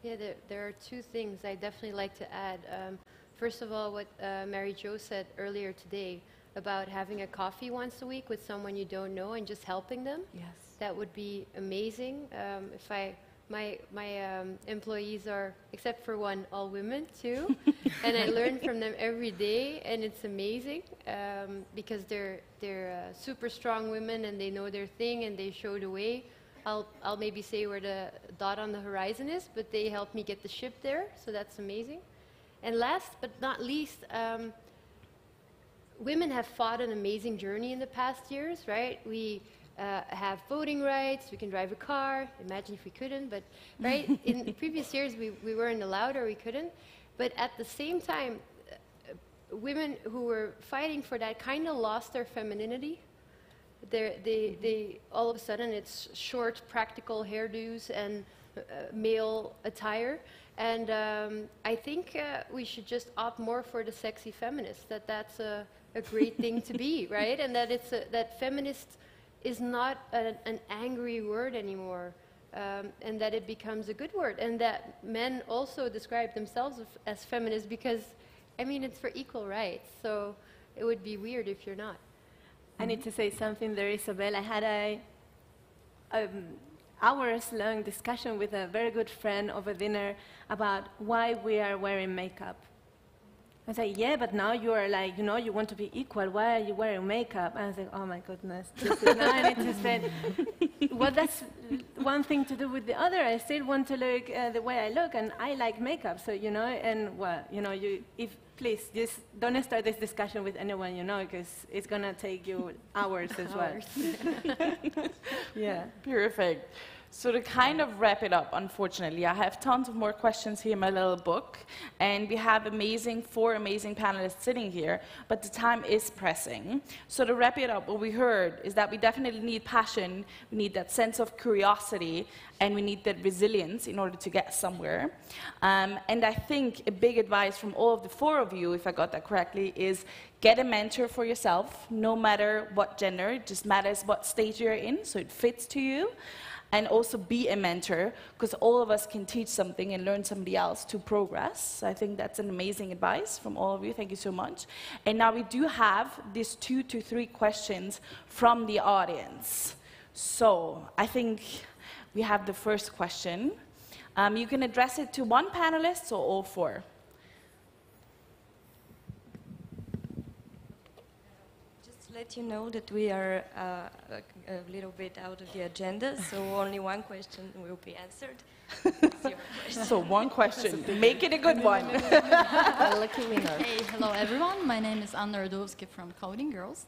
Yeah, there are two things I'd definitely like to add. First of all, what Mary Jo said earlier today about having a coffee once a week with someone you don't know and just helping them. Yes. That would be amazing. My employees are, except for one, all women too, and I learn from them every day, and it's amazing because they're super strong women and they know their thing and they show the way. I'll maybe say where the dot on the horizon is, but they help me get the ship there, so that's amazing. And last but not least, women have fought an amazing journey in the past years, right? We have voting rights, we can drive a car, imagine if we couldn't, but right, in previous years we weren't allowed or we couldn't, but at the same time, women who were fighting for that kind of lost their femininity. They all of a sudden it's short, practical hairdos and male attire, and I think we should just opt more for the sexy feminist. That's a great thing to be, right? And that that feminist is not an angry word anymore, and that it becomes a good word, and that men also describe themselves as feminists because, I mean, it's for equal rights. So it would be weird if you're not. I need to say something there, Isabel. I had a hours-long discussion with a very good friend over dinner about why we are wearing makeup. I said, yeah, but now you are like, you know, you want to be equal. Why are you wearing makeup? And I was like, oh my goodness. Now I need to say, well, that's one thing to do with the other. I still want to look the way I look, and I like makeup. So, you know, and well, you know, please just don't start this discussion with anyone you know, because it's going to take you hours as well. Yeah. Perfect. So to kind of wrap it up, unfortunately, I have tons of more questions here in my little book, and we have four amazing panelists sitting here, but the time is pressing. So to wrap it up, what we heard is that we definitely need passion, we need that sense of curiosity, and we need that resilience in order to get somewhere. And I think a big advice from all of the four of you, if I got that correctly, is get a mentor for yourself, no matter what gender, it just matters what stage you're in, so it fits to you. And also be a mentor, because all of us can teach something and learn somebody else to progress. I think that's an amazing advice from all of you. Thank you so much. And now we do have these 2 to 3 questions from the audience. So I think we have the first question. You can address it to one panelist or all 4. Let you know that we are a little bit out of the agenda, so only one question will be answered. It's your question. So one question. Make it a good one. Lucky winner. Hey, hello everyone. My name is Anna Radowski from Coding Girls.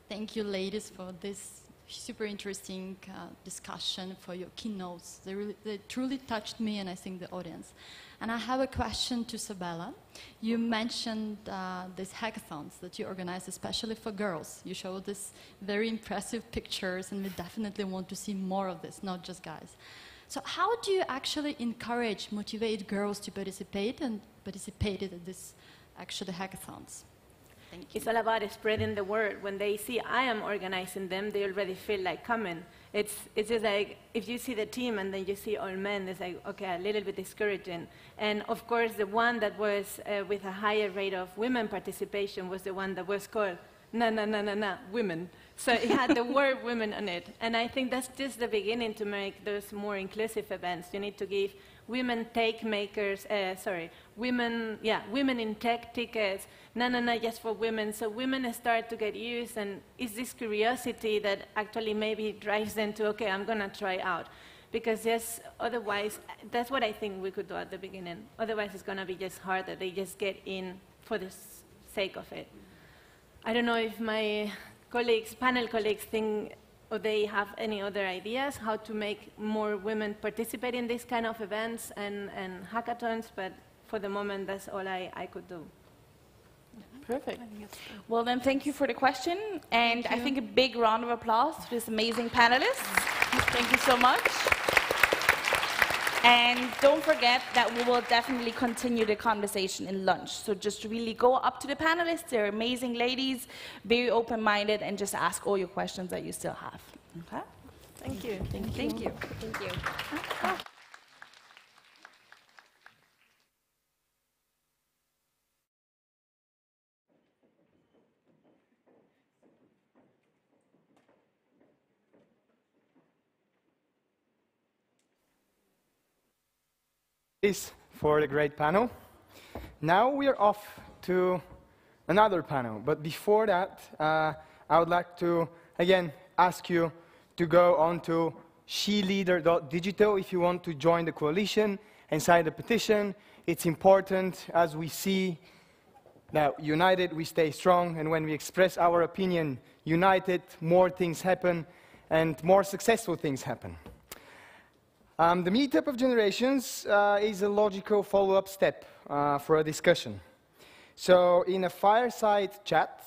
Thank you, ladies, for this super interesting discussion, for your keynotes. They truly touched me and I think the audience. And I have a question to Sabella. You mentioned these hackathons that you organize especially for girls. You showed these very impressive pictures, and we definitely want to see more of this, not just guys. So how do you actually encourage, motivate girls to participate and participate at these actually hackathons? Thank you. It's all about spreading the word. When they see I am organizing them, they already feel like coming. It's just like, if you see the team and then you see all men, it's like, okay, a little bit discouraging. And of course, the one that was with a higher rate of women participation was the one that was called women. So it had the word women on it. And I think that's just the beginning to make those more inclusive events. You need to give women women in tech tickets, just for women. So women start to get used, and it's this curiosity that actually maybe drives them to, okay, I'm going to try out. Because yes, otherwise, that's what I think we could do at the beginning. Otherwise, it's going to be just hard that they just get in for the sake of it. I don't know if my panel colleagues think, or they have any other ideas how to make more women participate in these kind of events and hackathons, but for the moment, that's all I could do. Perfect. Well, then, thank you for the question, and I think a big round of applause for this amazing panelists. Thank you so much. And don't forget that we will definitely continue the conversation in lunch. So just really go up to the panelists. They're amazing ladies, very open-minded, and just ask all your questions that you still have. Okay? Thank you. Thank you. Thank you. Thanks for the great panel. Now we are off to another panel, but before that, I would like to, again, ask you to go on to SHEleader.digital if you want to join the coalition and sign the petition. It's important, as we see that united we stay strong, and when we express our opinion united, more things happen and more successful things happen. The meetup of generations is a logical follow-up step for a discussion. So in a fireside chat,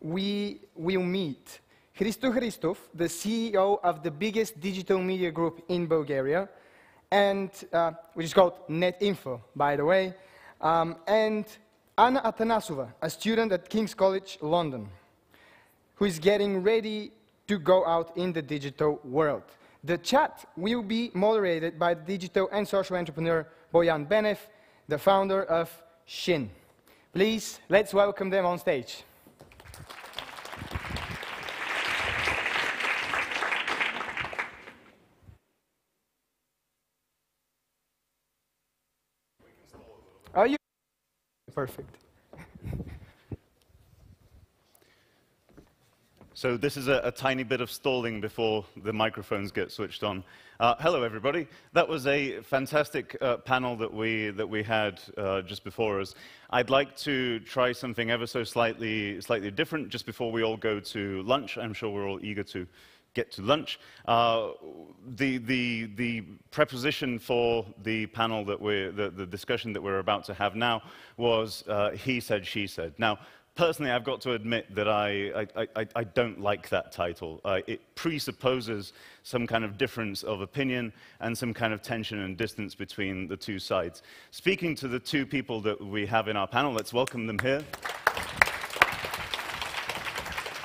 we will meet Hristo Hristov, the CEO of the biggest digital media group in Bulgaria, and which is called NetInfo, by the way, and Anna Atanasova, a student at King's College London, who is getting ready to go out in the digital world. The chat will be moderated by digital and social entrepreneur Bojan Benev, the founder of Shin. Please, let's welcome them on stage. Are you? Perfect. So this is a tiny bit of stalling before the microphones get switched on. Hello, everybody. That was a fantastic panel that we had just before us. I'd like to try something ever so slightly different just before we all go to lunch. I'm sure we're all eager to get to lunch. The preposition for the panel that the discussion that we're about to have now was he said, she said. Now, personally, I've got to admit that I don't like that title. It presupposes some kind of difference of opinion and some kind of tension and distance between the two sides. Speaking to the two people that we have in our panel, let's welcome them here.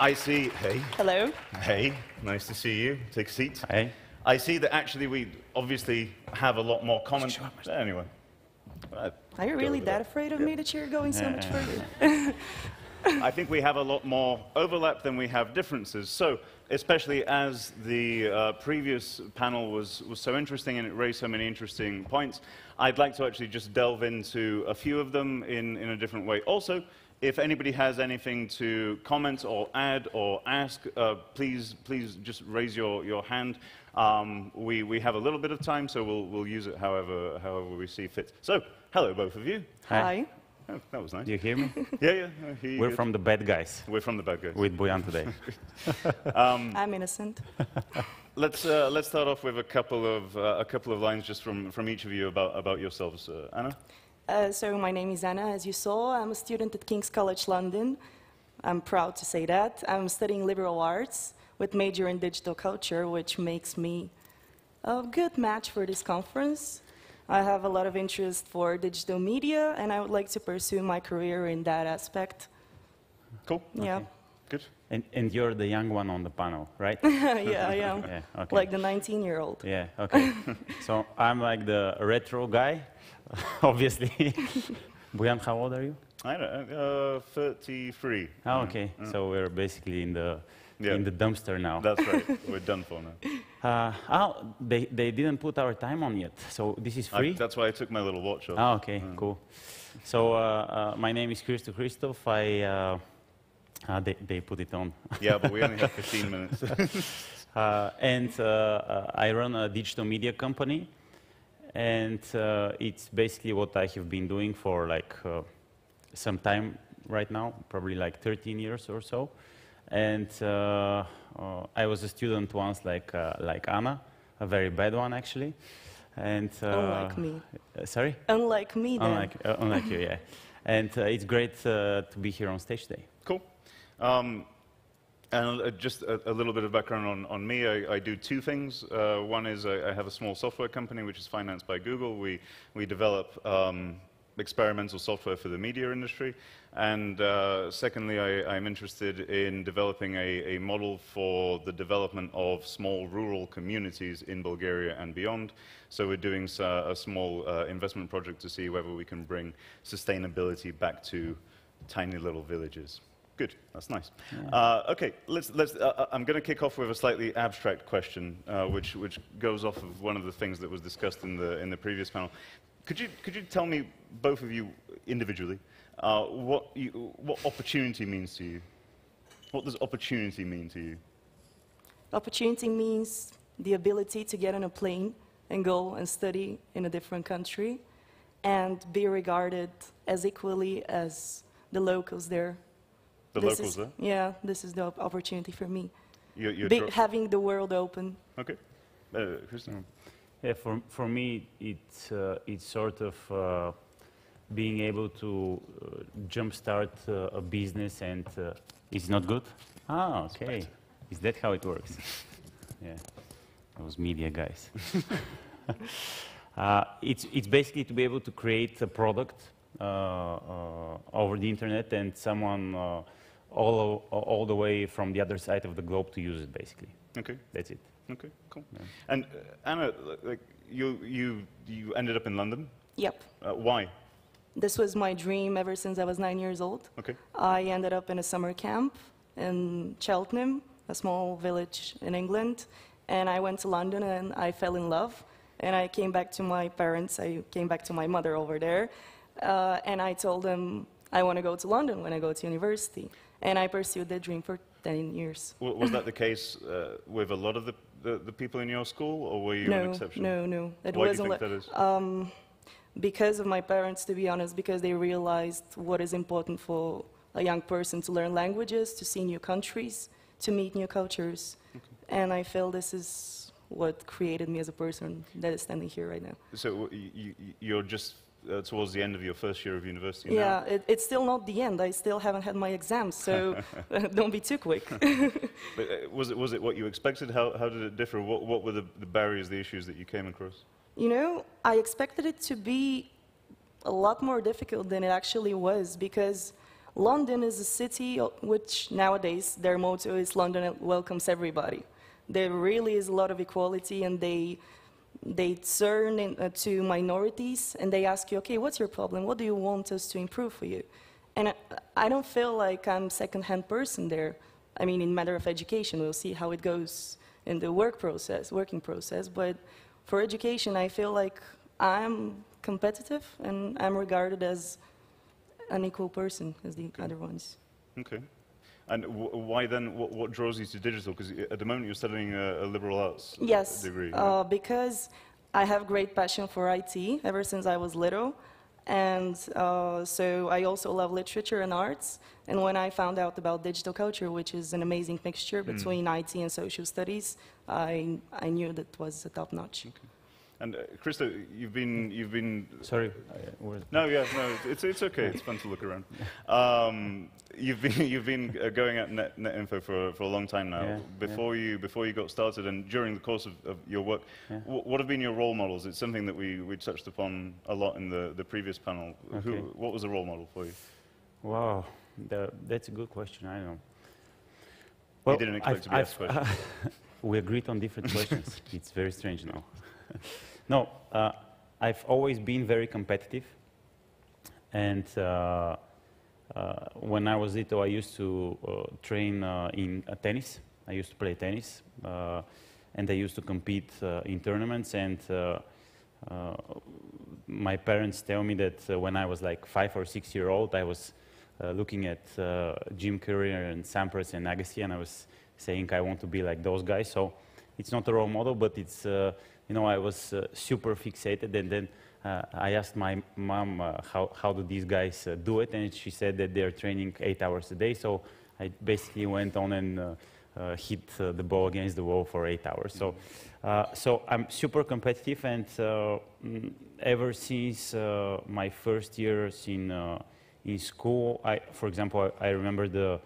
I see, hey. Hello. Hey, nice to see you. Take a seat. Hey. I see that actually we obviously have a lot more common. Anyway. Are you really that afraid of me that you're going so much further? I think we have a lot more overlap than we have differences. So, especially as the previous panel was so interesting and it raised so many interesting points, I'd like to actually just delve into a few of them in a different way. Also, if anybody has anything to comment or add or ask, please just raise your hand. We have a little bit of time, so we'll use it however we see fit. So, hello, both of you. Hi. Oh, that was nice. Do you hear me? Yeah. We're from the bad guys. We're from the bad guys. With Bojan today. I'm innocent. Let's start off with a couple of lines just from each of you about yourselves. Anna. So my name is Anna, as you saw. I'm a student at King's College London. I'm proud to say that. I'm studying liberal arts with major in digital culture, which makes me a good match for this conference. I have a lot of interest for digital media, and I would like to pursue my career in that aspect. Cool. Yeah. Okay. Good. And you're the young one on the panel, right? Yeah, I am. Yeah, okay. Like the 19-year-old. Yeah, okay. So I'm like the retro guy, obviously. Bojan, how old are you? I don't know, 33. Oh, okay. So we're basically in the dumpster now. That's right. We're done for now. They didn't put our time on yet, so this is free? That's why I took my little watch off. Oh, okay, cool. So my name is Hristo Hristov. They put it on. Yeah, but we only have 15 minutes. And I run a digital media company, and it's basically what I have been doing for like some time right now, probably like 13 years or so. And I was a student once, like Anna, a very bad one actually. And unlike me. Sorry? Unlike me, then. Unlike you, yeah. And it's great to be here on stage today. Cool. And just a little bit of background on me. I do two things. One is I have a small software company which is financed by Google. We develop experimental software for the media industry. And secondly, I'm interested in developing a model for the development of small rural communities in Bulgaria and beyond. So we're doing a small investment project to see whether we can bring sustainability back to tiny little villages. Good, that's nice. Yeah. Okay, I'm going to kick off with a slightly abstract question, which goes off of one of the things that was discussed in the previous panel. Could you tell me, both of you individually, what opportunity means to you? What does opportunity mean to you? Opportunity means the ability to get on a plane and go and study in a different country and be regarded as equally as the locals there. The locals there? Yeah, this is the opportunity for me. Having the world open. Okay. Christian? Yeah, for me, it's sort of being able to jumpstart a business and it's not good? Ah, okay. Is that how it works? Yeah, those media guys. It's basically to be able to create a product over the internet and someone all the way from the other side of the globe to use it, basically. Okay. That's it. Okay, cool. Yeah. And Anna, like you ended up in London? Yep. Why? This was my dream ever since I was 9 years old. Okay. I ended up in a summer camp in Cheltenham, a small village in England, and I went to London and I fell in love. And I came back to my parents, I came back to my mother over there, and I told them I want to go to London when I go to university. And I pursued that dream for 10 years. Was that the case with a lot of the people in your school, or were you an exception? No. Why do you think that is? Because of my parents, to be honest, because they realized what is important for a young person to learn languages, to see new countries, to meet new cultures. Okay. And I feel this is what created me as a person that is standing here right now. So you're just towards the end of your first year of university now? Yeah, it's still not the end. I still haven't had my exams, so don't be too quick. But was it what you expected? How did it differ? What were the barriers, the issues that you came across? You know, I expected it to be a lot more difficult than it actually was, because London is a city which nowadays their motto is London welcomes everybody. There really is a lot of equality, and they turn to minorities and they ask you, okay, what's your problem? What do you want us to improve for you? And I don't feel like I'm a second-hand person there. I mean, in matter of education, we'll see how it goes in the working process, but for education, I feel like I'm competitive and I'm regarded as an equal person as the other ones. Okay. And why then, what draws you to digital? Because at the moment you're studying a liberal arts degree. Yes, because I have great passion for IT ever since I was little. And so I also love literature and arts. And when I found out about digital culture, which is an amazing mixture between IT and social studies, I knew that was a top notch. Okay. And Christo, you've been. Sorry. No, it's okay. It's fun to look around. You've been going at NetInfo for a long time now. Yeah, before you got started, and during the course of your work, what have been your role models? It's something that we touched upon a lot in the previous panel. Okay. What was a role model for you? Wow, that's a good question. I don't know. Well, you didn't expect to be asked questions. We agreed on different questions. It's very strange now. No, I've always been very competitive, and when I was little, I used to train in tennis. I used to play tennis, and I used to compete in tournaments. And my parents tell me that when I was like 5 or 6 years old, I was looking at Jim Courier and Sampras and Agassi, and I was saying I want to be like those guys. So it's not a role model, but it's you know, I was super fixated, and then I asked my mom how do these guys do it, and she said that they're training 8 hours a day. So I basically went on and hit the ball against the wall for 8 hours. So, so I'm super competitive, and ever since my first years in school, for example, I remember the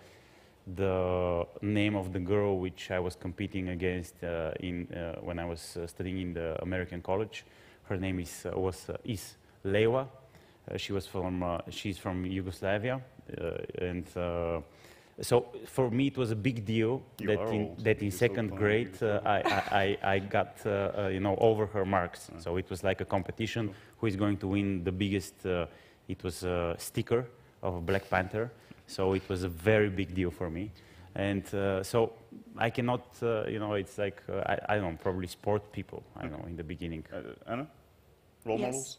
name of the girl which I was competing against when I was studying in the American college. Her name is Lewa. She's from Yugoslavia, and so for me it was a big deal that in second grade I got you know, over her marks. So it was like a competition who is going to win the biggest. It was a sticker of a Black Panther. So it was a very big deal for me. And so I cannot, you know, it's like, I don't know, probably sport people, I don't know, in the beginning. Anna? Role models?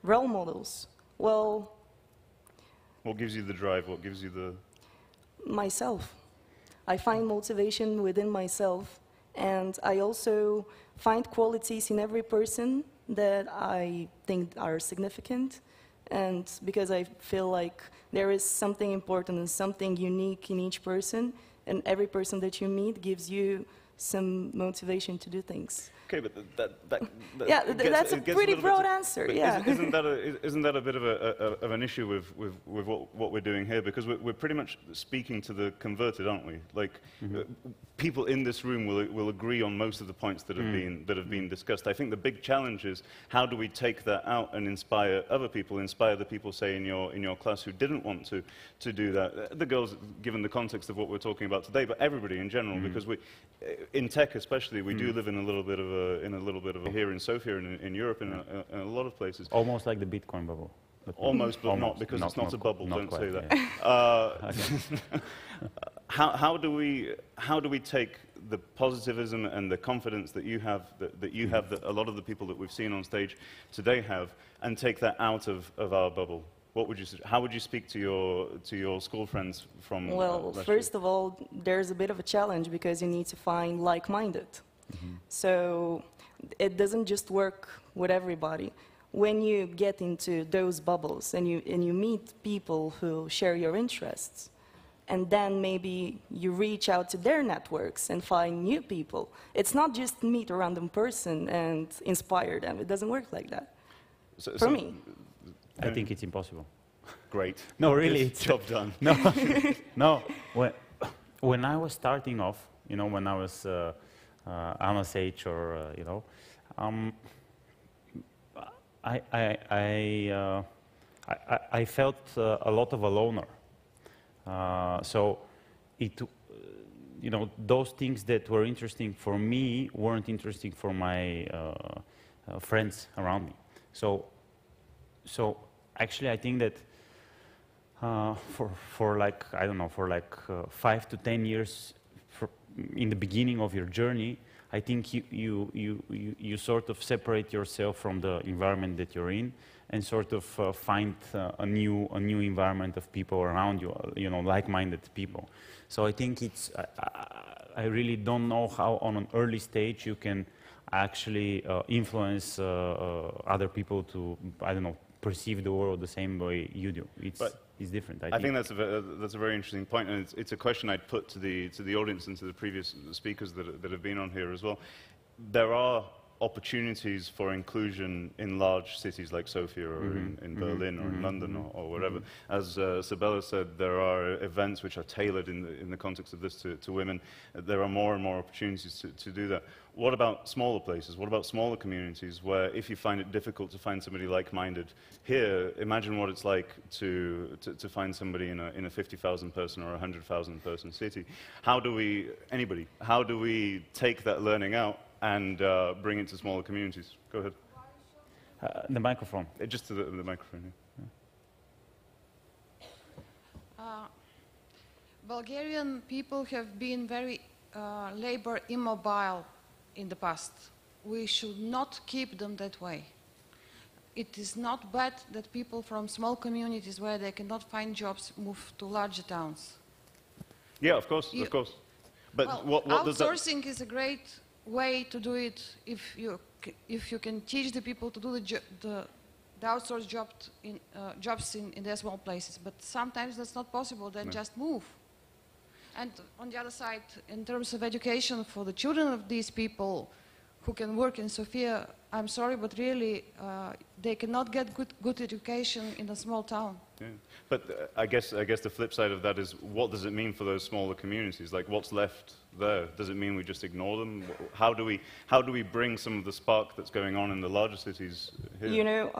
Role models. Well, what gives you the drive? What gives you the... myself. I find motivation within myself, and I also find qualities in every person that I think are significant, and because I feel like there is something important and something unique in each person, and every person that you meet gives you some motivation to do things. Okay, but that's a pretty broad answer. Yeah. Isn't that a bit of an issue with what we're doing here? Because we're pretty much speaking to the converted, aren't we? Like people in this room will agree on most of the points that have been discussed. I think the big challenge is how do we take that out and inspire other people, inspire the people, say in your class who didn't want to do that. The girls, given the context of what we're talking about today, but everybody in general, because in tech especially, we do live in a little bit of here in Sofia and in Europe and in a lot of places. Almost like the Bitcoin bubble. Almost, but not, because it's not a bubble. Don't say that. Yeah. How do we take the positivism and the confidence that you have, that a lot of the people that we've seen on stage today have, and take that out of our bubble? How would you speak to your school friends from? Well, first of all, there's a bit of a challenge because you need to find like-minded. So it doesn't just work with everybody. When you get into those bubbles and you meet people who share your interests, and then maybe you reach out to their networks and find new people. It's not just meet a random person and inspire them. It doesn't work like that. For me. I think it's impossible. Great. No, really, it's job done. No, no. When I was starting off, you know, when I was Anna's age, or you know, I felt a lot of a loner. So you know, those things that were interesting for me weren't interesting for my friends around me. So actually, I think that for like, I don't know, for like 5 to 10 years in the beginning of your journey, I think you sort of separate yourself from the environment that you're in, and sort of find a new environment of people around you, you know, like-minded people. So I think it's, I really don't know how on an early stage you can actually influence other people to, I don't know, perceive the world the same way you do. It's different. I think that's a very interesting point, and it's a question I'd put to the audience and to the previous speakers that have been on here as well. There are opportunities for inclusion in large cities like Sofia or in Berlin or in London or whatever. As Sabella said, there are events which are tailored in the context of this to women. There are more and more opportunities to do that. What about smaller places? What about smaller communities where if you find it difficult to find somebody like-minded here, imagine what it's like to find somebody in a 50,000 person or a 100,000 person city. How do we take that learning out and bring it to smaller communities? Go ahead. The microphone. Just to the microphone. Yeah. Bulgarian people have been very labor immobile in the past. We should not keep them that way. It is not bad that people from small communities where they cannot find jobs move to larger towns. Yeah, of course, of course. But well, what does that... Outsourcing is a great way to do it if you can teach the people to do the outsourced jobs in their small places. But sometimes that's not possible. Then just move. And on the other side, in terms of education for the children of these people who can work in Sofia, I'm sorry, but really they cannot get good education in a small town. Yeah. But I guess the flip side of that is, what does it mean for those smaller communities? Like, what's left there? Does it mean we just ignore them? How do we bring some of the spark that's going on in the larger cities here? You know,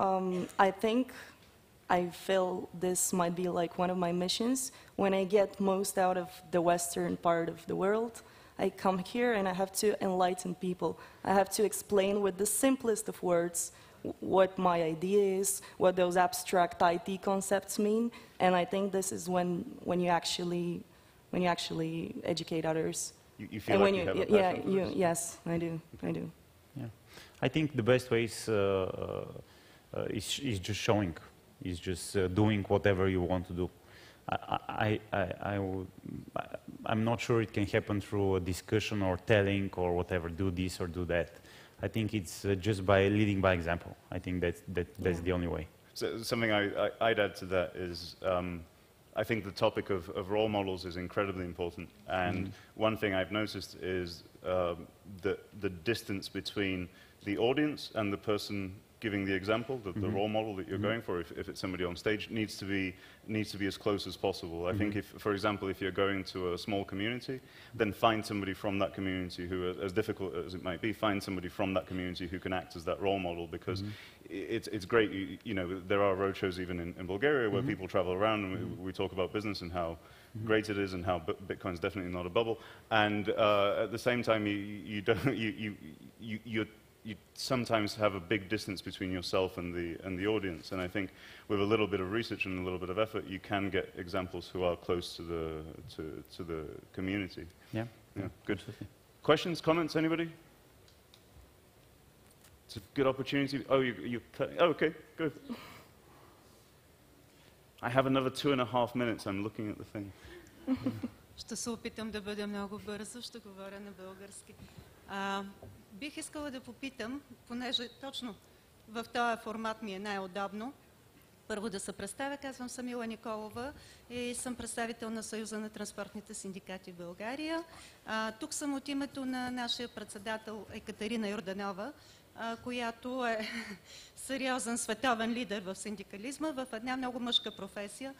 I feel this might be like one of my missions. When I get most out of the western part of the world, I come here and I have to enlighten people. I have to explain with the simplest of words what my idea is, what those abstract IT concepts mean, and I think this is when you actually educate others. You feel like you have a passion for this? Yes, I do. Yeah. I think the best way is is just showing, is just doing whatever you want to do. I'm not sure it can happen through a discussion or telling or whatever, do this or do that. I think it's just by leading by example. I think that's the only way. So something I'd add to that is I think the topic of role models is incredibly important. And one thing I've noticed is the distance between the audience and the person giving the example, the role model that you're going for, if it's somebody on stage, needs to be as close as possible. I think, for example, if you're going to a small community, then find somebody from that community who, as difficult as it might be, find somebody from that community who can act as that role model, because it's great. You know, there are roadshows even in Bulgaria where people travel around and we talk about business and how great it is and how Bitcoin's definitely not a bubble. And at the same time, you sometimes have a big distance between yourself and the audience, and I think with a little bit of research and a little bit of effort, you can get examples who are close to the community. Yeah. Yeah. Good. Questions, comments, anybody? It's a good opportunity. Oh, okay, good. I have another 2.5 minutes. I'm looking at the thing. Ще се опитам да бъда много бързо, ще говоря на български. Бих искала да попитам, понеже точно в този формат ми е най-удобно, първо да се представя. Казвам се Мила Николова и съм представител на Съюза на транспортните синдикати в България. Тук съм от името на нашия председател Екатерина Йорданова, която е сериозен световен лидер в синдикализма, в една много мъжка професия,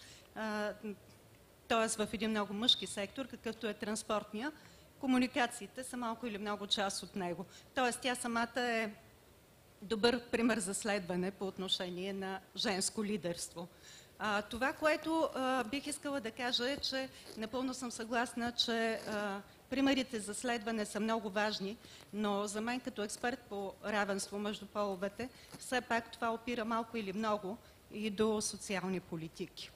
т.е. в един много мъжки сектор, какъвто е транспортния. Комуникациите са малко или много част от него. Тоест, тя самата е добър пример за следване по отношение на женско лидерство. Това, което бих искала да кажа е, че напълно съм съгласна, че примерите за следване са много важни, но за мен като експерт по равенство между половете, все пак това опира малко или много и до социални политики,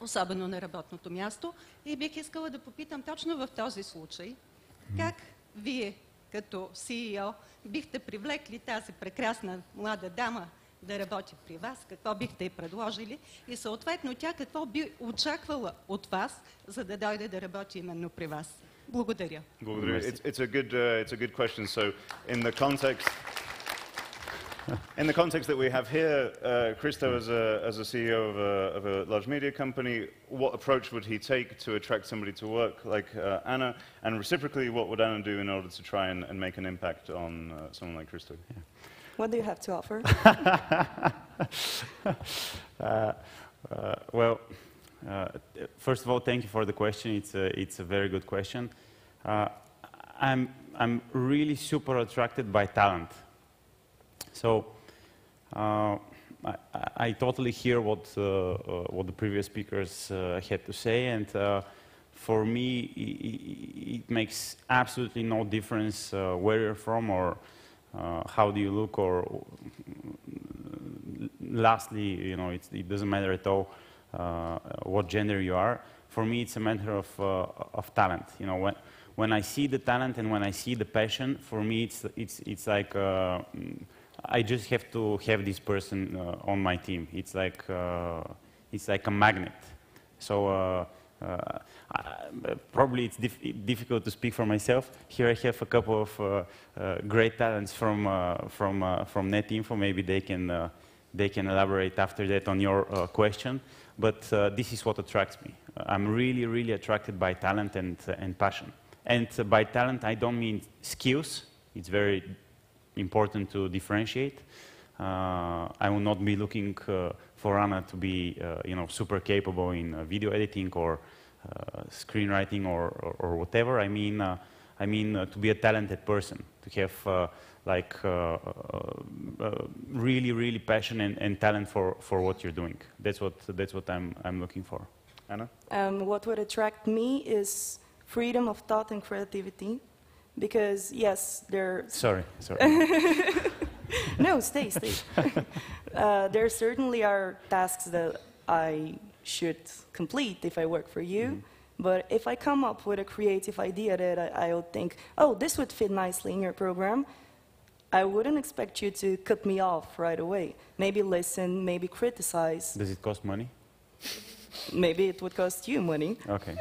особено на работното място. И бих искала да попитам точно в този случай, как вие като CEO бихте привлекли тази прекрасна млада дама да работи при вас, какво бихте й предложили и съответно тя какво би очаквала от вас, за да дойде да работи именно при вас. Благодаря. Благодаря. It's a good question. So in the context that we have here, Christo as a CEO of a large media company, what approach would he take to attract somebody to work like Anna? And reciprocally, what would Anna do in order to try and make an impact on someone like Christo? Yeah. What do you have to offer? Well, first of all, thank you for the question. It's a very good question. I'm really super attracted by talent. So I totally hear what the previous speakers had to say, and for me, it makes absolutely no difference where you're from or how do you look, or lastly, you know, it doesn't matter at all what gender you are. For me, it's a matter of talent. You know, when I see the talent and when I see the passion, for me, it's like I just have to have this person on my team. It's like a magnet. So probably it's difficult to speak for myself. Here I have a couple of great talents from NetInfo. Maybe they can elaborate after that on your question. But this is what attracts me. I'm really, really attracted by talent and passion. And by talent, I don't mean skills. It's very important to differentiate. I will not be looking for Anna to be, you know, super capable in video editing or screenwriting or whatever. I mean to be a talented person, to have really, really passion and talent for what you're doing. That's what I'm looking for. Anna? What would attract me is freedom of thought and creativity, because yes, Sorry. No, stay. There certainly are tasks that I should complete if I work for you, but if I come up with a creative idea that I would think, oh, this would fit nicely in your program, I wouldn't expect you to cut me off right away. Maybe listen, maybe criticize. Does it cost money? Maybe it would cost you money. Okay.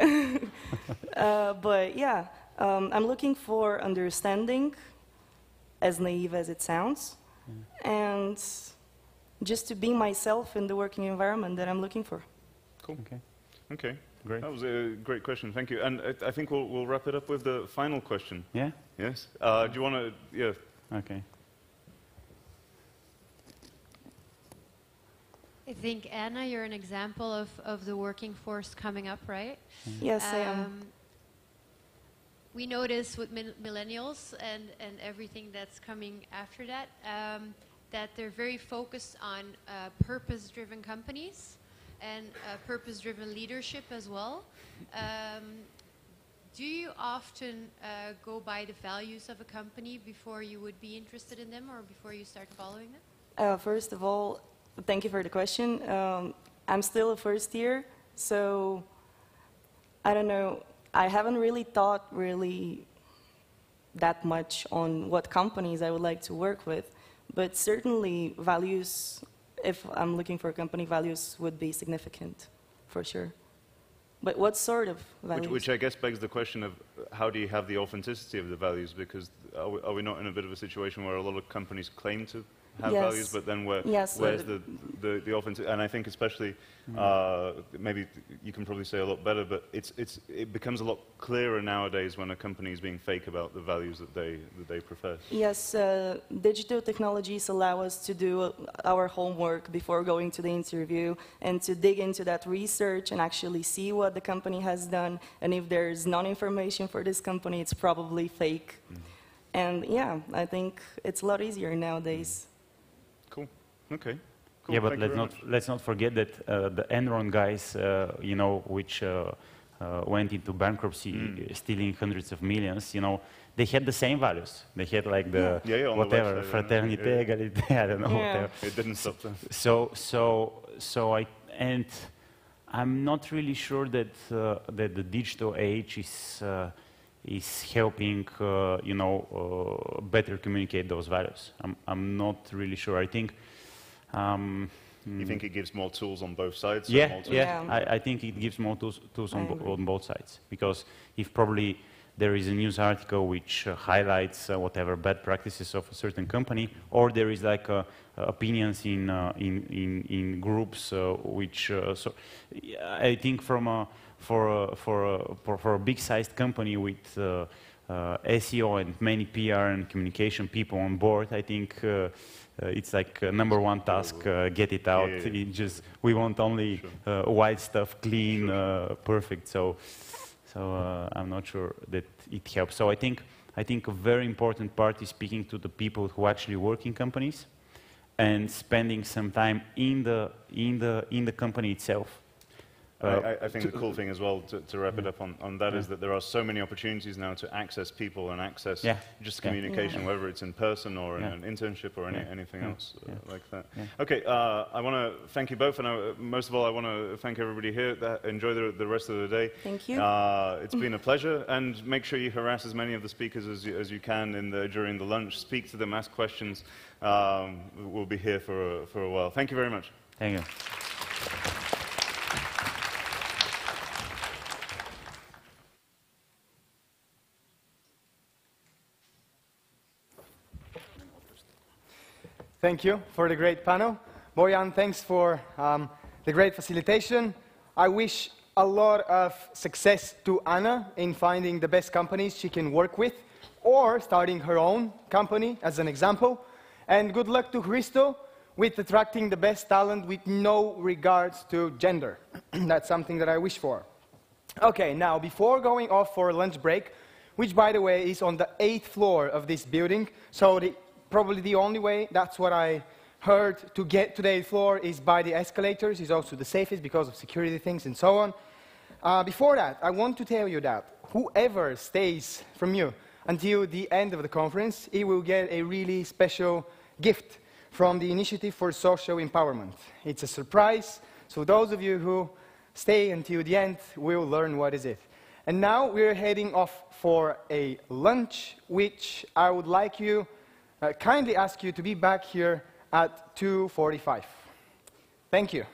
But yeah, I'm looking for understanding, as naive as it sounds, and just to be myself in the working environment that I'm looking for. Cool. Okay. Okay. Great. That was a great question. Thank you. And I think we'll wrap it up with the final question. Yeah? Yes. Do you want to? Yeah. Okay. I think, Anna, you're an example of the working force coming up, right? Yes, I am. We notice with millennials and everything that's coming after that, that they're very focused on purpose-driven companies and purpose-driven leadership as well. Do you often go by the values of a company before you would be interested in them or before you start following them? First of all, thank you for the question. I'm still a first year, so I don't know. I haven't really thought that much on what companies I would like to work with, but certainly values, if I'm looking for a company, values would be significant, for sure. But what sort of values? Which I guess begs the question of how do you have the authenticity of the values? Because are we not in a bit of a situation where a lot of companies claim to have values, but then where's the authenticity? And I think especially, maybe you can probably say a lot better, but it becomes a lot clearer nowadays when a company is being fake about the values that they profess. Yes, digital technologies allow us to do our homework before going to the interview and to dig into that research and actually see what the company has done. And if there's non-information for this company, it's probably fake. And yeah, I think it's a lot easier nowadays. Cool. Okay. Cool. Yeah, but let's not forget that the Enron guys, you know, which went into bankruptcy, stealing hundreds of millions, you know, they had the same values. They had like the whatever, the fraternity, égalité, I don't know, whatever. It didn't stop them. And I'm not really sure that that the digital age is helping, you know, better communicate those values. I'm not really sure. I think. You think it gives more tools on both sides? I think it gives more tools on both sides. Because if probably there is a news article which highlights whatever bad practices of a certain company, or there is like opinions in groups which. So I think for a big-sized company with SEO and many PR and communication people on board, I think it's like #1 task, get it out. We want only white stuff, clean, perfect. So I'm not sure that it helps. So I think a very important part is speaking to the people who actually work in companies and spending some time in the company itself. I think the cool thing as well, to wrap it up on that, is that there are so many opportunities now to access people and access just communication, whether it's in person or in an internship or anything else like that. Okay, I want to thank you both, and most of all, I want to thank everybody here. Enjoy the rest of the day. Thank you. It's been a pleasure, and make sure you harass as many of the speakers as you can during the lunch. Speak to them, ask questions. We'll be here for a while. Thank you very much. Thank you. Thank you for the great panel. Bojan, thanks for the great facilitation. I wish a lot of success to Anna in finding the best companies she can work with or starting her own company as an example. And good luck to Hristo with attracting the best talent with no regards to gender. That's something that I wish for. Okay, now before going off for a lunch break, which by the way is on the 8th floor of this building, so probably the only way, that's what I heard, to get to the 8th floor is by the escalators. It's also the safest because of security things and so on. Before that, I want to tell you that whoever stays from you until the end of the conference, he will get a really special gift from the Initiative for Social Empowerment. It's a surprise, so those of you who stay until the end will learn what is it. And now we're heading off for a lunch, which I would like you kindly ask you to be back here at 2:45. Thank you.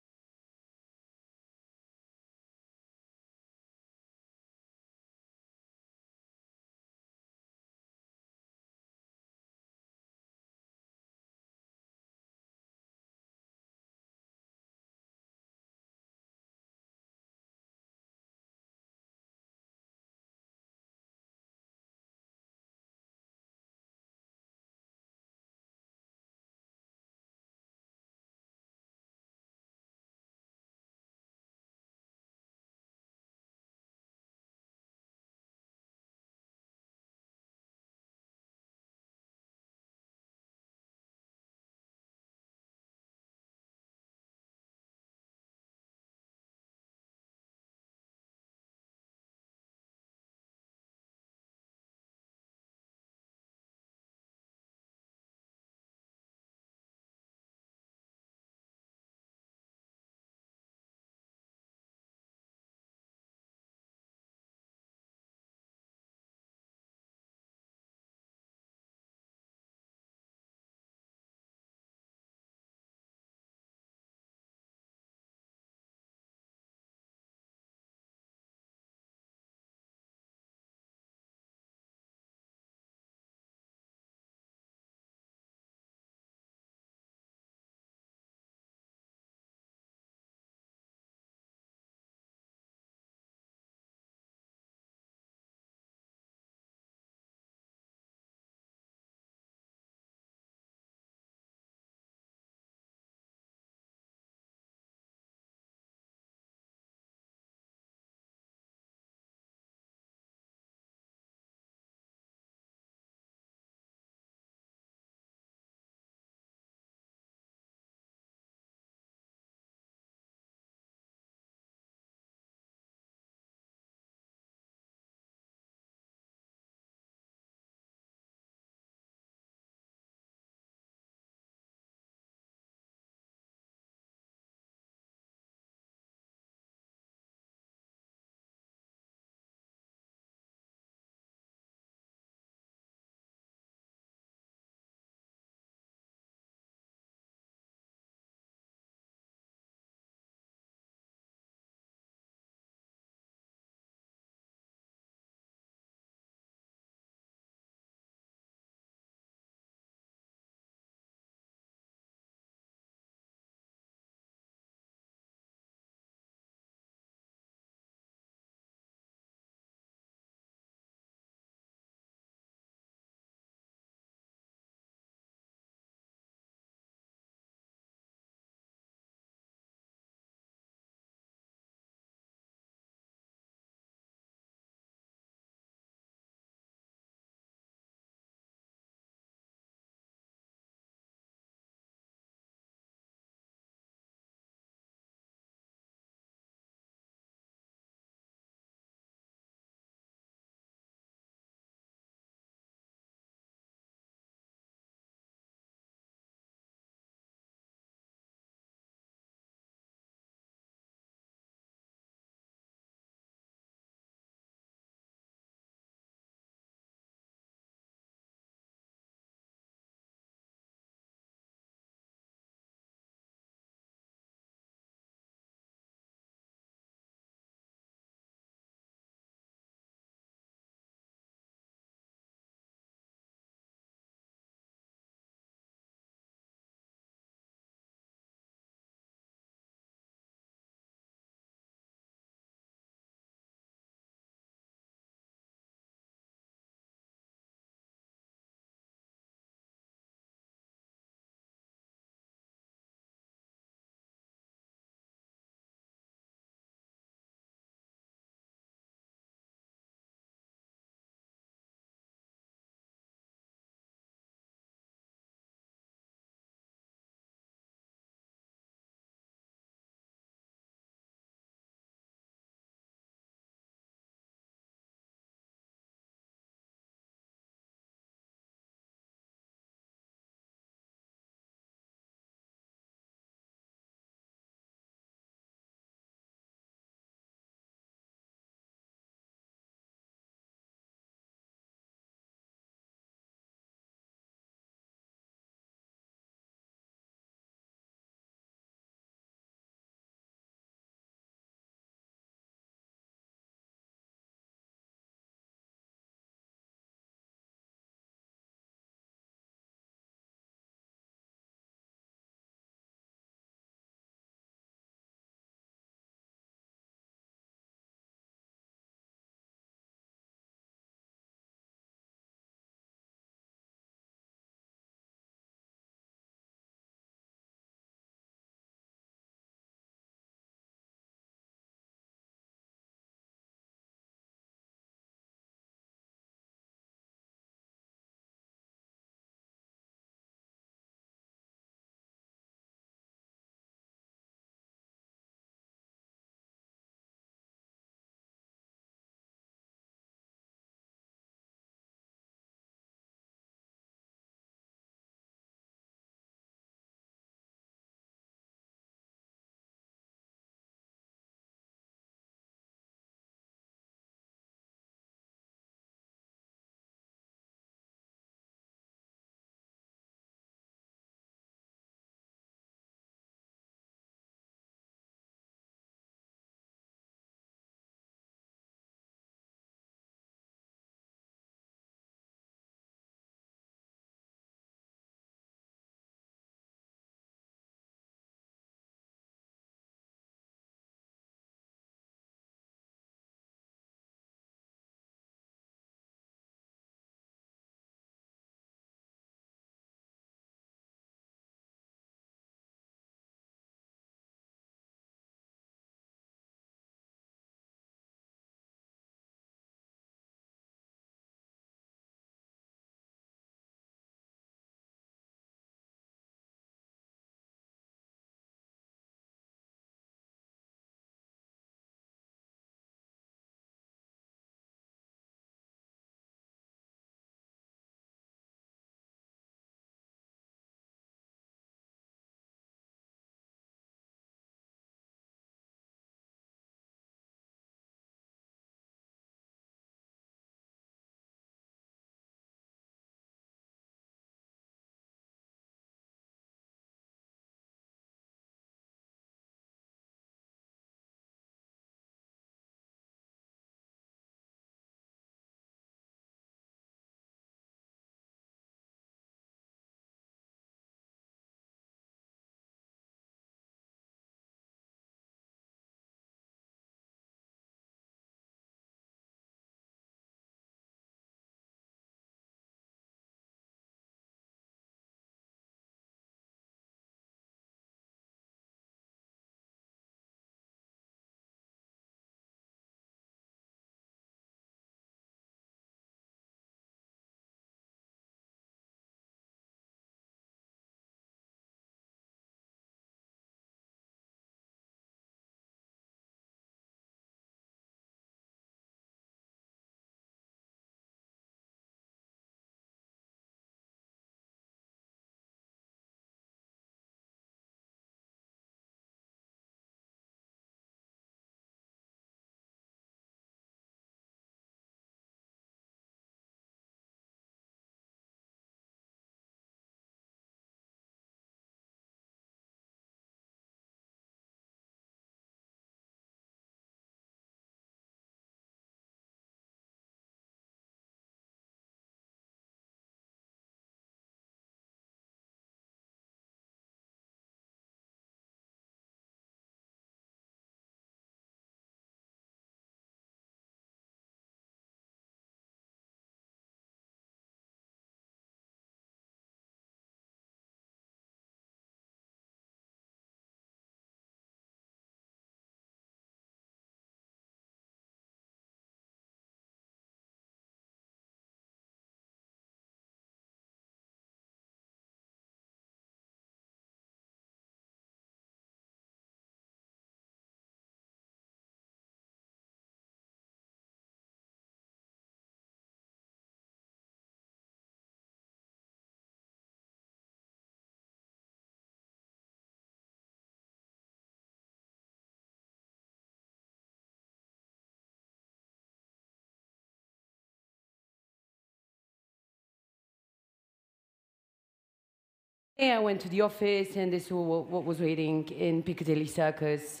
I went to the office, and this was what was waiting in Piccadilly Circus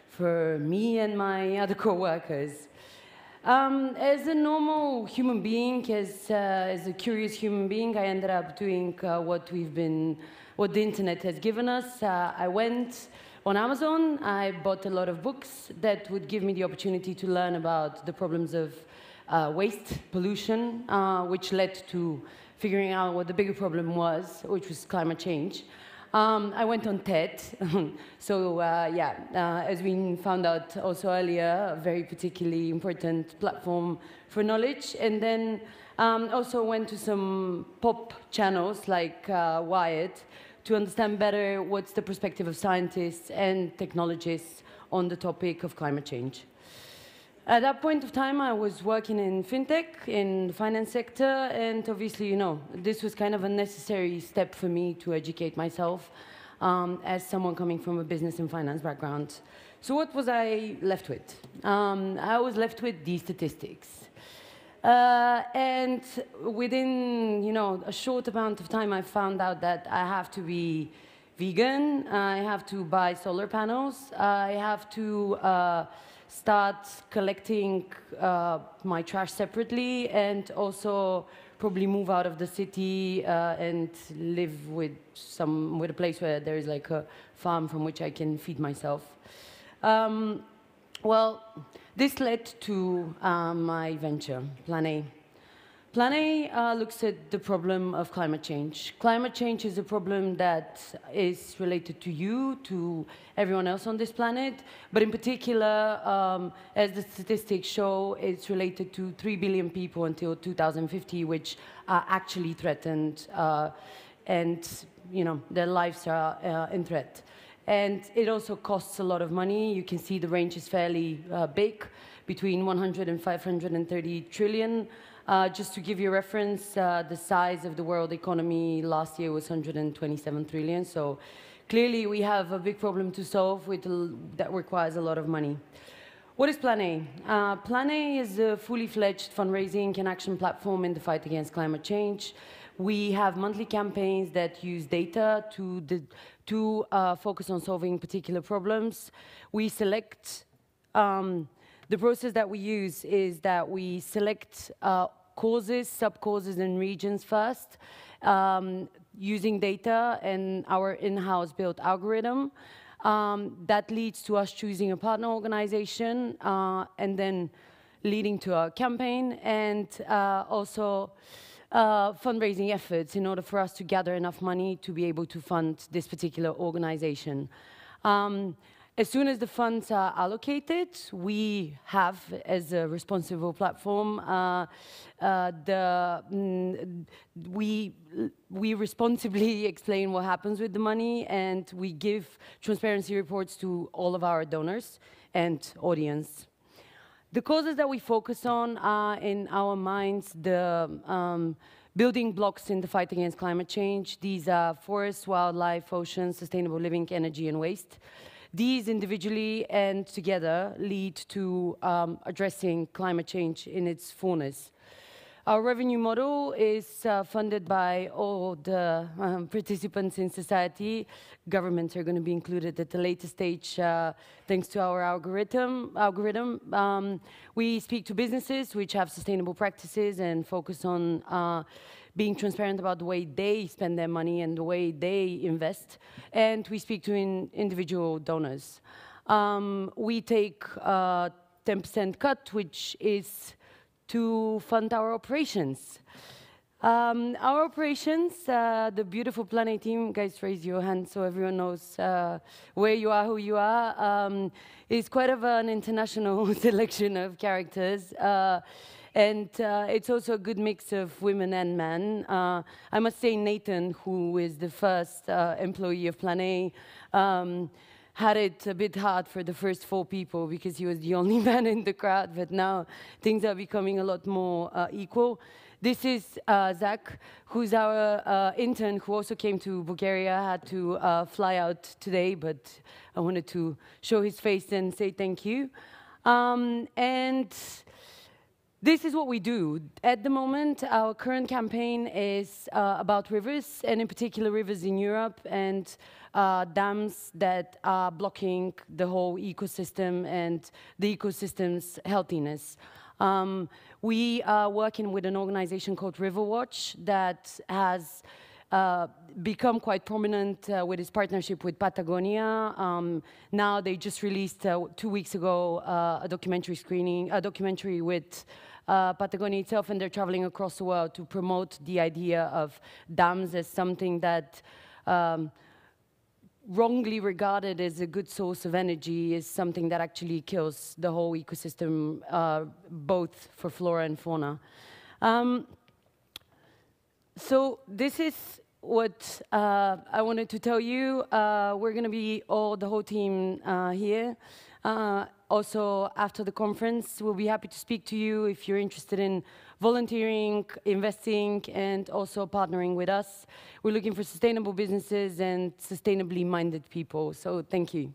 for me and my other co-workers. As a normal human being, as a curious human being, I ended up doing what the internet has given us. I went on Amazon. I bought a lot of books that would give me the opportunity to learn about the problems of waste, pollution, which led to figuring out what the bigger problem was, which was climate change. I went on TED, so as we found out also earlier, a very particularly important platform for knowledge. And then also went to some pop channels like Wired to understand better what's the perspective of scientists and technologists on the topic of climate change. At that point of time, I was working in fintech, in the finance sector, and obviously, you know, this was kind of a necessary step for me to educate myself as someone coming from a business and finance background. So what was I left with? I was left with these statistics. And within, you know, a short amount of time, I found out that I have to be vegan, I have to buy solar panels, I have to start collecting my trash separately, and also probably move out of the city and live with a place where there is like a farm from which I can feed myself. Well, this led to my venture, Plan A. Plan A looks at the problem of climate change. Climate change is a problem that is related to you, to everyone else on this planet, but in particular, as the statistics show, it's related to 3 billion people until 2050, which are actually threatened, and you know, their lives are in threat. And it also costs a lot of money. You can see the range is fairly big, between 100 and 530 trillion. Just to give you a reference, the size of the world economy last year was 127 trillion. So clearly we have a big problem to solve that requires a lot of money. What is Plan A? Plan A is a fully fledged fundraising and action platform in the fight against climate change. We have monthly campaigns that use data to focus on solving particular problems. We select, the process that we use is that we select causes, sub-causes, and regions first, using data and our in-house built algorithm. That leads to us choosing a partner organization and then leading to a campaign, and also fundraising efforts in order for us to gather enough money to be able to fund this particular organization. As soon as the funds are allocated, we have, as a responsible platform, we responsibly explain what happens with the money, and we give transparency reports to all of our donors and audience. The causes that we focus on are, in our minds, the building blocks in the fight against climate change. These are forests, wildlife, oceans, sustainable living, energy, and waste. These individually and together lead to addressing climate change in its fullness. Our revenue model is funded by all the participants in society. Governments are going to be included at the later stage thanks to our algorithm. We speak to businesses which have sustainable practices and focus on being transparent about the way they spend their money and the way they invest. And we speak to individual donors. We take a 10% cut, which is to fund our operations. Our operations, the beautiful Plan A team, guys, raise your hand so everyone knows where you are, who you are, is quite of an international selection of characters. And it's also a good mix of women and men. I must say Nathan, who is the first employee of Plan A, had it a bit hard for the first 4 people because he was the only man in the crowd, but now things are becoming a lot more equal. This is Zach, who's our intern who also came to Bulgaria, had to fly out today, but I wanted to show his face and say thank you. And this is what we do. At the moment, our current campaign is about rivers, and in particular rivers in Europe, and dams that are blocking the whole ecosystem and the ecosystem's healthiness. We are working with an organization called Riverwatch that has become quite prominent with its partnership with Patagonia. Now they just released 2 weeks ago a documentary with Patagonia itself, and they're traveling across the world to promote the idea of dams as something that wrongly regarded as a good source of energy is something that actually kills the whole ecosystem, both for flora and fauna. So this is what I wanted to tell you. We're going to be the whole team here. Also, after the conference, we'll be happy to speak to you if you're interested in volunteering, investing, and also partnering with us. We're looking for sustainable businesses and sustainably minded people. So thank you.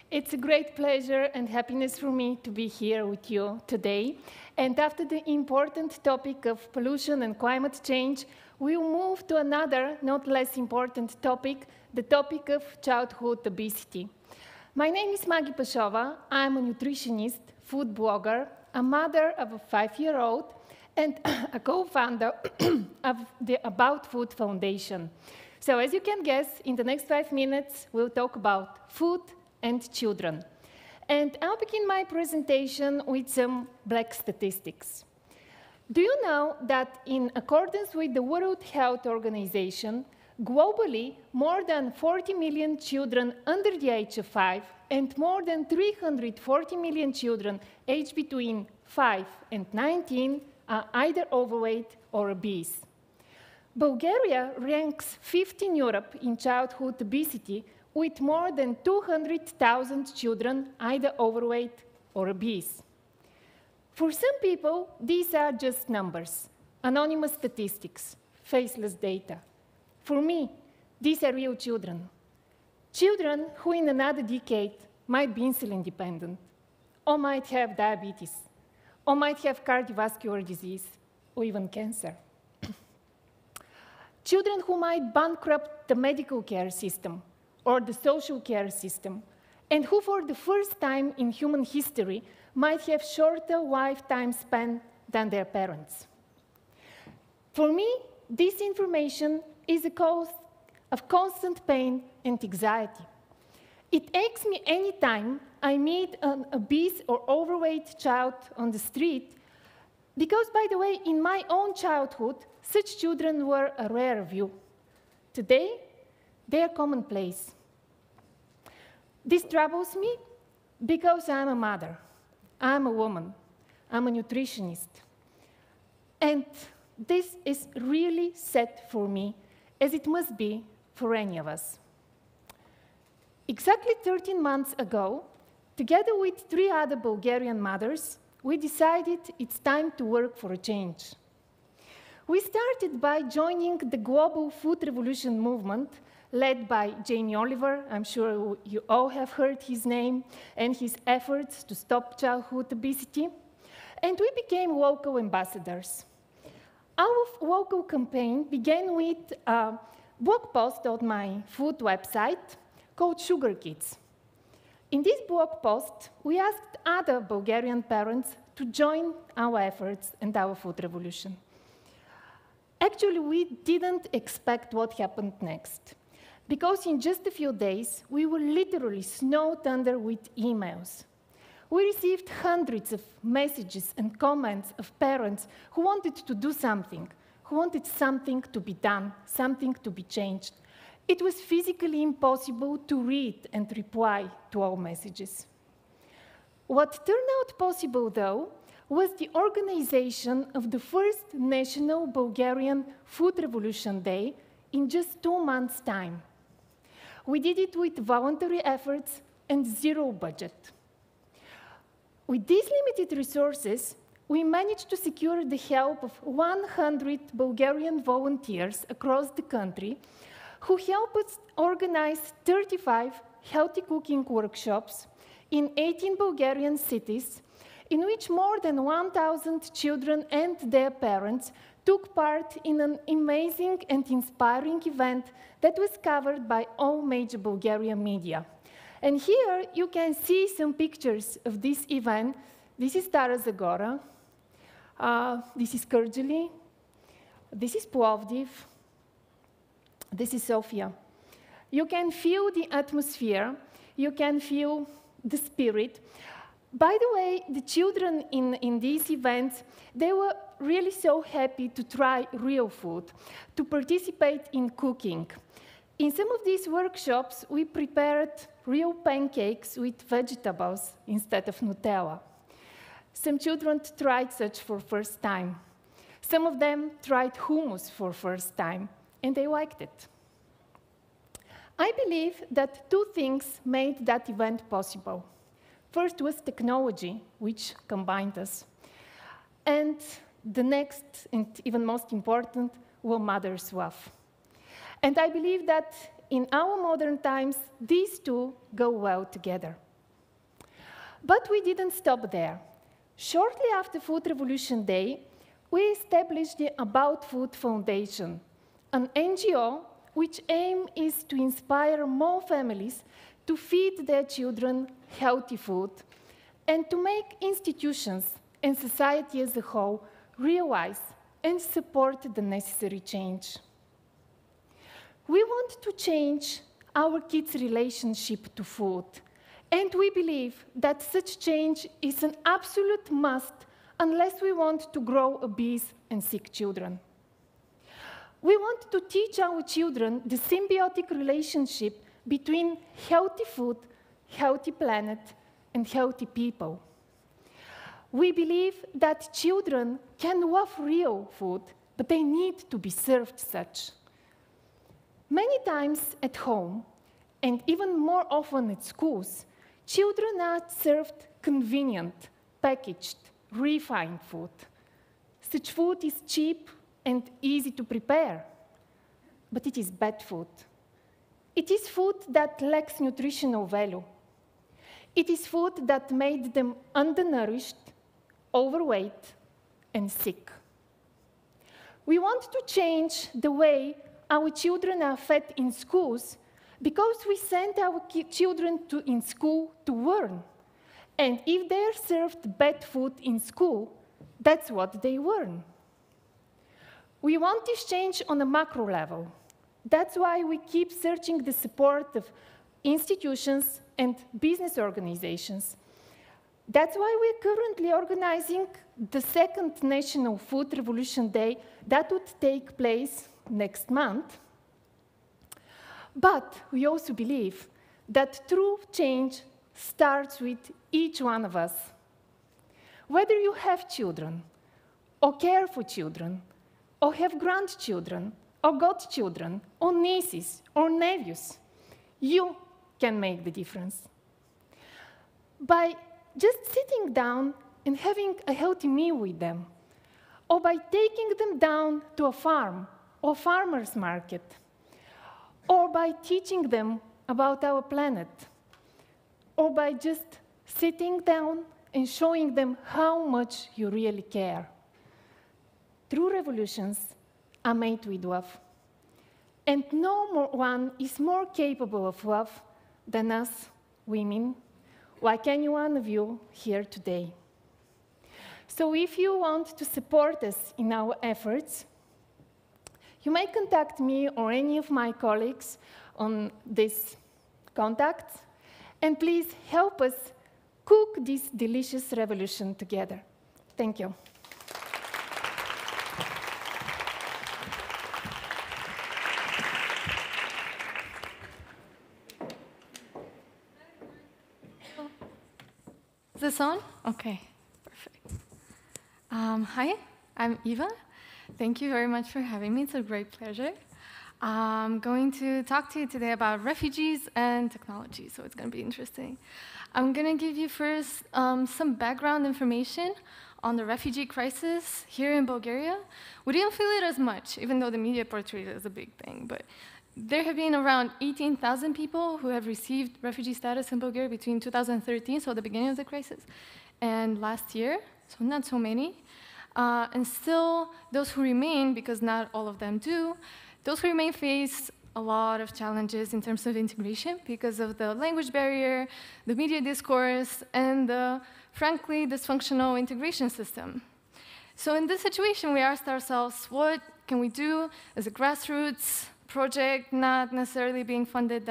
It's a great pleasure and happiness for me to be here with you today. And after the important topic of pollution and climate change, we'll move to another, not less important topic, the topic of childhood obesity. My name is Mariya Pavlova. I'm a nutritionist, food blogger, a mother of a 5-year-old, and a co-founder of the About Food Foundation. So as you can guess, in the next 5 minutes, we'll talk about food and children. And I'll begin my presentation with some black statistics. Do you know that in accordance with the World Health Organization, globally, more than 40 million children under the age of 5 and more than 340 million children aged between 5 and 19 are either overweight or obese. Bulgaria ranks 5th in Europe in childhood obesity, with more than 200,000 children either overweight or obese. For some people, these are just numbers, anonymous statistics, faceless data. For me, these are real children. Children who in another decade might be insulin dependent, or might have diabetes, or might have cardiovascular disease, or even cancer. Children who might bankrupt the medical care system, or the social care system, and who for the first time in human history might have shorter lifetime span than their parents. For me, this information is a cause of constant pain and anxiety. It aches me anytime I meet an obese or overweight child on the street, because, by the way, in my own childhood, such children were a rare view. Today, they are commonplace. This troubles me because I'm a mother, I'm a woman, I'm a nutritionist. And this is really sad for me, as it must be for any of us. Exactly 13 months ago, together with 3 other Bulgarian mothers, we decided it's time to work for a change. We started by joining the global food revolution movement led by Jamie Oliver. I'm sure you all have heard his name and his efforts to stop childhood obesity. And we became local ambassadors. Our local campaign began with a blog post on my food website called Sugar Kids. In this blog post, we asked other Bulgarian parents to join our efforts and our food revolution. Actually, we didn't expect what happened next, because in just a few days, we were literally snowed under with emails. We received hundreds of messages and comments of parents who wanted to do something, who wanted something to be done, something to be changed. It was physically impossible to read and reply to all messages. What turned out possible, though, was the organization of the first National Bulgarian Food Revolution Day in just 2 months' time. We did it with voluntary efforts and 0 budget. With these limited resources, we managed to secure the help of 100 Bulgarian volunteers across the country who helped us organize 35 healthy cooking workshops in 18 Bulgarian cities, in which more than 1,000 children and their parents took part in an amazing and inspiring event that was covered by all major Bulgarian media. And here you can see some pictures of this event. This is Stara Zagora, this is Kyrgyzstan, this is Plovdiv, this is Sofia. You can feel the atmosphere, you can feel the spirit. By the way, the children in these events, they were really so happy to try real food, to participate in cooking. In some of these workshops, we prepared real pancakes with vegetables instead of Nutella. Some children tried such for first time. Some of them tried hummus for first time, and they liked it. I believe that two things made that event possible. First was technology, which combined us. And the next, and even most important, were mother's love. And I believe that in our modern times, these two go well together. But we didn't stop there. Shortly after Food Revolution Day, we established the About Food Foundation, an NGO which aim is to inspire more families to feed their children healthy food and to make institutions and society as a whole realize and support the necessary change. We want to change our kids' relationship to food, and we believe that such change is an absolute must unless we want to grow obese and sick children. We want to teach our children the symbiotic relationship between healthy food, healthy planet, and healthy people. We believe that children can love real food, but they need to be served such. Many times at home, and even more often at schools, children are served convenient, packaged, refined food. Such food is cheap and easy to prepare, but it is bad food. It is food that lacks nutritional value. It is food that made them undernourished, overweight, and sick. We want to change the way our children are fed in schools because we send our children in school to learn. And if they're served bad food in school, that's what they learn. We want this change on a macro level. That's why we keep searching the support of institutions and business organizations. That's why we're currently organizing the second National Food Revolution Day that would take place next month. But we also believe that true change starts with each one of us. Whether you have children, or care for children, or have grandchildren, or godchildren, or nieces, or nephews, you can make the difference. By just sitting down and having a healthy meal with them, or by taking them down to a farm or farmer's market, or by teaching them about our planet, or by just sitting down and showing them how much you really care. True revolutions are made with love. And no one is more capable of love than us women, like any one of you here today. So if you want to support us in our efforts, you may contact me or any of my colleagues on these contacts, and please help us cook this delicious revolution together. Thank you. Is this on? Okay, perfect. Hi, I'm Eva. Thank you very much for having me. It's a great pleasure. I'm going to talk to you today about refugees and technology, so it's going to be interesting. I'm going to give you first some background information on the refugee crisis here in Bulgaria. We didn't feel it as much, even though the media portrayed it as a big thing. But there have been around 18,000 people who have received refugee status in Bulgaria between 2013, so the beginning of the crisis, and last year, so not so many. And still, those who remain, because not all of them do, those who remain face a lot of challenges in terms of integration because of the language barrier, the media discourse, and the, frankly, dysfunctional integration system. So in this situation, we asked ourselves, what can we do as a grassroots project, not necessarily being funded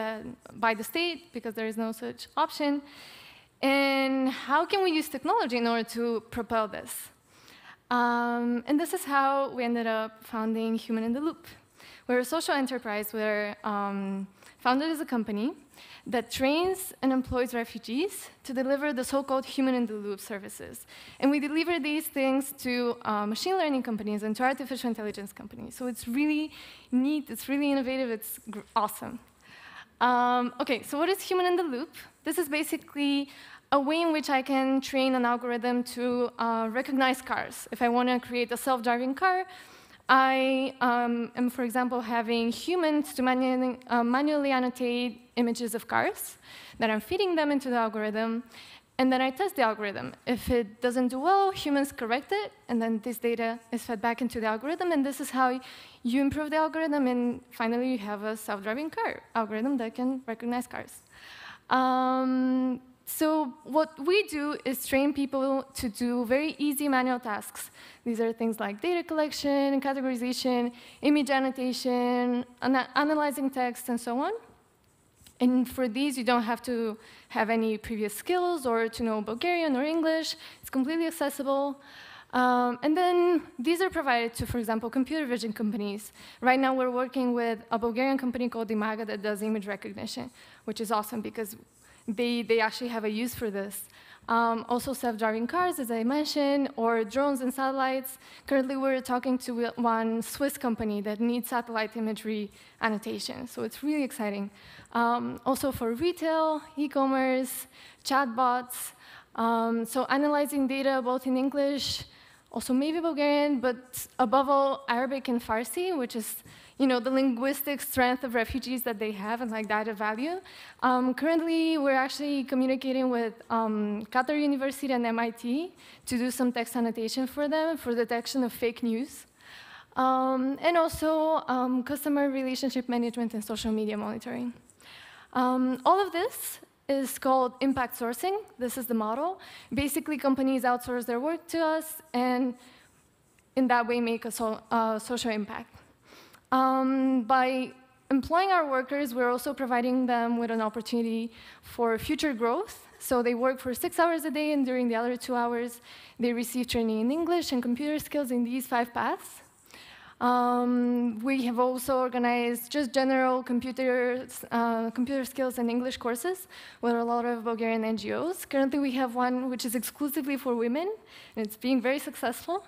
by the state, because there is no such option, and how can we use technology in order to propel this? And this is how we ended up founding Human in the Loop. We're a social enterprise. We're founded as a company that trains and employs refugees to deliver the so-called human-in-the-loop services. And we deliver these things to machine learning companies and to artificial intelligence companies. So it's really neat, it's really innovative, it's awesome. Okay, so what is human-in-the-loop? This is basically a way in which I can train an algorithm to recognize cars. If I want to create a self-driving car, I am, for example, having humans to manually annotate images of cars, that I'm feeding them into the algorithm, and then I test the algorithm. If it doesn't do well, humans correct it, and then this data is fed back into the algorithm, and this is how you improve the algorithm, and finally you have a self-driving car algorithm that can recognize cars. So what we do is train people to do very easy manual tasks. These are things like data collection, categorization, image annotation, analyzing text, and so on. And for these, you don't have to have any previous skills or to know Bulgarian or English. It's completely accessible. And then these are provided to, for example, computer vision companies. Right now, we're working with a Bulgarian company called EIGE that does image recognition, which is awesome because they actually have a use for this. Also self-driving cars, as I mentioned, or drones and satellites. Currently, we're talking to one Swiss company that needs satellite imagery annotation, so it's really exciting. Also for retail, e-commerce, chatbots, so analyzing data both in English, also maybe Bulgarian, but above all, Arabic and Farsi, which is the linguistic strength of refugees that they have and like that of value. Currently, we're actually communicating with Qatar University and MIT to do some text annotation for them for detection of fake news. And also customer relationship management and social media monitoring. All of this is called impact sourcing. This is the model. Basically, companies outsource their work to us and in that way make a social impact. By employing our workers, we're also providing them with an opportunity for future growth. So they work for 6 hours a day, and during the other 2 hours, they receive training in English and computer skills in these 5 paths. We have also organized just general computer skills and English courses with a lot of Bulgarian NGOs. Currently, we have one which is exclusively for women, and it's being very successful.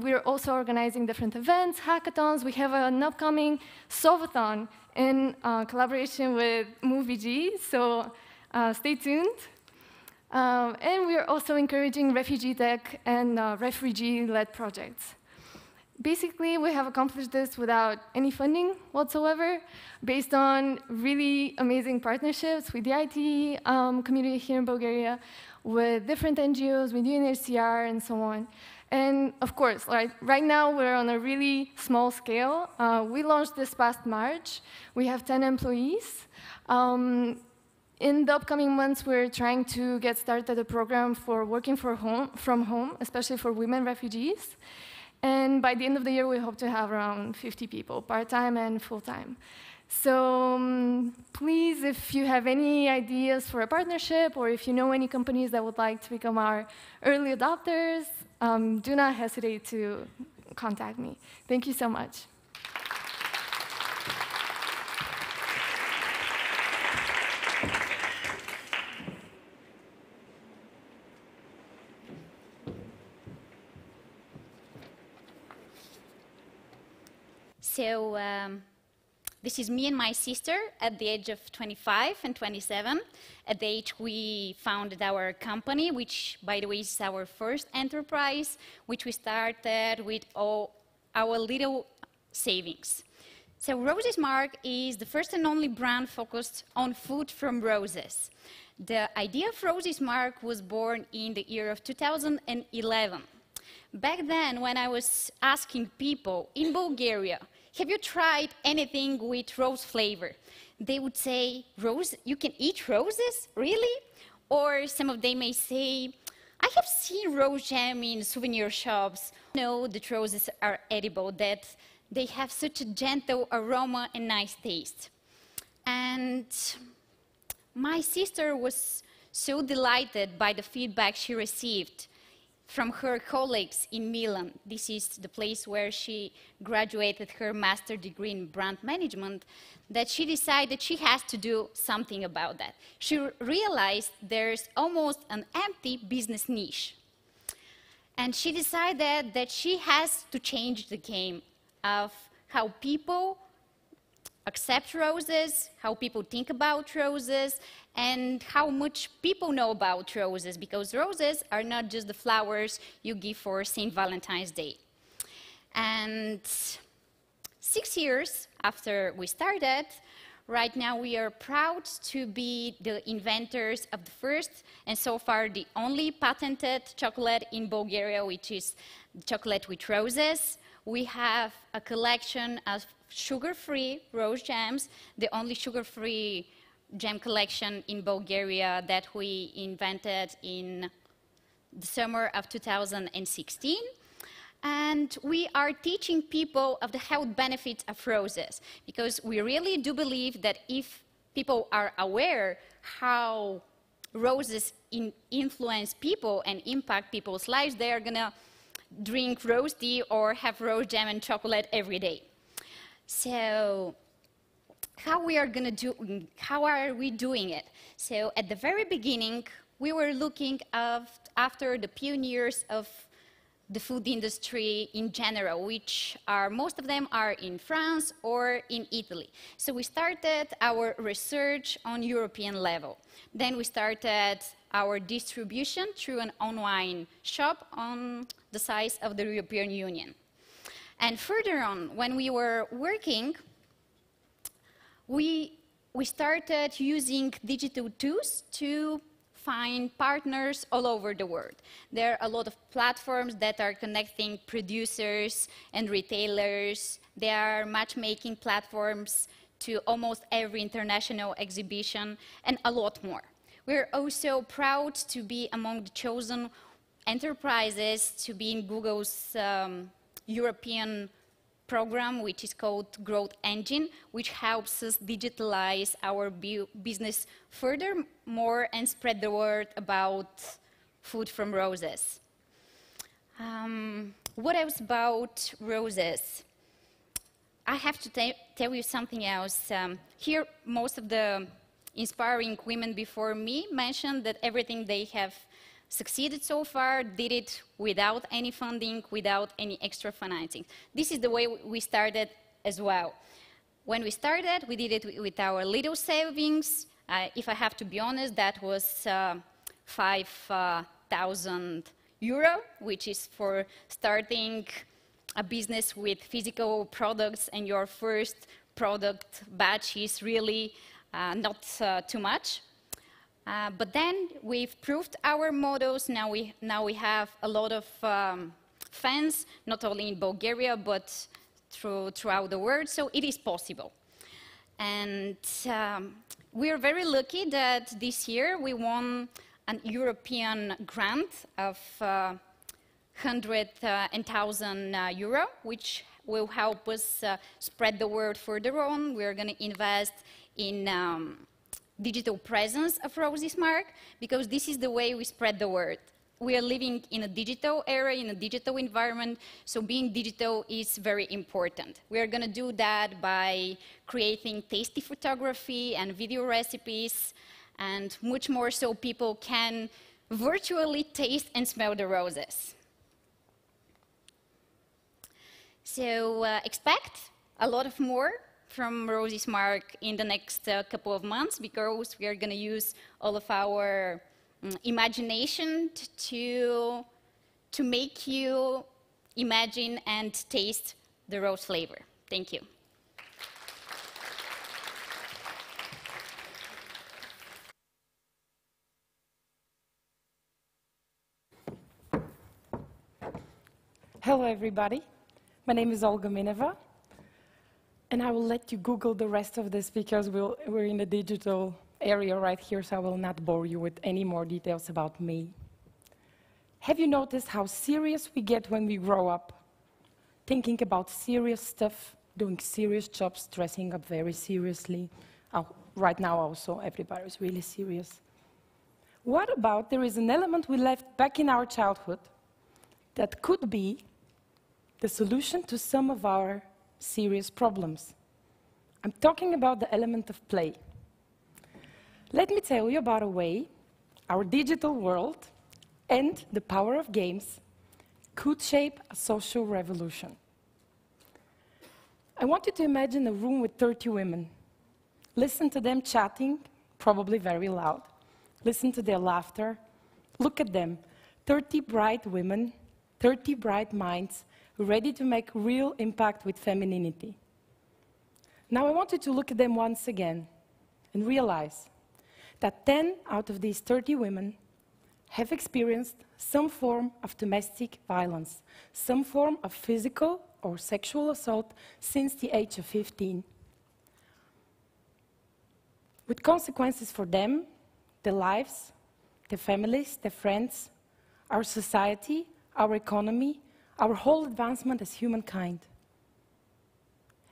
We're also organizing different events, hackathons. We have an upcoming Sovathon in collaboration with MovieG, so stay tuned. And we're also encouraging refugee tech and refugee-led projects. Basically, we have accomplished this without any funding whatsoever, based on really amazing partnerships with the IT community here in Bulgaria, with different NGOs, with UNHCR, and so on. And of course, right now we're on a really small scale. We launched this past March. We have 10 employees. In the upcoming months, we're trying to get started a program for working from home, especially for women refugees. And by the end of the year, we hope to have around 50 people, part-time and full-time. So please, if you have any ideas for a partnership, or if you know any companies that would like to become our early adopters, do not hesitate to contact me. Thank you so much. So This is me and my sister at the age of 25 and 27. At the age we founded our company, which, by the way, is our first enterprise, which we started with all our little savings. So Roses Mark is the first and only brand focused on food from roses. The idea of Roses Mark was born in the year of 2011. Back then, when I was asking people in Bulgaria, have you tried anything with rose flavor? They would say, rose, you can eat roses? Really? Or some of them may say, I have seen rose jam in souvenir shops. No, the roses are edible, that they have such a gentle aroma and nice taste. And my sister was so delighted by the feedback she received from her colleagues in Milan. This is the place where she graduated her master's degree in brand management, that she decided she has to do something about that. She realized there's almost an empty business niche. And she decided that she has to change the game of how people accept roses, how people think about roses, and how much people know about roses, because roses are not just the flowers you give for St. Valentine's Day. And 6 years after we started, right now we are proud to be the inventors of the first and so far the only patented chocolate in Bulgaria, which is chocolate with roses. We have a collection of sugar-free rose jams, the only sugar-free jam collection in Bulgaria that we invented in the summer of 2016. And we are teaching people of the health benefits of roses, because we really do believe that if people are aware how roses influence people and impact people's lives, they are gonna drink rose tea or have rose jam and chocolate every day. So how are we doing it? So at the very beginning, we were looking after the pioneers of the food industry in general, which are, most of them are in France or in Italy. So we started our research on European level. Then we started our distribution through an online shop on the size of the European Union. And further on, when we were working, we started using digital tools to find partners all over the world. There are a lot of platforms that are connecting producers and retailers. There are matchmaking platforms to almost every international exhibition, and a lot more. We're also proud to be among the chosen enterprises to be in Google's European program, which is called Growth Engine, which helps us digitalize our business furthermore and spread the word about food from roses. What else about roses? I have to tell you something else. Here, most of the inspiring women before me mentioned that everything they have succeeded so far did it without any funding, without any extra financing. This is the way we started as well. When we started, we did it with our little savings. If I have to be honest, that was 5,000 euro, which is for starting a business with physical products, and your first product batch is really not too much. But then we've proved our models. Now we have a lot of fans, not only in Bulgaria, but throughout the world, so it is possible. And we are very lucky that this year we won an European grant of 100,000 euro, which will help us spread the word further on. We are going to invest in digital presence of Roses Mark, because this is the way we spread the word. We are living in a digital era, in a digital environment, so being digital is very important. We are going to do that by creating tasty photography and video recipes, and much more, so people can virtually taste and smell the roses. So expect a lot of more from Rosie's mark in the next couple of months, because we are going to use all of our imagination to make you imagine and taste the rose flavor. Thank you. Hello, everybody. My name is Olga Mineva, and I will let you Google the rest of this because we're in the digital area right here, so I will not bore you with any more details about me. Have you noticed how serious we get when we grow up? Thinking about serious stuff, doing serious jobs, dressing up very seriously. Right now also, everybody is really serious. What about there is an element we left back in our childhood that could be the solution to some of our serious problems? I'm talking about the element of play. Let me tell you about a way our digital world and the power of games could shape a social revolution. I want you to imagine a room with 30 women. Listen to them chatting, probably very loud. Listen to their laughter. Look at them, 30 bright women, 30 bright minds, ready to make real impact with femininity. Now I want you to look at them once again and realize that 10 out of these 30 women have experienced some form of domestic violence, some form of physical or sexual assault since the age of 15, with consequences for them, their lives, their families, their friends, our society, our economy, our whole advancement as humankind.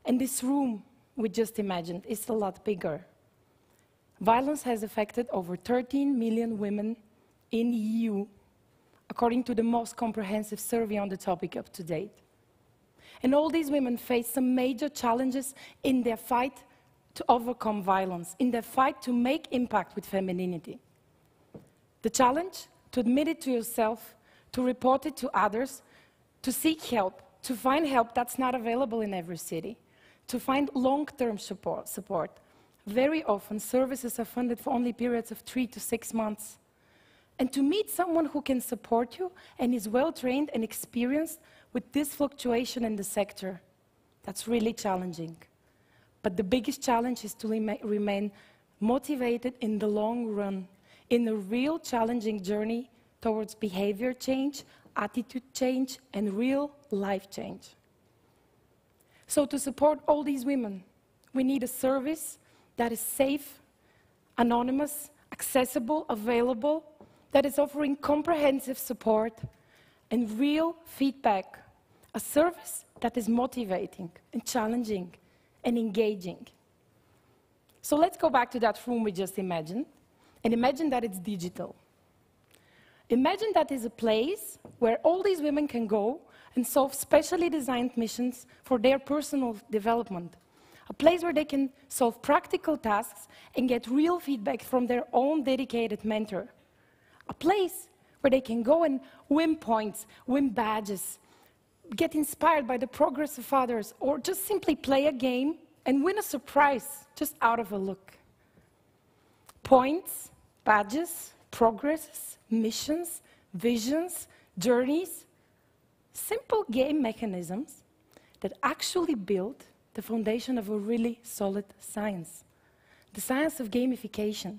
And this room we just imagined is a lot bigger. Violence has affected over 13 million women in the EU, according to the most comprehensive survey on the topic up to date. And all these women face some major challenges in their fight to overcome violence, in their fight to make impact with femininity. The challenge, to admit it to yourself, to report it to others, to seek help, to find help that's not available in every city, to find long-term support. Very often, services are funded for only periods of 3 to 6 months. And to meet someone who can support you and is well-trained and experienced with this fluctuation in the sector, that's really challenging. But the biggest challenge is to remain motivated in the long run, in a real challenging journey towards behavior change, attitude change, and real life change. So to support all these women, we need a service that is safe, anonymous, accessible, available, that is offering comprehensive support and real feedback. A service that is motivating and challenging and engaging. So let's go back to that room we just imagined, and imagine that it's digital. Imagine that is a place where all these women can go and solve specially designed missions for their personal development. A place where they can solve practical tasks and get real feedback from their own dedicated mentor. A place where they can go and win points, win badges, get inspired by the progress of others, or just simply play a game and win a surprise just out of a look. Points, badges, progresses, missions, visions, journeys, simple game mechanisms that actually build the foundation of a really solid science, the science of gamification.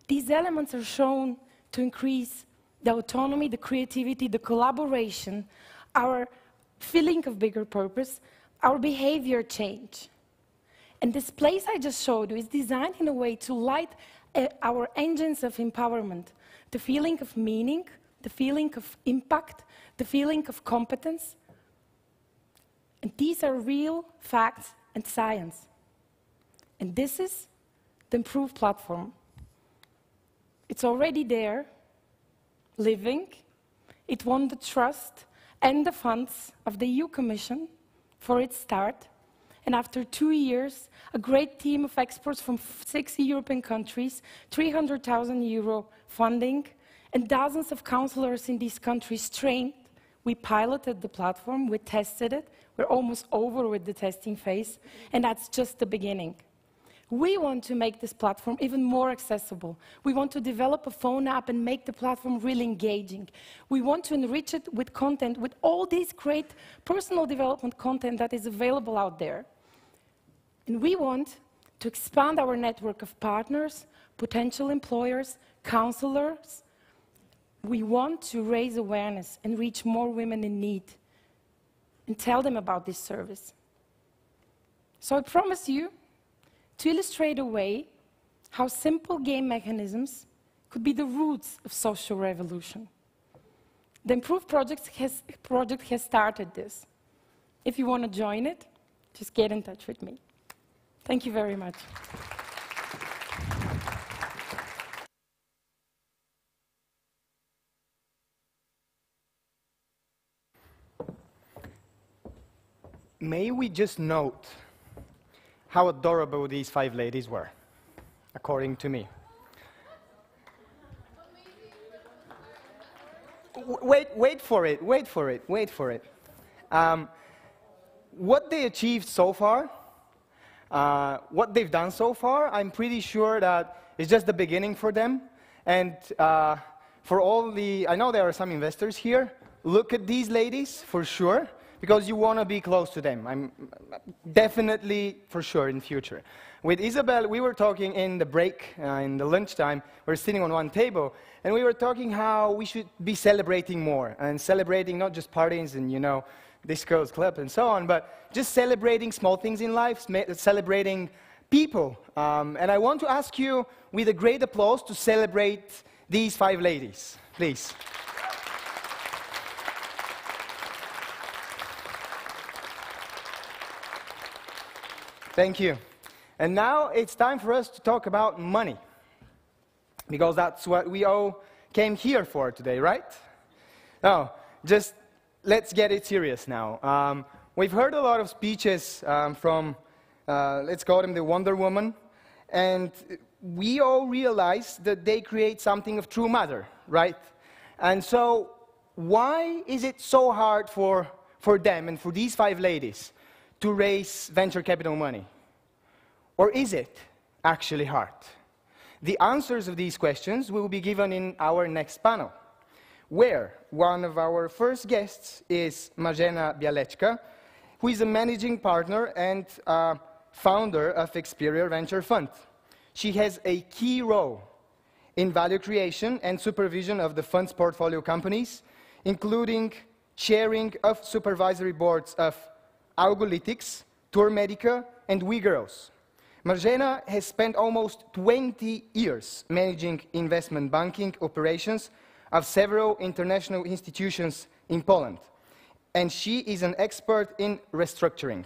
These elements are shown to increase the autonomy, the creativity, the collaboration, our feeling of bigger purpose, our behavior change. And this place I just showed you is designed in a way to light our engines of empowerment, the feeling of meaning, the feeling of impact, the feeling of competence. And these are real facts and science. And this is the improved platform. It's already there, living. It won the trust and the funds of the EU Commission for its start. And after 2 years, a great team of experts from 6 European countries, 300,000 euro funding, and dozens of counselors in these countries trained. We piloted the platform, we tested it, We're almost over with the testing phase, and that's just the beginning. We want to make this platform even more accessible. We want to develop a phone app and make the platform really engaging. We want to enrich it with content, with all this great personal development content that is available out there. And we want to expand our network of partners, potential employers, counselors. We want to raise awareness and reach more women in need and tell them about this service. So I promise you to illustrate a way how simple game mechanisms could be the roots of social revolution. The Improve project has started this. If you want to join it, just get in touch with me. Thank you very much. May we just note how adorable these 5 ladies were, according to me. Wait for it. What they achieved so far, what they've done so far, I'm pretty sure that it's just the beginning for them. And for all the, I know there are some investors here, look at these ladies for sure, because you want to be close to them. I'm definitely, for sure, in future. With Isabel, we were talking in the break, in the lunchtime, we were sitting on one table, and we were talking how we should be celebrating more, and celebrating not just parties and, you know, discos, clubs, and so on, but just celebrating small things in life, celebrating people. And I want to ask you, with a great applause, to celebrate these 5 ladies, please. Thank you. And now it's time for us to talk about money, because that's what we all came here for today, right? No, just let's get it serious now. We've heard a lot of speeches from, let's call them the Wonder Woman, and we all realize that they create something of true matter, right? And so why is it so hard for them and for these 5 ladies to raise venture capital money? Or is it actually hard? The answers of these questions will be given in our next panel, where one of our first guests is Marzena Bialeczka, who is a managing partner and founder of Experior Venture Fund. She has a key role in value creation and supervision of the fund's portfolio companies, including chairing of supervisory boards of Augolytics, Tour Medica, and WeGirls. Marzena has spent almost 20 years managing investment banking operations of several international institutions in Poland, and she is an expert in restructuring.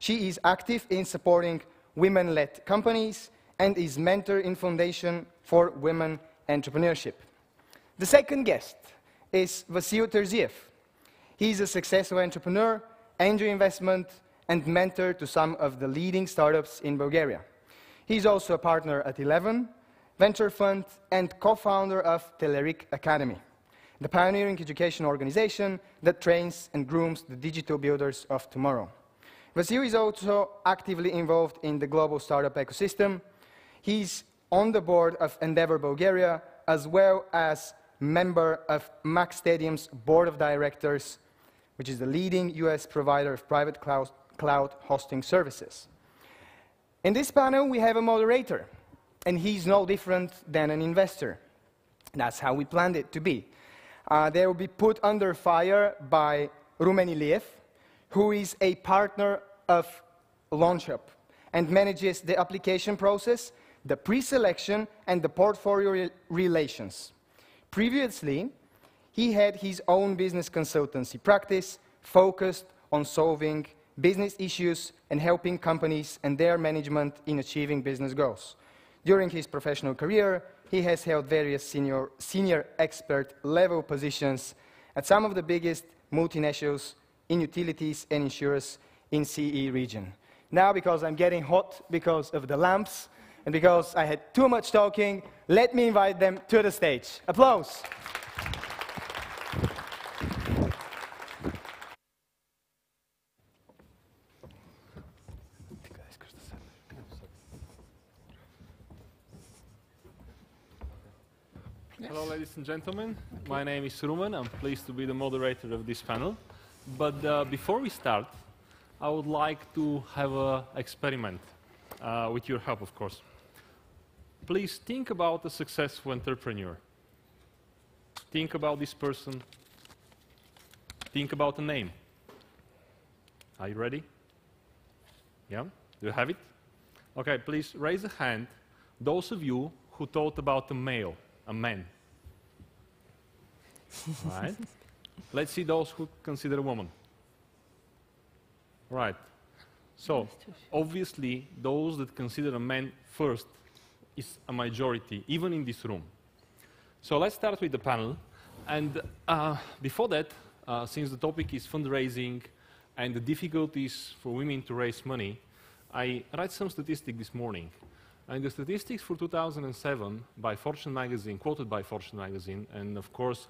She is active in supporting women-led companies and is mentor in Foundation for Women Entrepreneurship. The second guest is Vasil Terziev. He is a successful entrepreneur, angel investment, and mentor to some of the leading startups in Bulgaria. He's also a partner at 11 Venture Fund and co-founder of Telerik Academy, the pioneering education organization that trains and grooms the digital builders of tomorrow. Vasil is also actively involved in the global startup ecosystem. He's on the board of Endeavor Bulgaria, as well as member of Max Stadium's board of directors, which is the leading US provider of private cloud hosting services. In this panel, we have a moderator, and he's no different than an investor. That's how we planned it to be. They will be put under fire by Rumen Iliev, who is a partner of LaunchUp and manages the application process, the pre-selection, and the portfolio relations. Previously, he had his own business consultancy practice focused on solving business issues and helping companies and their management in achieving business goals. During his professional career, he has held various senior expert-level positions at some of the biggest multinationals in utilities and insurers in CE region. Now, because I'm getting hot because of the lamps and because I had too much talking, let me invite them to the stage. Applause. Hello, ladies and gentlemen. Okay. My name is Rumen. I'm pleased to be the moderator of this panel. But before we start, I would like to have an experiment, with your help, of course. Please think about a successful entrepreneur. Think about this person. Think about a name. Are you ready? Yeah? Do you have it? Okay, please raise a hand, those of you who thought about a male, a man. Right? Let's see those who consider a woman. Right. So, obviously, those that consider a man first is a majority, even in this room. So let's start with the panel. And before that, since the topic is fundraising and the difficulties for women to raise money, I read some statistics this morning. And the statistics for 2007 by Fortune magazine, quoted by Fortune magazine, and of course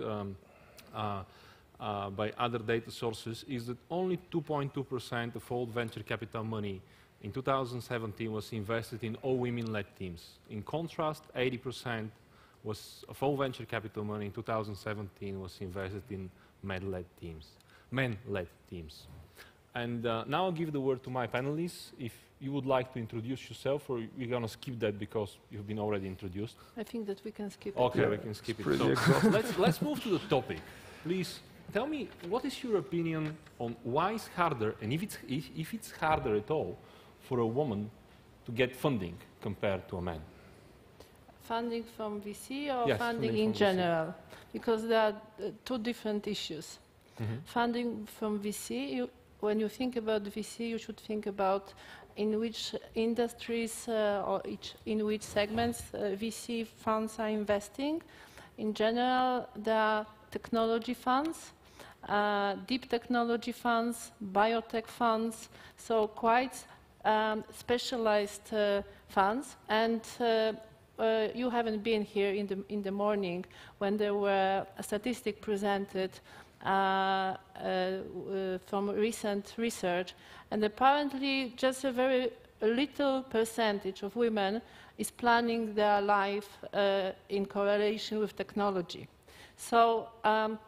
by other data sources, is that only 2.2% of all venture capital money in 2017 was invested in all women-led teams. In contrast, 80% of all venture capital money in 2017 was invested in men-led teams. And now I'll give the word to my panelists. If you would like to introduce yourself, or you're going to skip that because you've been already introduced. I think that we can skip it. Okay, we can skip it. So let's move to the topic. Please tell me, what is your opinion on why it's harder, and if it's harder at all, for a woman to get funding compared to a man? Funding from VC or yes, funding in general? Because there are two different issues. Funding from VC, when you think about VC, you should think about in which industries or in which segments VC funds are investing. In general, there are technology funds, deep technology funds, biotech funds, so quite specialized funds. And you haven't been here in the morning when there were a statistic presented from recent research, and apparently just a very little percentage of women is planning their life in correlation with technology. So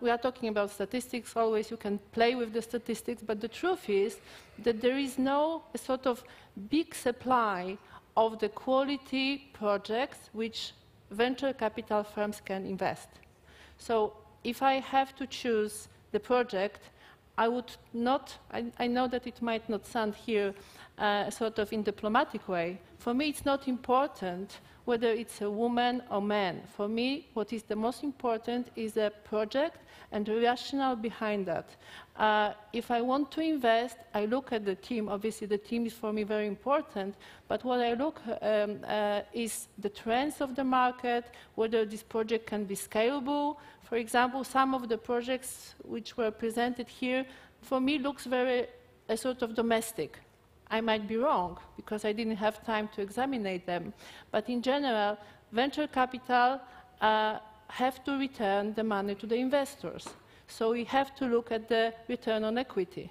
we are talking about statistics. Always you can play with the statistics, but the truth is that there is no sort of big supply of the quality projects which venture capital firms can invest. So if I have to choose the project, I would not, I know that it might not sound here sort of in diplomatic way. For me, it's not important whether it's a woman or man. For me, what is the most important is a project and the rationale behind that. If I want to invest, I look at the team. Obviously, the team is for me very important, but what I look is the trends of the market, whether this project can be scalable. For example, some of the projects which were presented here, for me, looks very sort of domestic. I might be wrong, because I didn't have time to examine them. But in general, venture capital have to return the money to the investors. So we have to look at the return on equity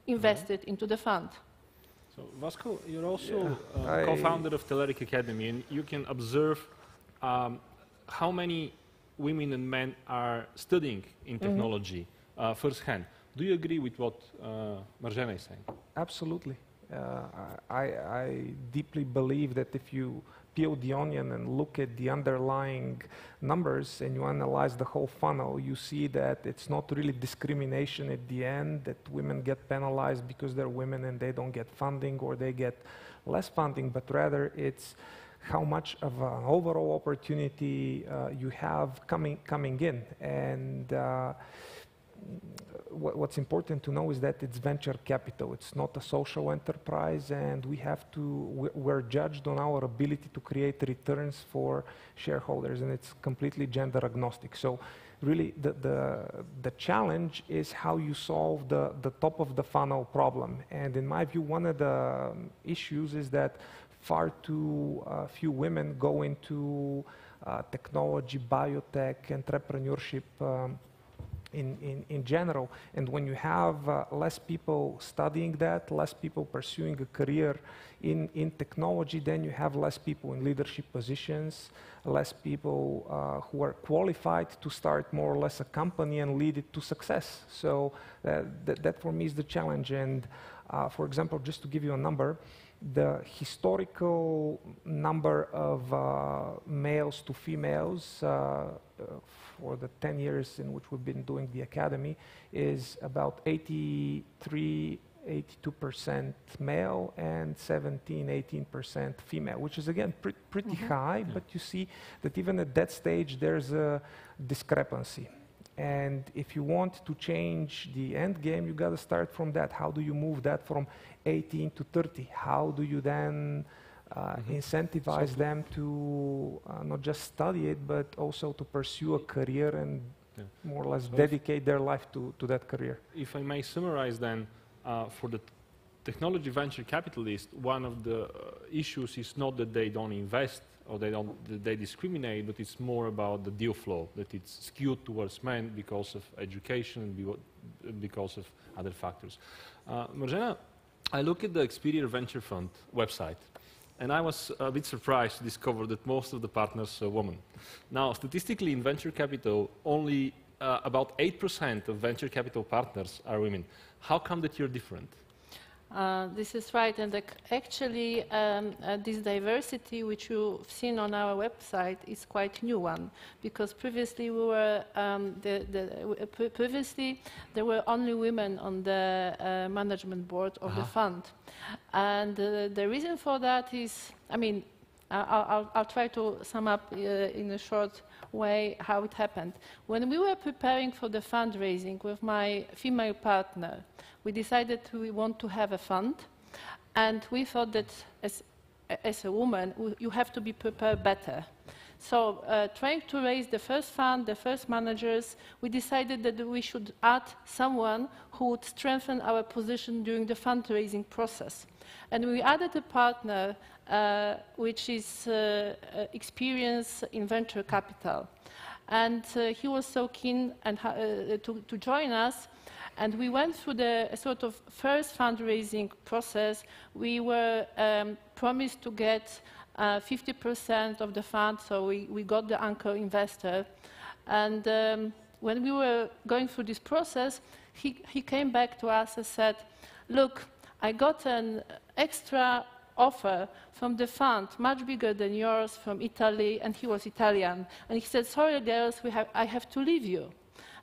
invested into the fund. So Vasco, you're also co-founder of Telerik Academy, and you can observe how many women and men are studying in technology firsthand. Do you agree with what Marjana is saying? Absolutely. I deeply believe that if you peel the onion and look at the underlying numbers and you analyze the whole funnel, you see that it's not really discrimination at the end, that women get penalized because they're women and they don't get funding or they get less funding, but rather it's how much of an overall opportunity you have coming in. And what's important to know is that it's venture capital. It's not a social enterprise, and we're judged on our ability to create returns for shareholders, and it's completely gender agnostic. So really the challenge is how you solve the top of the funnel problem. And in my view, one of the issues is that far too few women go into technology, biotech, entrepreneurship in general. And when you have less people studying that, less people pursuing a career in technology, then you have less people in leadership positions, less people who are qualified to start more or less a company and lead it to success. So that for me is the challenge. And for example, just to give you a number, the historical number of males to females for the 10 years in which we've been doing the academy is about 82% male and 18% female, which is again pretty high, but you see that even at that stage there's a discrepancy. And if you want to change the end game, you got to start from that. How do you move that from 18 to 30? How do you then incentivize them to not just study it, but also to pursue a career and more or less dedicate their life to that career? If I may summarize then, for the technology venture capitalists, one of the issues is not that they don't invest or they discriminate, but it's more about the deal flow, that it's skewed towards men because of education and because of other factors. Marzena, I look at the Expedia Venture Fund website, and I was a bit surprised to discover that most of the partners are women. Now, statistically in venture capital, only about 8% of venture capital partners are women. How come that you're different? This is right, and actually this diversity which you've seen on our website is quite new one, because previously we were previously there were only women on the management board of the fund, and the reason for that is, I mean, I'll try to sum up in a short way how it happened. When we were preparing for the fundraising with my female partner, we decided we want to have a fund, and we thought that as a woman, you have to be prepared better. So trying to raise the first fund, the first managers, we decided that we should add someone who would strengthen our position during the fundraising process. And we added a partner which is experienced in venture capital. And he was so keen to join us. And we went through the sort of first fundraising process. We were promised to get 50% of the fund, so we got the anchor investor. And when we were going through this process, he came back to us and said, look, I got an extra offer from the fund, much bigger than yours, from Italy, and he was Italian. And he said, sorry girls, I have to leave you.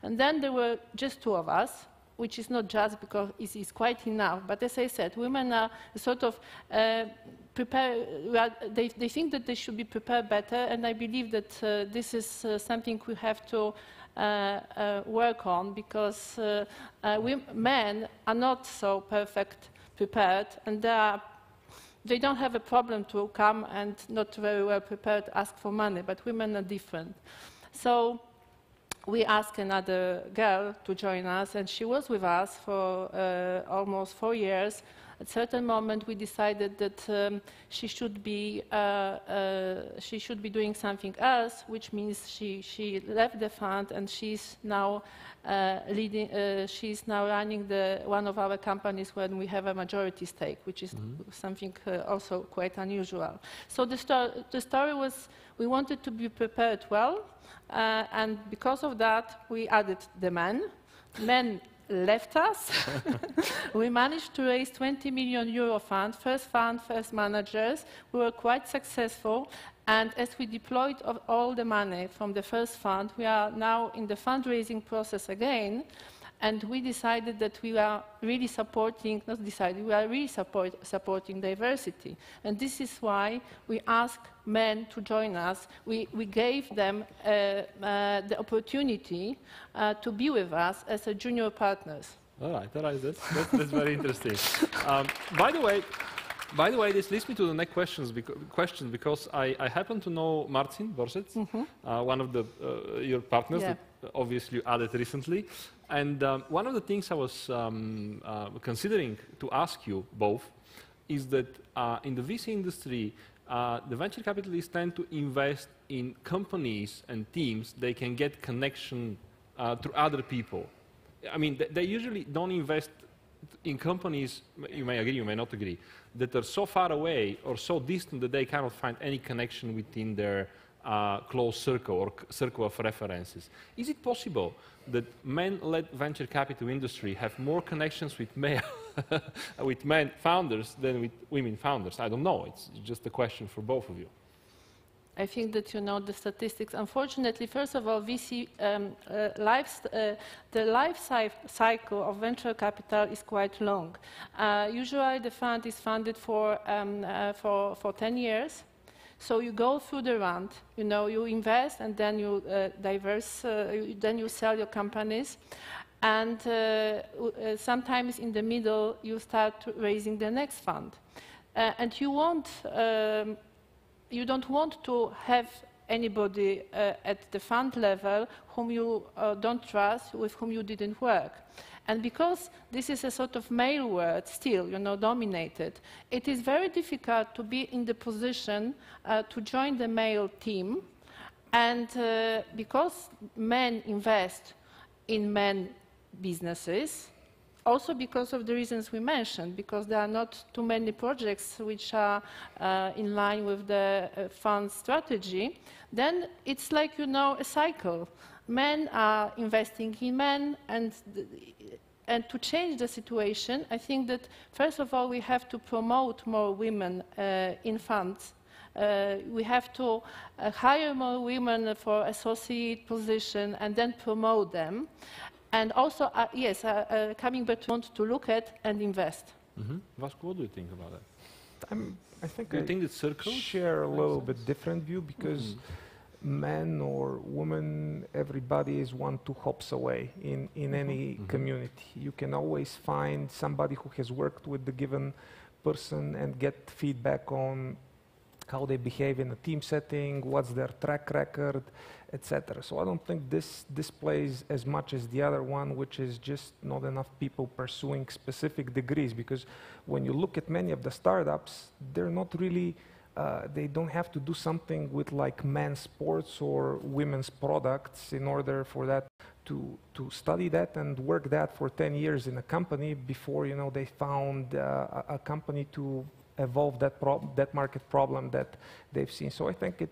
And then there were just two of us, which is not just because it is quite enough. But as I said, women are sort of they think that they should be prepared better, and I believe that this is something we have to work on, because men are not so prepared, and they don't have a problem to come and not very well prepared to ask for money, but women are different. So we asked another girl to join us, and she was with us for almost 4 years. At a certain moment, we decided that she should be doing something else, which means she left the fund, and she's now running one of our companies when we have a majority stake, which is something also quite unusual. So the story was we wanted to be prepared well, and because of that, we added the men. Men left us. We managed to raise 20 million euro fund, first managers. We were quite successful, and as we deployed all the money from the first fund, we are now in the fundraising process again, and we decided that we are really supporting, not decided, we are really supporting diversity. And this is why we asked men to join us. We gave them the opportunity to be with us as a junior partners. All right, that's very interesting. By the way, this leads me to the next question, because I happen to know Marcin Borsec, one of your partners that obviously you added recently. And one of the things I was considering to ask you both is that in the VC industry, the venture capitalists tend to invest in companies and teams they can get connection through other people. I mean, they usually don't invest in companies, you may agree, you may not agree, that are so far away or so distant that they cannot find any connection within their close circle or circle of references. Is it possible that men-led venture capital industry have more connections with with men founders than with women founders? I don't know. It's just a question for both of you. I think that you know the statistics. Unfortunately, first of all, VC the life cycle of venture capital is quite long. Usually, the fund is funded for 10 years. So you go through the round. You know, you invest, and then you then you sell your companies, and sometimes in the middle you start raising the next fund, and you won't. You don't want to have anybody at the fund level whom you don't trust, with whom you didn't work. And because this is a sort of male world still, you know, dominated, it is very difficult to be in the position to join the male team. And because men invest in men businesses, also because of the reasons we mentioned, because there are not too many projects which are in line with the fund strategy, then it's like, you know, a cycle. Men are investing in men, and to change the situation, I think that, first of all, we have to promote more women in funds. We have to hire more women for associate position and then promote them. And also, yes, coming back to look at and invest. Vasco, what do you think about that? I think I share a little bit different view, because men or women, everybody is 1-2 hops away in any community. You can always find somebody who has worked with the given person and get feedback on how they behave in a team setting, what's their track record, etc. So I don't think this plays as much as the other one, which is just not enough people pursuing specific degrees. Because when you look at many of the startups, they're not really, they don't have to do something with like men's sports or women's products in order for that to study that and work that for 10 years in a company before, you know, they found a company to evolve that market problem that they've seen. So I think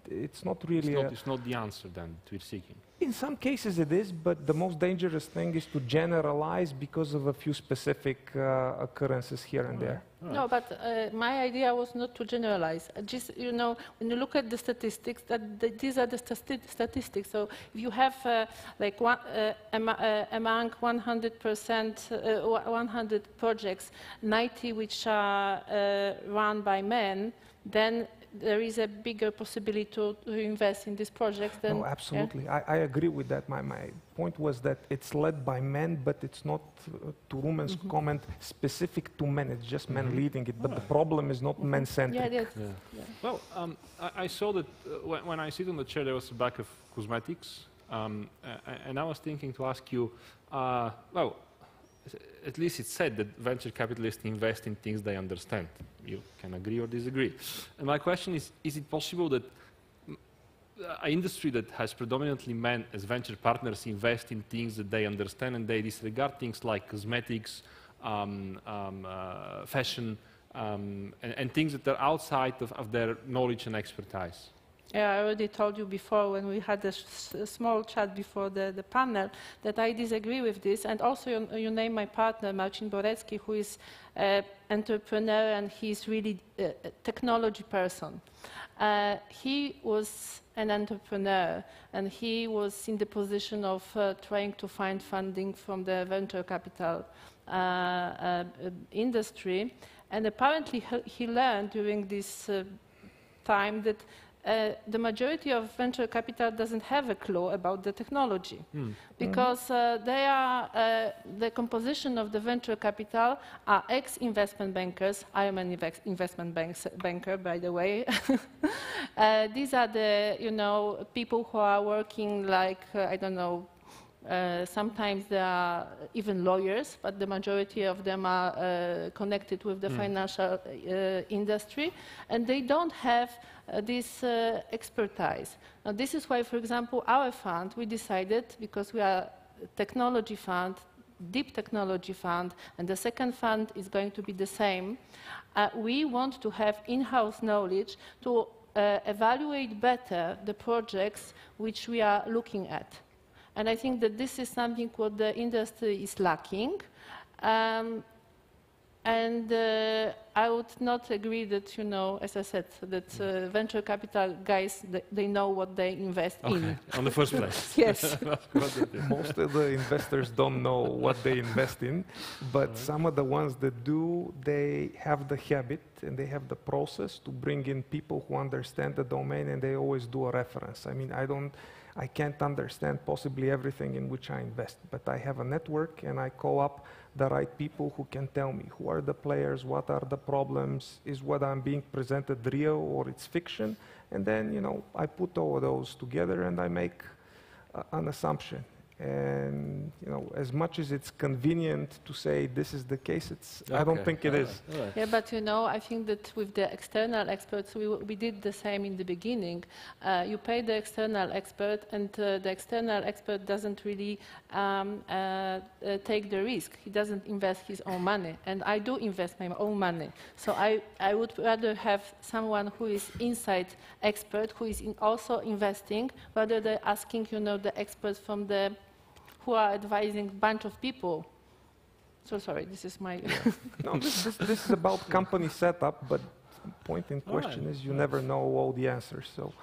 it's not really... It's not the answer then that we're seeking. In some cases it is, but the most dangerous thing is to generalize because of a few specific occurrences here and there. No, but my idea was not to generalize. Just, you know, when you look at the statistics, these are the statistics. So if you have like among 100 projects, 90 which are run by men, then there is a bigger possibility to invest in these projects than... No, absolutely. Yeah? I agree with that. My point was that it's led by men, but it's not, to Rumen's comment, specific to men. It's just men leading it. But the problem is not men-centric. Yeah. Well, I saw that when I sit on the chair, there was a bag of cosmetics. And I was thinking to ask you, well, at least it's said that venture capitalists invest in things they understand. You can agree or disagree. And my question is it possible that an industry that has predominantly men as venture partners invest in things that they understand and they disregard things like cosmetics, fashion, and things that are outside of their knowledge and expertise? Yeah, I already told you before when we had a small chat before the panel that I disagree with this. And also you name my partner, Marcin Borecki, who is an entrepreneur and he's really a technology person. He was an entrepreneur and he was in the position of trying to find funding from the venture capital industry. And apparently he learned during this time that the majority of venture capital doesn't have a clue about the technology because they are, the composition of the venture capital are ex-investment bankers. I am an investment banker, by the way. These are the, you know, people who are working like, I don't know, Sometimes they are even lawyers, but the majority of them are connected with the financial industry, and they don't have this expertise. Now, this is why, for example, our fund, we decided, because we are a technology fund, deep technology fund, and the second fund is going to be the same, we want to have in-house knowledge to evaluate better the projects which we are looking at. And I think that this is something what the industry is lacking. I would not agree that, you know, as I said, that venture capital guys, they know what they invest in. On the first place. Yes. Most of the investors don't know what they invest in, but some of the ones that do, they have the habit and they have the process to bring in people who understand the domain, and they always do a reference. I mean, I can't understand possibly everything in which I invest, but I have a network and I call up the right people who can tell me who are the players, what are the problems, is what I'm being presented real or it's fiction, and then, you know, I put all of those together and I make an assumption. And, you know, as much as it's convenient to say this is the case, I don't think it is. Yeah, but you know, I think that with the external experts, we did the same in the beginning. You pay the external expert, and the external expert doesn't really take the risk. He doesn't invest his own money, and I do invest my own money. So I would rather have someone who is inside expert, who is also investing, rather than asking, you know, the experts from the who are advising a bunch of people. So sorry, this is my... No, this is about company setup, but point in question is you never know all the answers. So,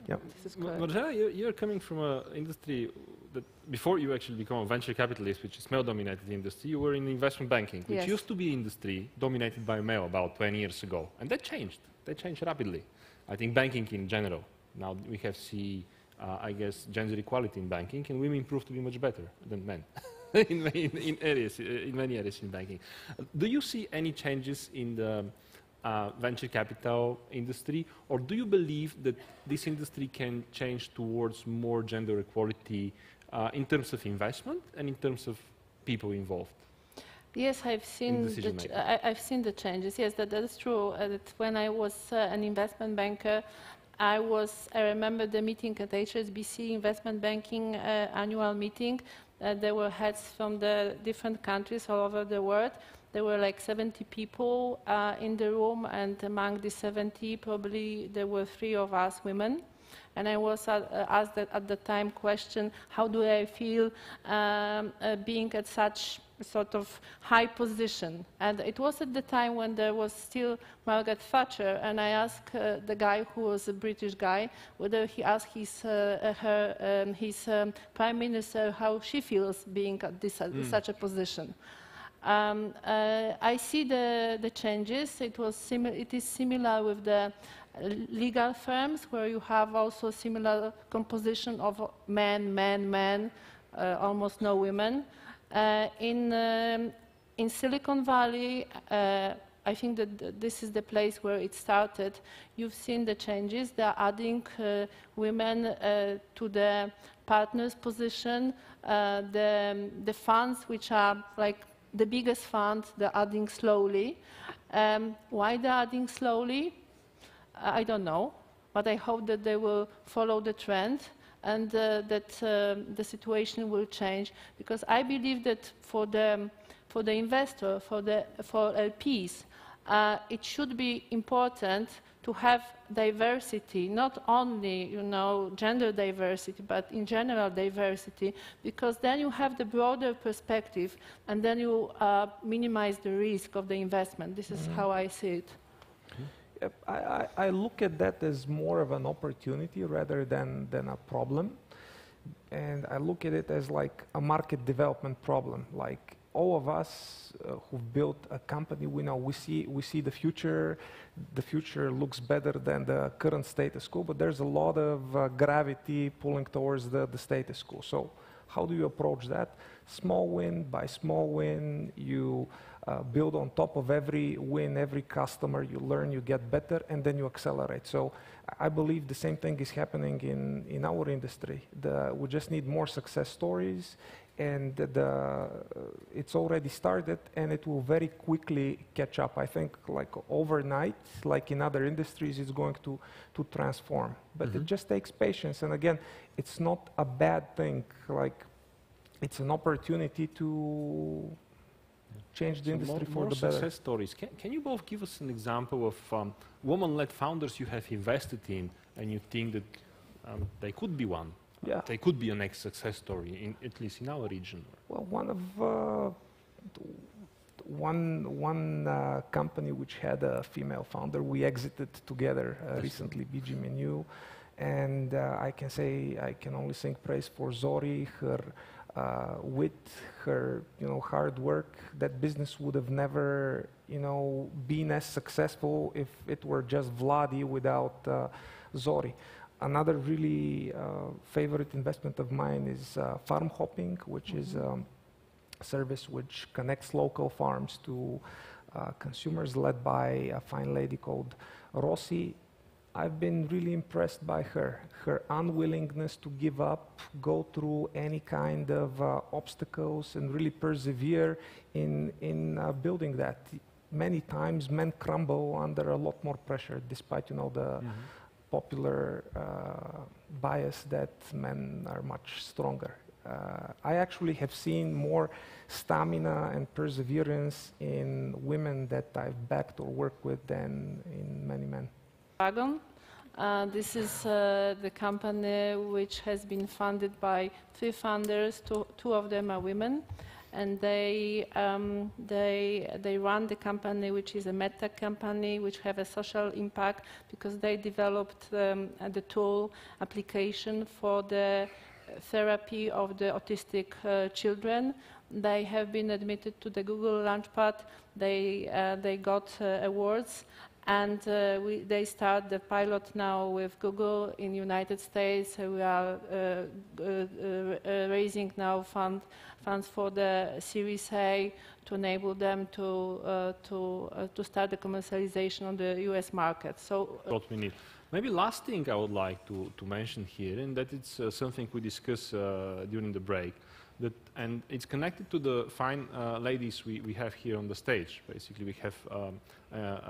yeah. Mariya, you're coming from an industry that before you actually become a venture capitalist, which is male-dominated industry, you were in investment banking, which used to be an industry dominated by male about 20 years ago. And that changed. That changed rapidly. I think banking in general. Now we have seen I guess, gender equality in banking, and women prove to be much better than men in many areas in banking. Do you see any changes in the venture capital industry, or do you believe that this industry can change towards more gender equality in terms of investment and in terms of people involved? Yes, I've seen the changes. Yes, that is true. That when I was an investment banker, I remember the meeting at HSBC investment banking annual meeting. There were heads from the different countries all over the world. There were like 70 people in the room, and among the 70, probably there were 3 of us women. And I was asked at the time question, how do I feel being at such sort of high position? And it was at the time when there was still Margaret Thatcher, and I asked the guy who was a British guy whether he asked his prime minister how she feels being at such a position. I see the changes. It is similar with the legal firms, where you have also similar composition of men, almost no women. In Silicon Valley, I think that this is the place where it started. You've seen the changes. They're adding women to the partners' position. The funds, which are like the biggest funds, they're adding slowly. Why they're adding slowly? I don't know, but I hope that they will follow the trend, and that the situation will change, because I believe that for the investor, for LPs, it should be important to have diversity, not only, you know, gender diversity, but in general diversity, because then you have the broader perspective, and then you minimize the risk of the investment. This is how I see it. I look at that as more of an opportunity rather than a problem. And I look at it as like a market development problem. Like all of us who've built a company, we know we see the future. The future looks better than the current status quo, but there's a lot of gravity pulling towards the status quo. So how do you approach that? Small win by small win, you build on top of every win, every customer. You learn, you get better, and then you accelerate. So I believe the same thing is happening in our industry. We just need more success stories, and it's already started, and it will very quickly catch up. I think like overnight, like in other industries, it's going to transform. But it just takes patience. And again, it's not a bad thing. Like, it's an opportunity to change the industry for the better. Success stories. Can you both give us an example of woman-led founders you have invested in, and you think that they could be one? Yeah. They could be a next success story, at least in our region. Well, one company which had a female founder, we exited together recently, BG Menu, and I can only sing praise for Zori, her wit, her hard work. That business would have never been as successful if it were just Vladi without Zori. Another really favorite investment of mine is farm hopping, which is a service which connects local farms to consumers, led by a fine lady called Rossi. I've been really impressed by her unwillingness to give up, go through any kind of obstacles, and really persevere in building that. Many times men crumble under a lot more pressure, despite the popular bias that men are much stronger. I actually have seen more stamina and perseverance in women that I've backed or worked with than in many men. Dragon. This is the company which has been funded by 3 founders. Two of them are women, and they run the company, which is a meta company, which have a social impact because they developed the tool application for the therapy of the autistic children. They have been admitted to the Google Launchpad. They got awards. And they start the pilot now with Google in the United States. We are raising now funds for the Series A to enable them to start the commercialization on the US market. So what we need. Maybe last thing I would like to mention here, and that it's something we discussed during the break, and it's connected to the fine ladies we have here on the stage. Basically, we have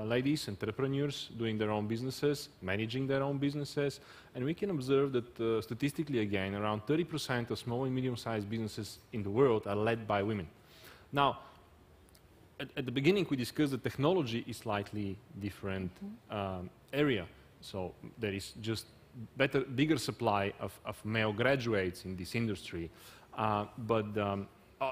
ladies, entrepreneurs doing their own businesses, managing their own businesses, and we can observe that statistically, again, around 30% of small and medium-sized businesses in the world are led by women. Now, at the beginning, we discussed that technology is slightly different area. So there is just bigger supply of male graduates in this industry. But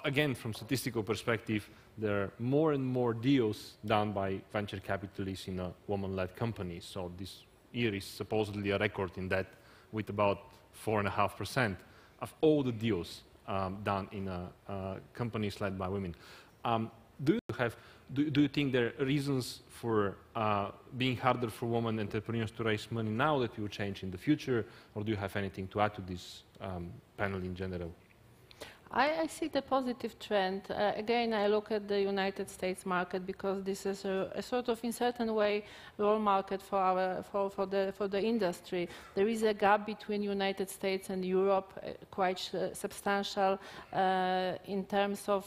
again, from statistical perspective, there are more and more deals done by venture capitalists in a woman-led company. So this year is supposedly a record in that, with about 4.5% of all the deals done in companies led by women. Do you think there are reasons for being harder for women entrepreneurs to raise money now that will change in the future, or do you have anything to add to this panel in general? I see the positive trend. Again, I look at the United States market because this is a sort of, in certain way, role market for the industry. There is a gap between United States and Europe, quite substantial in terms of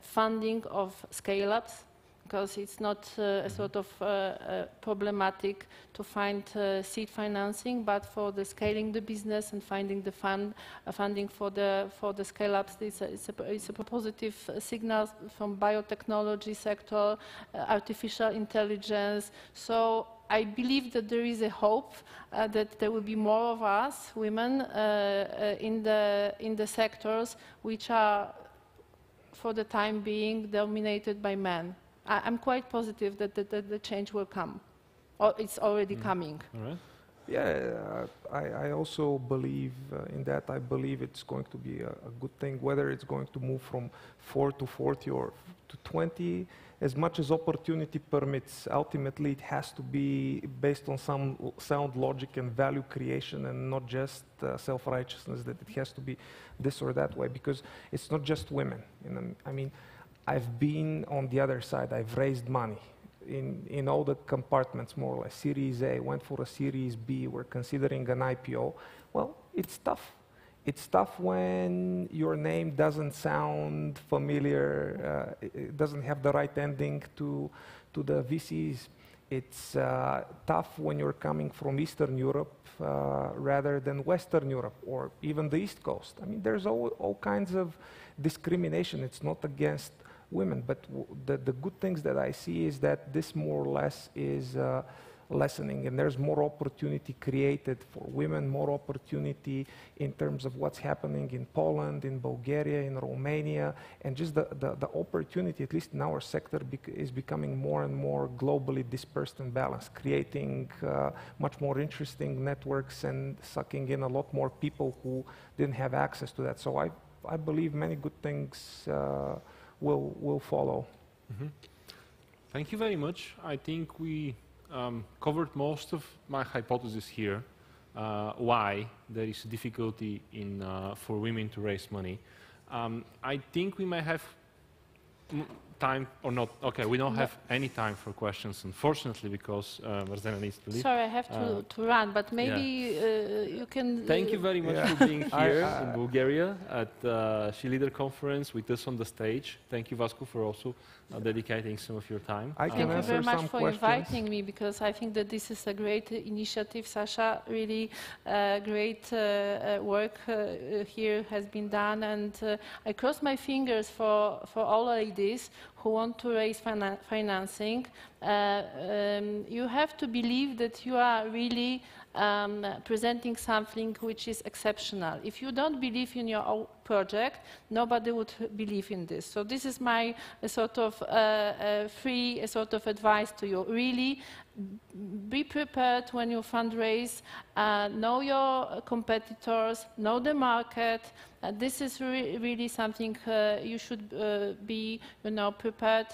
funding of scale-ups, because it's not a sort of problematic to find seed financing, but for the scaling the business and finding the funding for the scale-ups, it's a positive signal from biotechnology sector, artificial intelligence. So I believe that there is a hope that there will be more of us, women, in the sectors which are, for the time being, dominated by men. I'm quite positive that the change will come, or it's already coming. All right. Yeah, I also believe in that. I believe it's going to be a good thing, whether it's going to move from 4 to 40 or to 20, as much as opportunity permits. Ultimately, it has to be based on some sound logic and value creation, and not just self-righteousness that it has to be this or that way, because it's not just women. I mean, I've been on the other side. I've raised money in all the compartments, more or less. Series A, went for a Series B, we're considering an IPO. Well, it's tough. It's tough when your name doesn't sound familiar, it doesn't have the right ending to the VCs. It's tough when you're coming from Eastern Europe rather than Western Europe or even the East Coast. I mean, there's all kinds of discrimination. It's not against women, but the good things that I see is that this more or less is lessening, and there's more opportunity created for women, more opportunity in terms of what's happening in Poland, in Bulgaria, in Romania, and just the opportunity, at least in our sector, is becoming more and more globally dispersed and balanced, creating much more interesting networks and sucking in a lot more people who didn't have access to that. So I believe many good things will follow. Mm-hmm. Thank you very much. I think we covered most of my hypothesis here, why there is difficulty for women to raise money. I think we may have time or not. Okay, we don't have any time for questions, unfortunately, because Marzena needs to leave. Sorry, I have to run, but maybe you can... Thank you very much for being here in Bulgaria at the SHEleader conference with us on the stage. Thank you, Vasco, for also dedicating some of your time. Thank you very much for inviting me, because I think that this is a great initiative. Sasha, really great work here has been done, and I cross my fingers for all ladies who want to raise financing. You have to believe that you are really presenting something which is exceptional. If you don't believe in your own project, nobody would believe in this. So this is my sort of free sort of advice to you. Really be prepared when you fundraise, know your competitors, know the market. This is really something you should be, prepared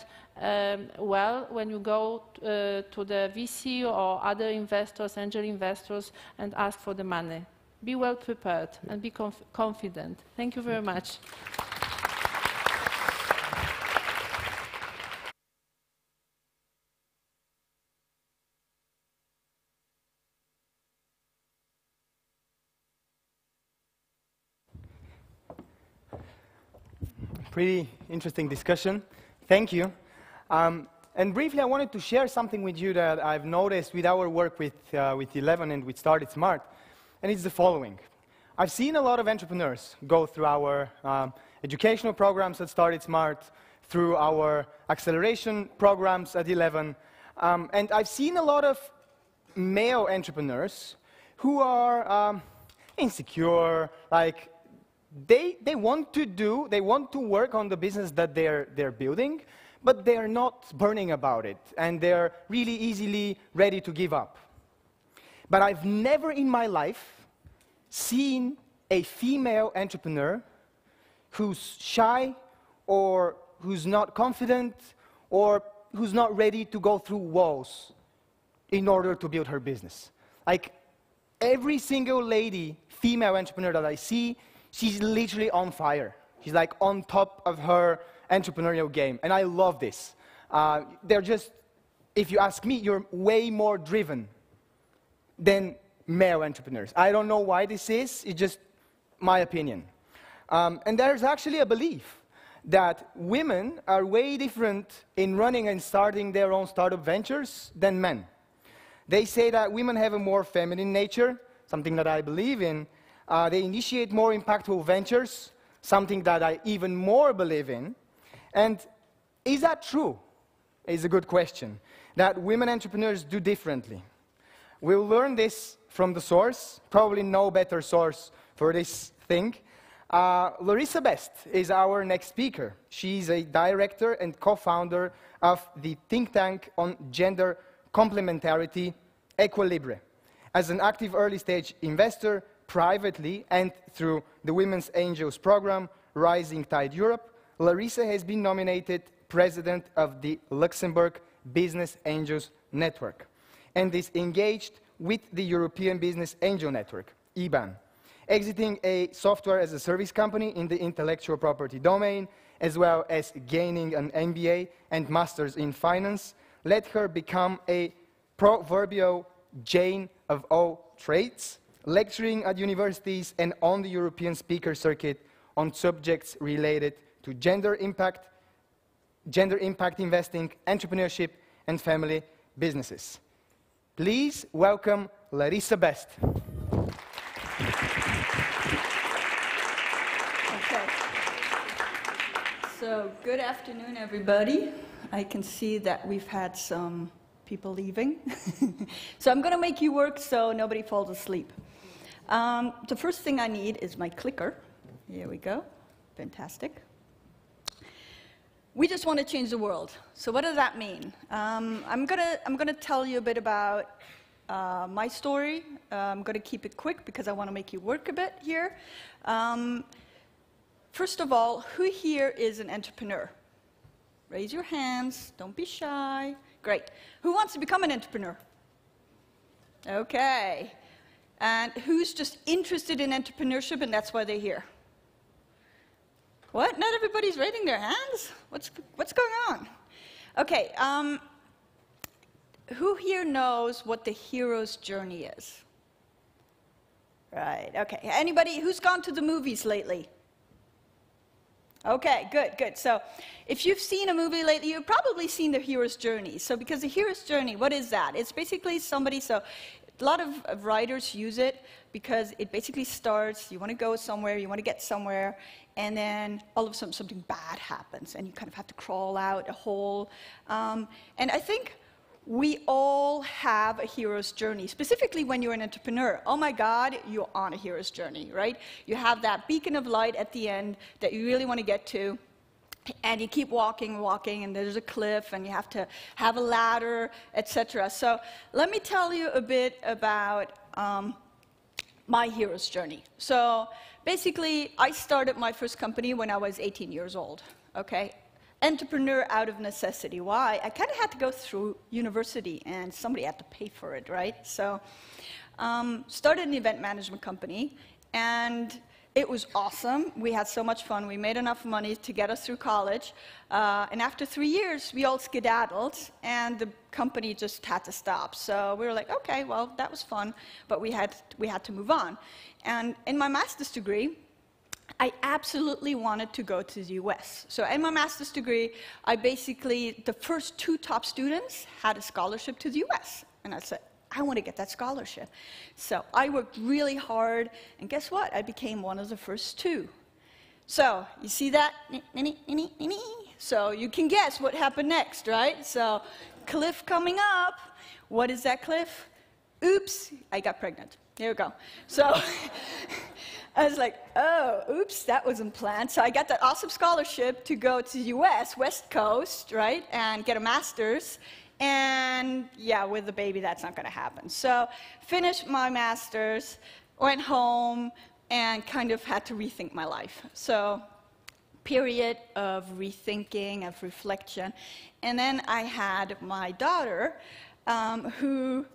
well when you go to the VC or other investors, angel investors, and ask for the money. Be well prepared and be confident. Thank you very much. Pretty interesting discussion. Thank you. And briefly, I wanted to share something with you that I've noticed with our work with 11 and with Started Smart, and it's the following. I've seen a lot of entrepreneurs go through our educational programs at Started Smart, through our acceleration programs at 11, and I've seen a lot of male entrepreneurs who are insecure, like they want to work on the business that they're building, but they're not burning about it, and they're really easily ready to give up. But I've never in my life seen a female entrepreneur who's shy, or who's not confident, or who's not ready to go through walls in order to build her business. Like, every single lady, female entrepreneur that I see, she's literally on fire. She's like on top of her entrepreneurial game, and I love this. They're just, if you ask me, you're way more driven than male entrepreneurs. I don't know why this is, it's just my opinion. And there's actually a belief that women are way different in running and starting their own startup ventures than men. They say that women have a more feminine nature, something that I believe in. They initiate more impactful ventures, something that I even more believe in. And is that true? Is a good question. That women entrepreneurs do differently. We'll learn this from the source, probably no better source for this thing. Larissa Best is our next speaker. She's a director and co-founder of the think tank on gender complementarity, Equilibre. As an active early-stage investor, privately and through the Women's Angels program, Rising Tide Europe, Larissa has been nominated president of the Luxembourg Business Angels Network and is engaged with the European Business Angel Network, EBAN, exiting a software as a service company in the intellectual property domain as well as gaining an MBA and Master's in Finance, let her become a proverbial Jane of all trades, lecturing at universities and on the European speaker circuit on subjects related to gender impact investing, entrepreneurship, and family businesses. Please welcome Larissa Best. Okay. So, good afternoon, everybody. I can see that we've had some people leaving. So I'm going to make you work so nobody falls asleep. The first thing I need is my clicker. Here we go. Fantastic. We just want to change the world. So what does that mean? I'm gonna tell you a bit about my story. I'm going to keep it quick because I want to make you work a bit here. First of all, who here is an entrepreneur? Raise your hands. Don't be shy. Great. Who wants to become an entrepreneur? Okay. And who's just interested in entrepreneurship and that's why they're here? What? Not everybody's raising their hands? What's going on? Okay. Who here knows what the hero's journey is? Right. Okay. Anybody who's gone to the movies lately? Okay, good, good. So if you've seen a movie lately, you've probably seen the hero's journey. So because the hero's journey, what is that? It's basically somebody, so a lot of writers use it because it basically starts, you want to go somewhere, you want to get somewhere, and then all of a sudden something bad happens, and you kind of have to crawl out a hole. And I think we all have a hero's journey, specifically when you're an entrepreneur. Oh my God, you're on a hero's journey, right? You have that beacon of light at the end that you really want to get to, and you keep walking, walking, and there's a cliff, and you have to have a ladder, etc. So let me tell you a bit about my hero's journey. So basically, I started my first company when I was 18 years old, okay? Entrepreneur out of necessity. Why? I kind of had to go through university, and somebody had to pay for it, right? So started an event management company, and it was awesome. We had so much fun. We made enough money to get us through college. And after 3 years, we all skedaddled, and the company just had to stop. So we were like, okay, well, that was fun, but we had to move on. And in my master's degree, I absolutely wanted to go to the US. So in my master's degree, the first 2 top students had a scholarship to the US. And I said, I want to get that scholarship. So I worked really hard, and guess what? I became one of the first 2. So you see that? So you can guess what happened next, right? So cliff coming up. What is that cliff? Oops, I got pregnant. Here we go. So I was like, oh, oops, that wasn't planned. So I got that awesome scholarship to go to the US, West Coast, right, and get a master's. And yeah, with the baby, that's not going to happen. So finished my master's, went home, and kind of had to rethink my life. So period of rethinking, of reflection. And then I had my daughter, who...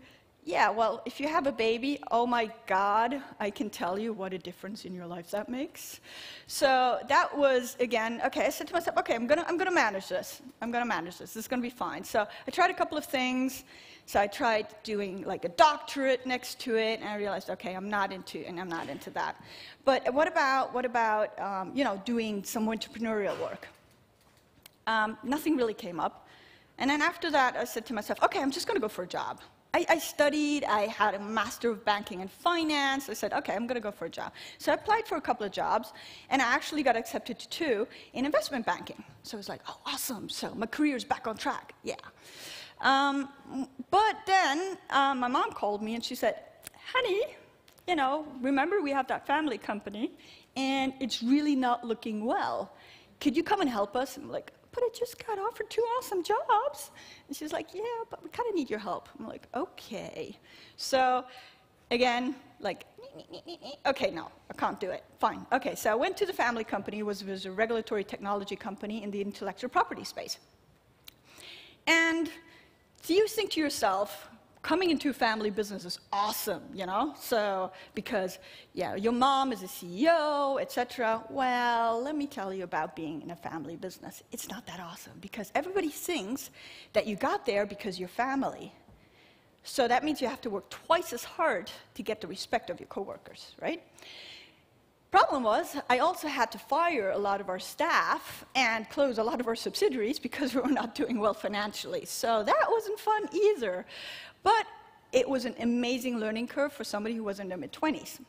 Yeah, well, if you have a baby, oh my God, I can tell you what a difference in your life that makes. So that was, again, okay, I said to myself, okay, I'm gonna manage this. I'm gonna manage this. This is gonna be fine. So I tried a couple of things. So I tried doing like a doctorate next to it, and I realized, okay, I'm not into that. But what about you know, doing some entrepreneurial work? Nothing really came up. And then after that, I said to myself, okay, I'm just gonna go for a job. I studied, I had a Master of Banking and Finance. I said, okay, I'm going to go for a job. So I applied for a couple of jobs, and I actually got accepted to 2 in investment banking. So I was like, oh, awesome. So my career's back on track. Yeah. But then my mom called me, and she said, honey, you know, remember we have that family company, and it's really not looking well. Could you come and help us? And I'm like, but I just got offered 2 awesome jobs. And she's like, yeah, but we kind of need your help. I'm like, okay. So again, like, okay, no, I can't do it. Fine. Okay, so I went to the family company. It was a regulatory technology company in the intellectual property space. And you think to yourself, coming into a family business is awesome, you know? So, because, yeah, your mom is a CEO, etc. Well, let me tell you about being in a family business. It's not that awesome, because everybody thinks that you got there because you're family. So that means you have to work twice as hard to get the respect of your coworkers, right? Problem was, I also had to fire a lot of our staff and close a lot of our subsidiaries because we were not doing well financially. So that wasn't fun either. But it was an amazing learning curve for somebody who was in their mid-20s.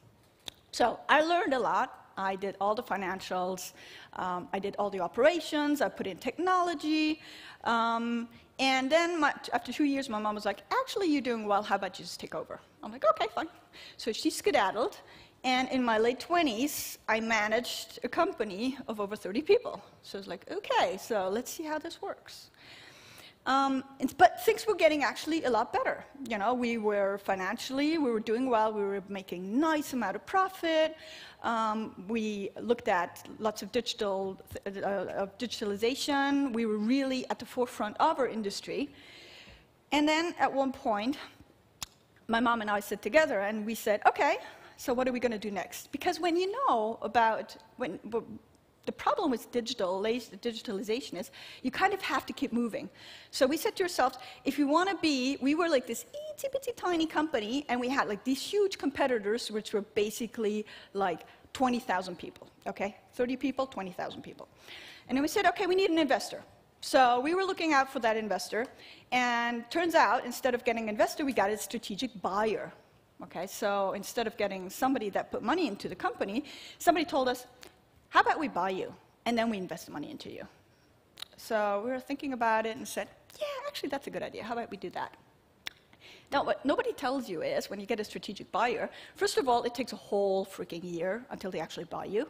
So I learned a lot. I did all the financials. I did all the operations. I put in technology. And then after 2 years, my mom was like, actually, you're doing well. How about you just take over? I'm like, OK, fine. So she skedaddled. And in my late 20s, I managed a company of over 30 people. So I was like, OK, so let's see how this works. But things were getting actually a lot better. You know, we were financially, we were doing well. We were making nice amount of profit. We looked at lots of digitalization. We were really at the forefront of our industry. And then at one point, my mom and I sat together and we said, OK, so what are we going to do next? Because when you know about the problem with digitalization is you kind of have to keep moving. So we said to ourselves, if you want to be, we were like this itty-bitty tiny company, and we had like these huge competitors, which were basically like 20,000 people, okay? 30 people, 20,000 people. And then we said, okay, we need an investor. So we were looking out for that investor, and turns out, instead of getting an investor, we got a strategic buyer. Okay, so instead of getting somebody that put money into the company, somebody told us, how about we buy you, and then we invest the money into you? So we were thinking about it and said, yeah, actually, that's a good idea. How about we do that? Now, what nobody tells you is, when you get a strategic buyer, first of all, it takes a whole freaking year until they actually buy you.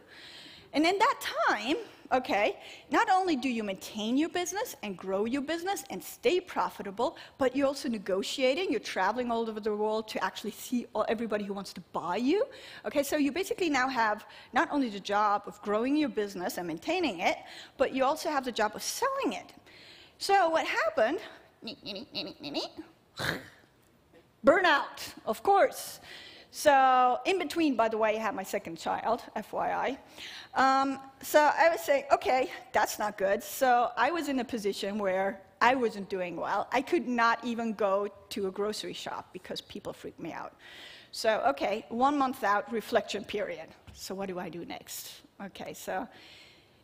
And in that time, okay, not only do you maintain your business and grow your business and stay profitable, but you're also negotiating. You're traveling all over the world to actually see everybody who wants to buy you. Okay, so you basically now have not only the job of growing your business and maintaining it, but you also have the job of selling it. So what happened? Burnout, of course. So in between, by the way, I had my second child, FYI. So I was saying, OK, that's not good. So I was in a position where I wasn't doing well. I could not even go to a grocery shop because people freaked me out. So, OK, 1 month out, reflection period. So what do I do next? OK, so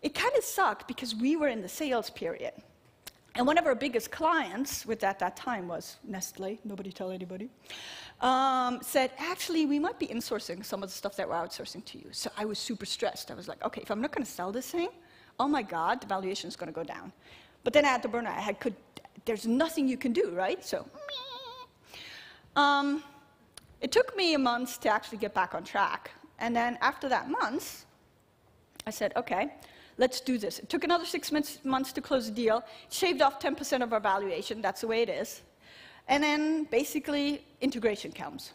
it kind of sucked because we were in the sales period. And one of our biggest clients, which at that time was Nestle, nobody tell anybody, said, actually, we might be insourcing some of the stuff that we're outsourcing to you. So I was super stressed. I was like, OK, if I'm not going to sell this thing, oh my God, the valuation is going to go down. But then I had the burnout. There's nothing you can do, right? So it took me a month to actually get back on track. And then after that month, I said, OK, let's do this. It took another 6 months to close the deal, shaved off 10% of our valuation. That's the way it is. And then basically integration comes.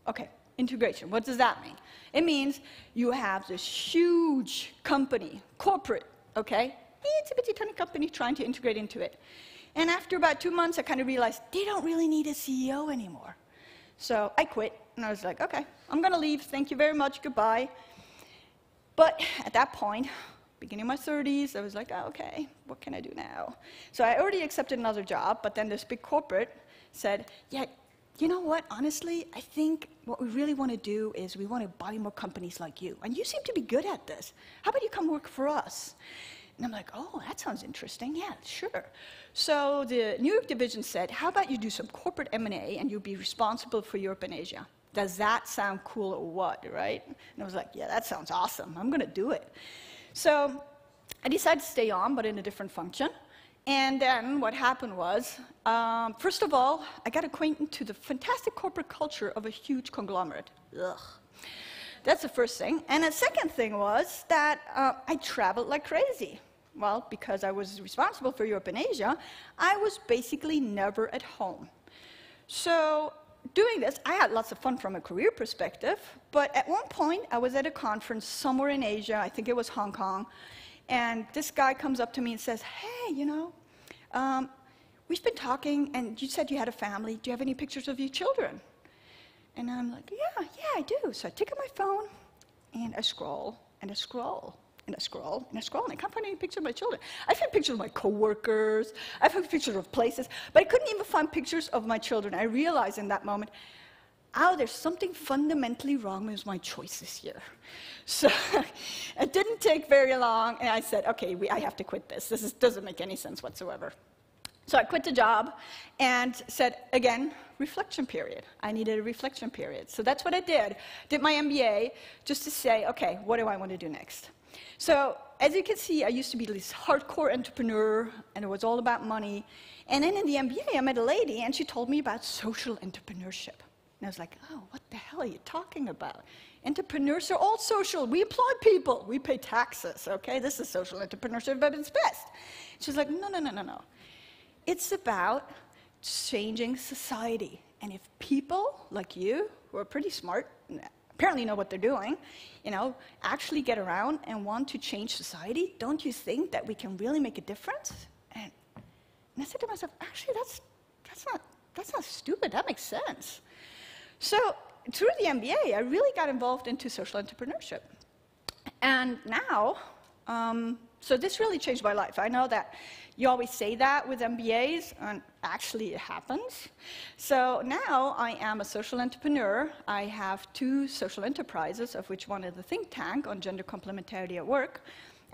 OK, integration, what does that mean? It means you have this huge company, corporate, OK? Itty-bitty tiny company trying to integrate into it. And after about 2 months, I kind of realized they don't really need a CEO anymore. So I quit, and I was like, OK, I'm going to leave. Thank you very much. Goodbye. But at that point, beginning of my 30s, I was like, oh, OK, what can I do now? So I already accepted another job, but then this big corporate said, yeah, you know what, honestly, I think what we really want to do is we want to buy more companies like you. And you seem to be good at this. How about you come work for us? And I'm like, oh, that sounds interesting. Yeah, sure. So the New York division said, how about you do some corporate M&A and you'll be responsible for Europe and Asia? Does that sound cool or what, right? And I was like, yeah, that sounds awesome. I'm going to do it. So I decided to stay on, but in a different function. And then what happened was, first of all, I got acquainted to the fantastic corporate culture of a huge conglomerate. Ugh. That's the first thing. And the second thing was that I traveled like crazy. Well, because I was responsible for Europe and Asia, I was basically never at home. So doing this, I had lots of fun from a career perspective, but at one point, I was at a conference somewhere in Asia, I think it was Hong Kong, and this guy comes up to me and says, hey, you know, we've been talking, and you said you had a family. Do you have any pictures of your children? And I'm like, yeah, I do. So I take out my phone, and I scroll, and I scroll, and I scroll, and I scroll, and I can't find any pictures of my children. I found pictures of my coworkers. I found pictures of places, but I couldn't even find pictures of my children. I realized in that moment, there's something fundamentally wrong with my choices here. So it didn't take very long, and I said, okay, I have to quit this. This doesn't make any sense whatsoever. So I quit the job and said, again, reflection period. I needed a reflection period. So that's what I did. Did my MBA just to say, okay, what do I want to do next? So as you can see, I used to be this hardcore entrepreneur, and it was all about money. And then in the MBA, I met a lady, and she told me about social entrepreneurship. And I was like, oh, what the hell are you talking about? Entrepreneurs are all social. We employ people. We pay taxes, okay? This is social entrepreneurship at its best. She's like, no. It's about changing society. And if people like you, who are pretty smart, and apparently know what they're doing, actually get around and want to change society, don't you think that we can really make a difference? And I said to myself, actually, that's not stupid. That makes sense. So through the MBA, I really got involved into social entrepreneurship. And now, so this really changed my life. I know that you always say that with MBAs, and actually it happens. So now I am a social entrepreneur. I have 2 social enterprises, of which one is a think tank on gender complementarity at work,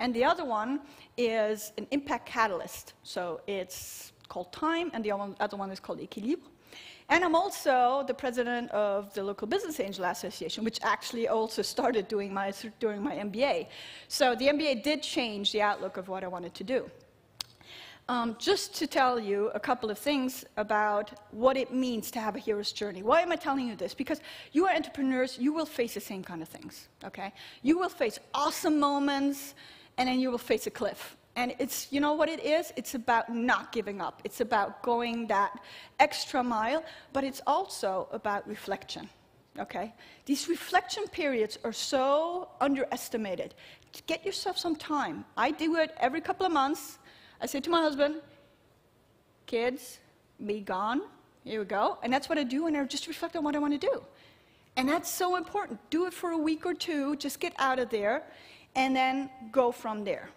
and the other one is an impact catalyst. So it's called Time, and the other one is called EIGE. And I'm also the president of the local business angel association, which actually also started during my MBA. So the MBA did change the outlook of what I wanted to do. Just to tell you a couple of things about what it means to have a hero's journey. Why am I telling you this? Because you are entrepreneurs, you will face the same kind of things, okay? You will face awesome moments, and then you will face a cliff. And it's, you know what it is? It's about not giving up. It's about going that extra mile, but it's also about reflection, okay? These reflection periods are so underestimated. Get yourself some time. I do it every couple of months. I say to my husband, kids, be gone, here we go. And that's what I do, and I just reflect on what I want to do. And that's so important. Do it for a week or 2, just get out of there, and then go from there.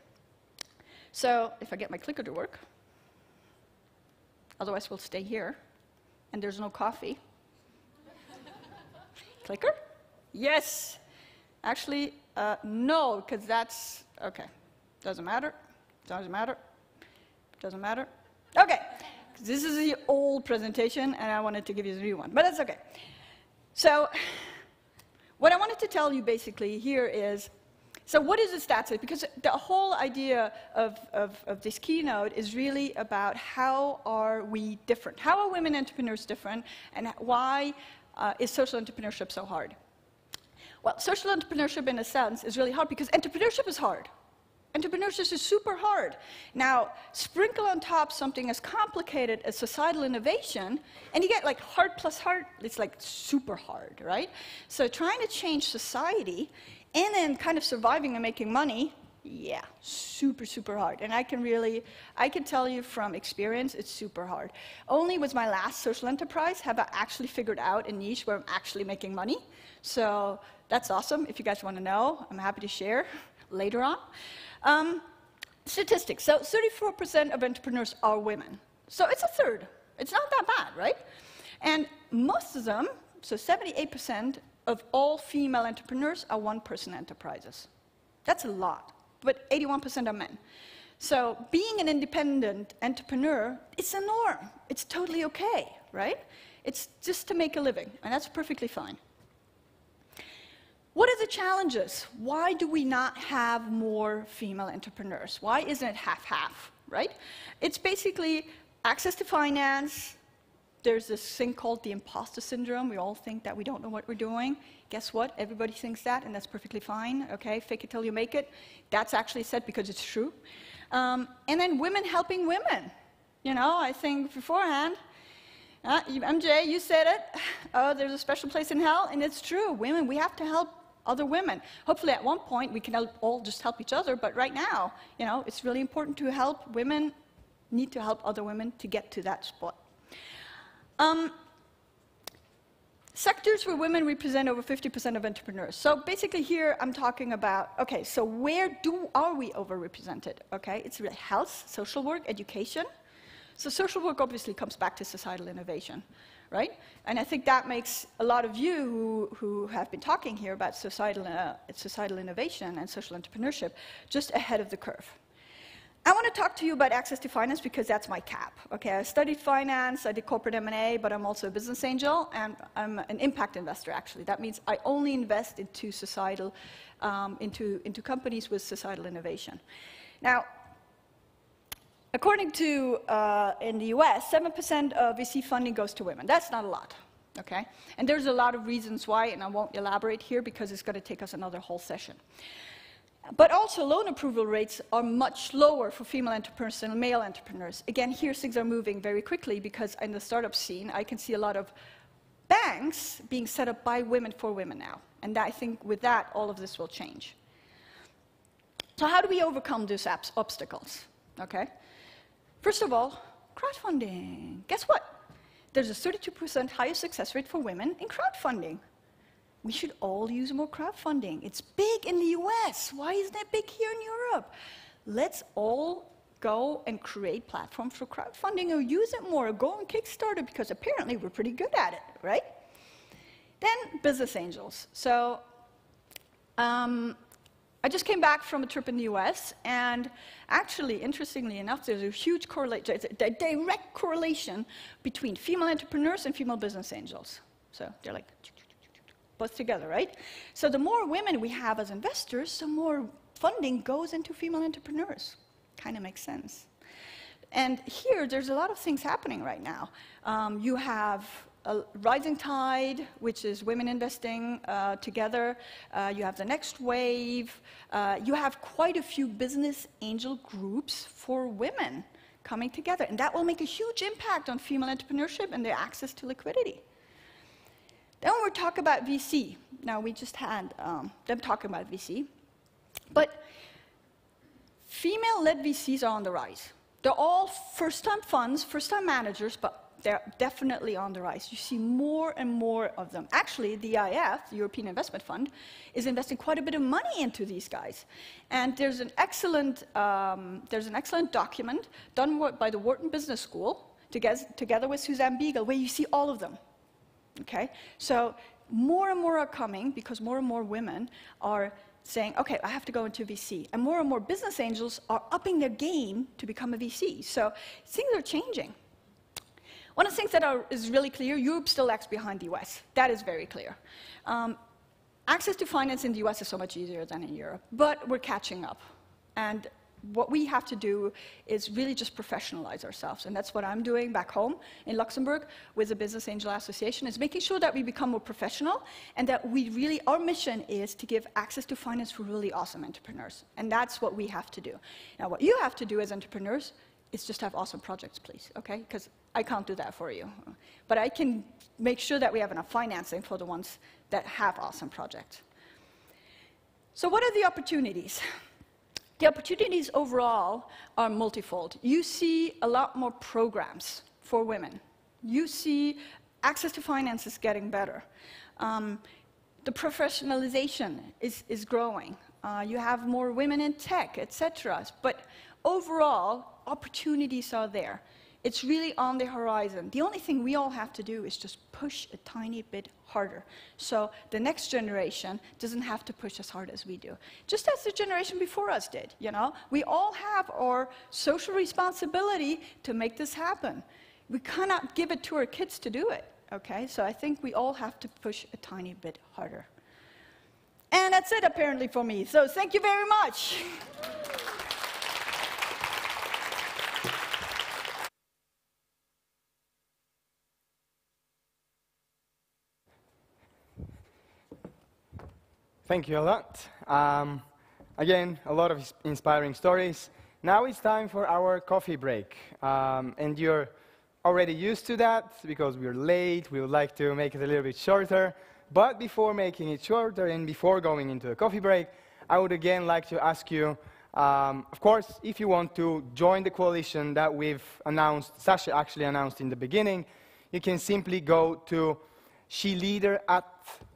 So if I get my clicker to work, otherwise we'll stay here, and there's no coffee. Clicker? Yes. Actually, no, because that's, okay. Doesn't matter. Doesn't matter. Doesn't matter. Okay. This is the old presentation, and I wanted to give you the new one, but that's okay. So what I wanted to tell you basically here is, so what is the status? Because the whole idea of this keynote is really about how are we different? How are women entrepreneurs different? And why is social entrepreneurship so hard? Well, social entrepreneurship in a sense is really hard because entrepreneurship is hard. Entrepreneurship is super hard. Now, sprinkle on top something as complicated as societal innovation, and you get like hard plus hard, it's like super hard, right? So trying to change society and then kind of surviving and making money, yeah, super, super hard. And I can tell you from experience, it's super hard. Only with my last social enterprise have I actually figured out a niche where I'm actually making money. So that's awesome. If you guys want to know, I'm happy to share later on. Statistics. So 34% of entrepreneurs are women. So it's a third. It's not that bad, right? And most of them, so 78% of all female entrepreneurs are one-person enterprises. That's a lot, but 81% are men. So being an independent entrepreneur, it's a norm. It's totally okay, right? It's just to make a living, and that's perfectly fine. What are the challenges? Why do we not have more female entrepreneurs? Why isn't it half-half, right? It's basically access to finance. There's this thing called the imposter syndrome. We all think that we don't know what we're doing. Guess what? Everybody thinks that, and that's perfectly fine, okay? Fake it till you make it. That's actually said because it's true. And then women helping women. You know, I think beforehand, MJ, you said it. Oh, there's a special place in hell, and it's true. Women, we have to help other women. Hopefully at one point we can all just help each other, but right now, you know, it's really important to help women need to help other women to get to that spot. Sectors where women represent over 50% of entrepreneurs. So basically here I'm talking about, okay, so where are we overrepresented? Okay, it's really health, social work, education. So social work obviously comes back to societal innovation, right? And I think that makes a lot of you who have been talking here about societal innovation and social entrepreneurship just ahead of the curve. I want to talk to you about access to finance because that's my cap. Okay, I studied finance, I did corporate M&A, but I'm also a business angel, and I'm an impact investor, actually. That means I only invest into societal, into companies with societal innovation. Now, according to, in the US, 7% of VC funding goes to women. That's not a lot, okay? And there's a lot of reasons why, and I won't elaborate here because it's going to take us another whole session. But also, loan approval rates are much lower for female entrepreneurs than male entrepreneurs. Again, here things are moving very quickly because in the startup scene, I can see a lot of banks being set up by women for women now. And I think with that, all of this will change. So how do we overcome these obstacles? Okay. First of all, crowdfunding. Guess what? There's a 32% higher success rate for women in crowdfunding. We should all use more crowdfunding. It's big in the US. Why isn't it big here in Europe? Let's all go and create platforms for crowdfunding or use it more, or go on Kickstarter because apparently we're pretty good at it, right? Then business angels. So I just came back from a trip in the US, and actually, interestingly enough, there's a huge correlation, a direct correlation between female entrepreneurs and female business angels. So they're like both together, right? So the more women we have as investors, the more funding goes into female entrepreneurs. Kind of makes sense. And here, there's a lot of things happening right now. You have a rising tide, which is women investing together. You have the next wave. You have quite a few business angel groups for women coming together. And that will make a huge impact on female entrepreneurship and their access to liquidity. Then we'll talk about VC. Now, we just had them talking about VC. But female-led VCs are on the rise. They're all first-time funds, first-time managers, but they're definitely on the rise. You see more and more of them. Actually, the EIF, the European Investment Fund, is investing quite a bit of money into these guys. And there's an excellent document done by the Wharton Business School, together with Suzanne Beagle, where you see all of them. Okay? So more and more are coming because more and more women are saying, okay, I have to go into VC. And more business angels are upping their game to become a VC. So things are changing. One of the things that is really clear, Europe still lags behind the US. That is very clear. Access to finance in the US is so much easier than in Europe, but we're catching up. And what we have to do is really just professionalize ourselves. And that's what I'm doing back home in Luxembourg with the Business Angel Association, is making sure that we become more professional and that we really, our mission is to give access to finance for really awesome entrepreneurs. And that's what we have to do. Now, what you have to do as entrepreneurs is just have awesome projects, please, okay? Because I can't do that for you. But I can make sure that we have enough financing for the ones that have awesome projects. So what are the opportunities? The opportunities overall are multifold. You see a lot more programs for women. You see access to finance is getting better. The professionalization is growing. You have more women in tech, etc. But overall, opportunities are there. It's really on the horizon. The only thing we all have to do is just push a tiny bit harder. So the next generation doesn't have to push as hard as we do. Just as the generation before us did, you know? We all have our social responsibility to make this happen. We cannot give it to our kids to do it, okay? So I think we all have to push a tiny bit harder. And that's it, apparently, for me. So thank you very much. Thank you a lot. Again, a lot of inspiring stories. Now it's time for our coffee break. And you're already used to that because we're late. We would like to make it a little bit shorter. But before making it shorter and before going into a coffee break, I would again like to ask you Of course, if you want to join the coalition that we've announced, Sasha actually announced in the beginning, you can simply go to SHEleader at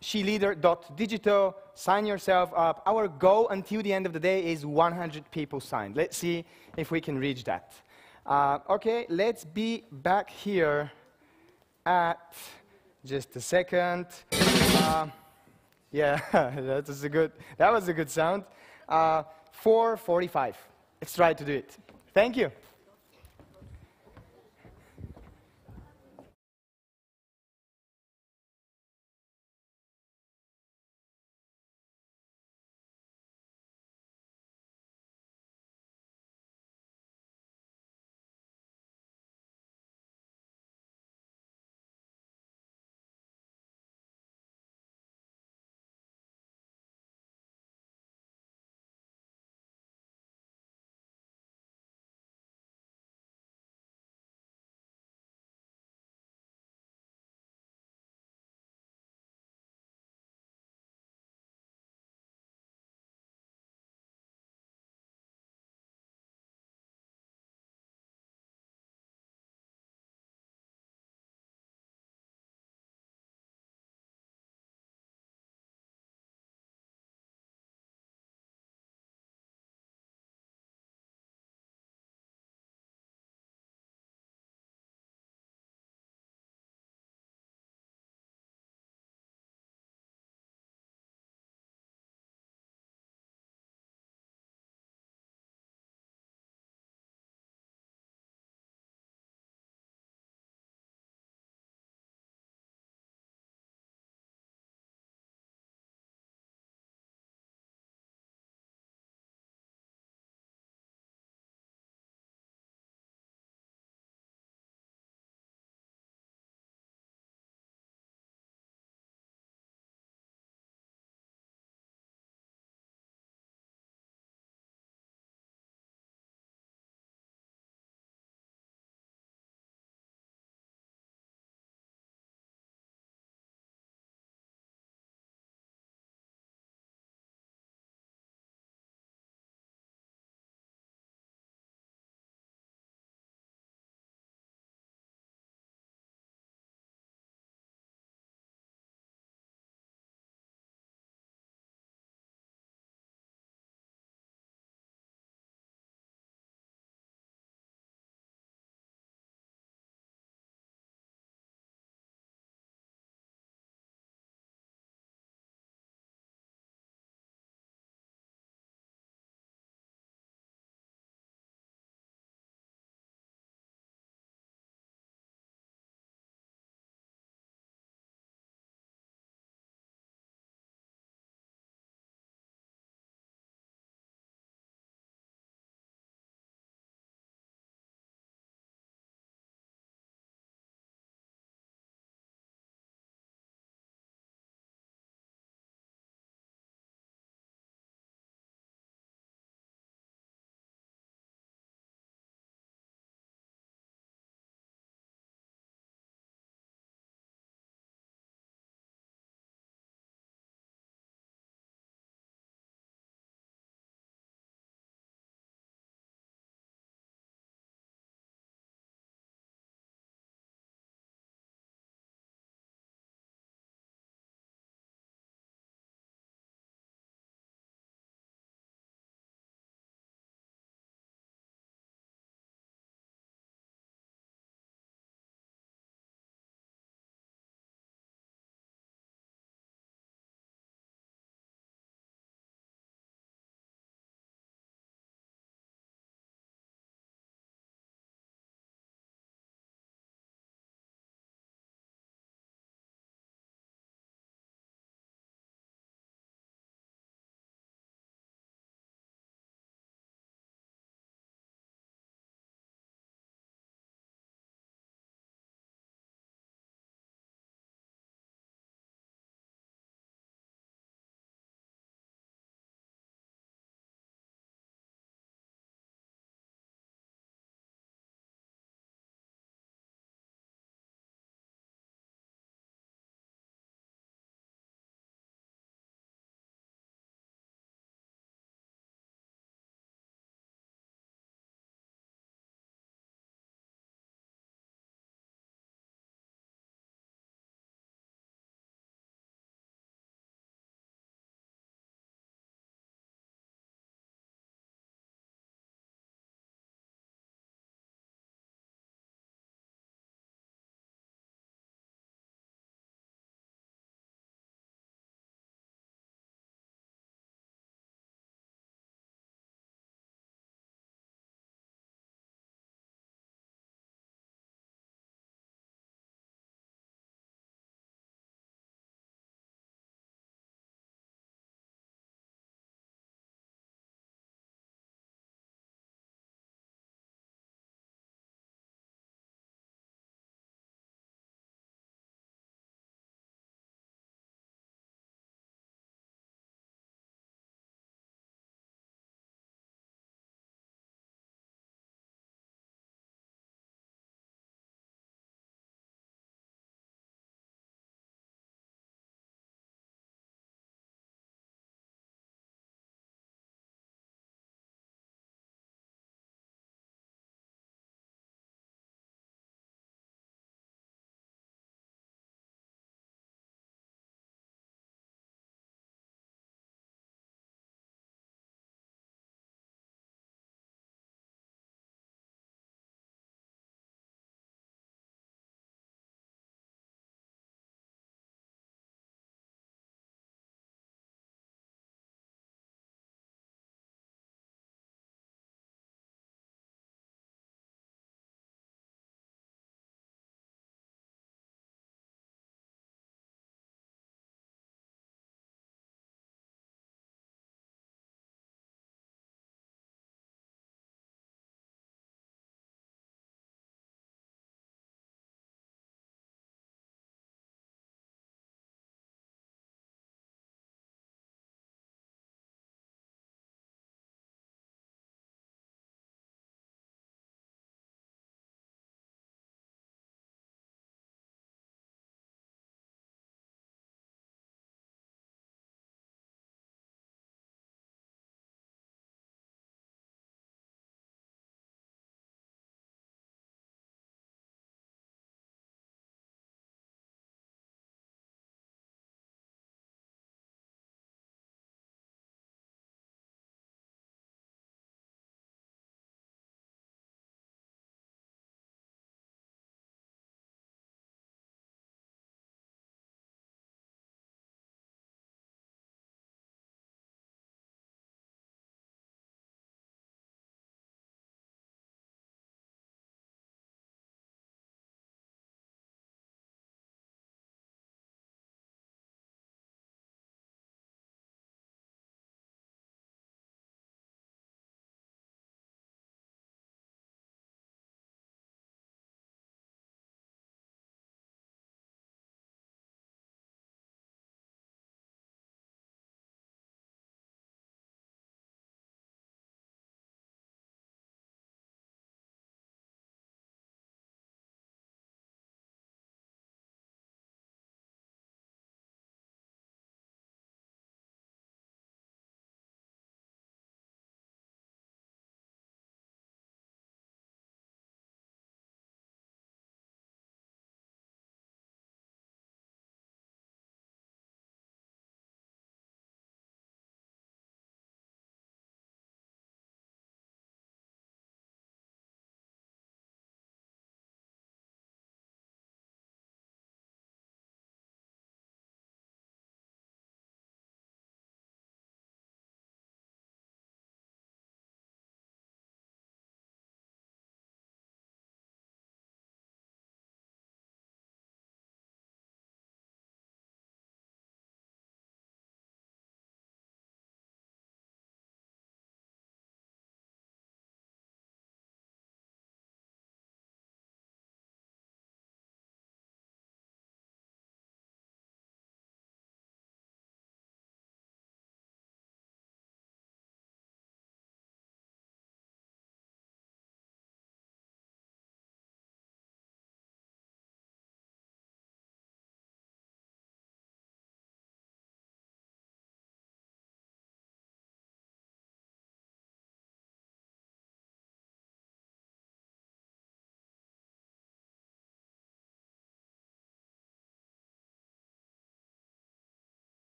SHEleader.digital, sign yourself up. Our goal until the end of the day is 100 people signed. Let's see if we can reach that. Okay, let's be back here at, just a second. Yeah, that was a good sound. 4:45. Let's try to do it. Thank you.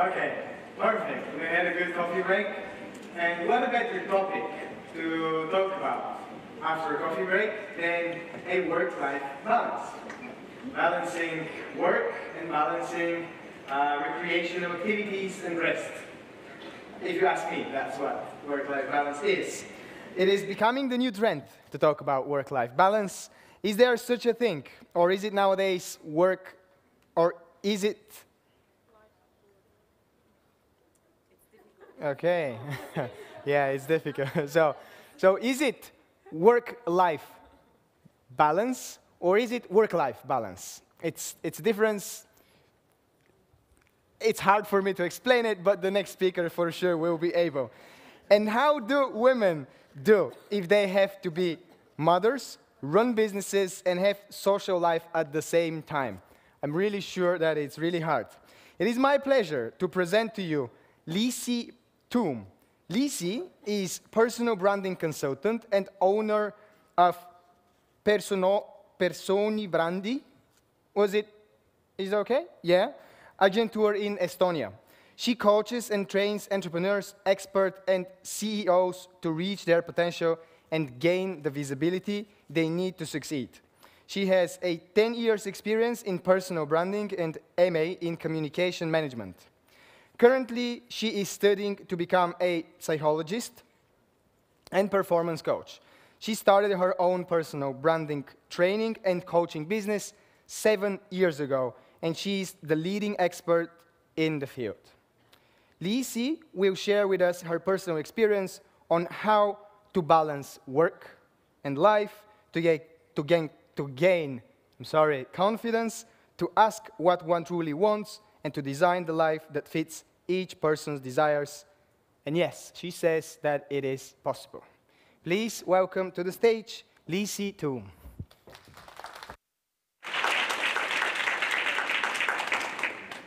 Okay, perfect. We had a good coffee break. And what a better topic to talk about after a coffee break than a work-life balance. Balancing work and balancing recreational activities and rest. If you ask me, that's what work-life balance is. It is becoming the new trend to talk about work-life balance. Is there such a thing? Or is it nowadays work, or is it... Okay, yeah, it's difficult. So is it work-life balance, or is it work-life balance? It's difference. It's hard for me to explain it, but the next speaker for sure will be able. And how do women do if they have to be mothers, run businesses, and have social life at the same time? I'm really sure that it's really hard. It is my pleasure to present to you Lisi Toom. Lisi is personal branding consultant and owner of Personi Brandi. Is it okay? Yeah. Agentur in Estonia. She coaches and trains entrepreneurs, experts, and CEOs to reach their potential and gain the visibility they need to succeed. She has a 10 years experience in personal branding and MA in communication management. Currently, she is studying to become a psychologist and performance coach. She started her own personal branding training and coaching business 7 years ago, and she is the leading expert in the field. Lisi will share with us her personal experience on how to balance work and life, to gain confidence, to ask what one truly wants, and to design the life that fits each person's desires. And yes, she says that it is possible. Please welcome to the stage, Lisi Toom.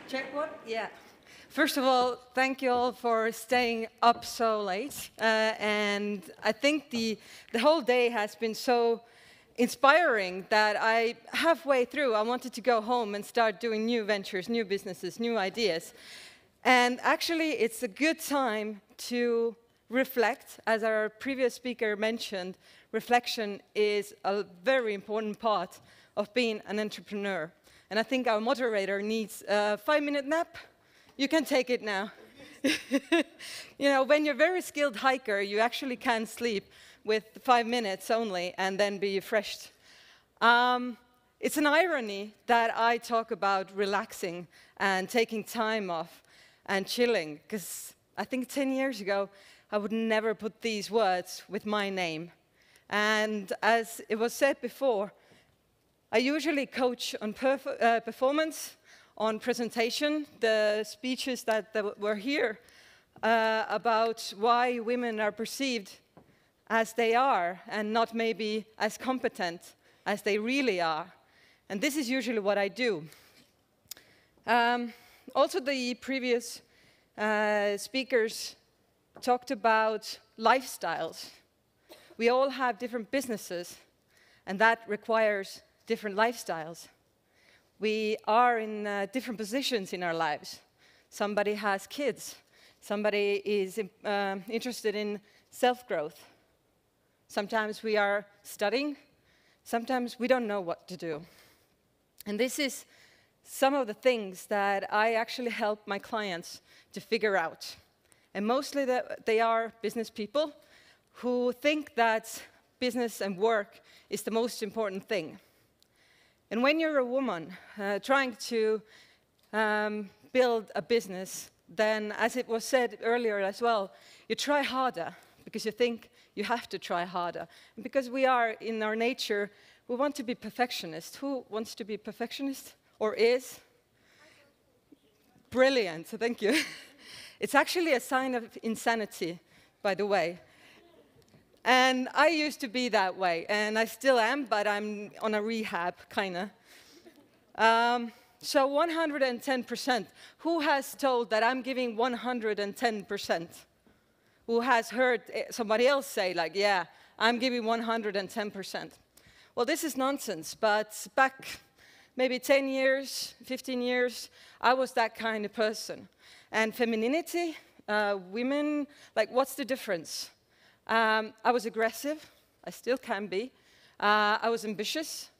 Check what? Yeah. First of all, thank you all for staying up so late. And I think the whole day has been so inspiring that halfway through, I wanted to go home and start doing new ventures, new businesses, new ideas. And actually, it's a good time to reflect. As our previous speaker mentioned, reflection is a very important part of being an entrepreneur. And I think our moderator needs a 5-minute nap. You can take it now. You know, when you're a very skilled hiker, you actually can sleep with 5 minutes only and then be refreshed. It's an irony that I talk about relaxing and taking time off and chilling, because I think 10 years ago, I would never put these words with my name. And as it was said before, I usually coach on performance, on presentation, the speeches that were here about why women are perceived as they are and not maybe as competent as they really are. And this is usually what I do. Also, the previous speakers talked about lifestyles. We all have different businesses, and that requires different lifestyles. We are in different positions in our lives. Somebody has kids. Somebody is interested in self-growth. Sometimes we are studying. Sometimes we don't know what to do. And this is some of the things that I actually help my clients to figure out. And mostly they are business people who think that business and work is the most important thing. And when you're a woman trying to build a business, then, as it was said earlier as well, you try harder because you think you have to try harder. And because we are, in our nature, we want to be perfectionists. Who wants to be perfectionist or is? Brilliant, thank you. It's actually a sign of insanity, by the way. And I used to be that way, and I still am, but I'm on a rehab, kind of. So 110%. Who has told that I'm giving 110%? Who has heard somebody else say, like, yeah, I'm giving 110%? Well, this is nonsense, but back maybe 10 years, 15 years, I was that kind of person. And femininity, women, like, what's the difference? I was aggressive. I still can be. I was ambitious.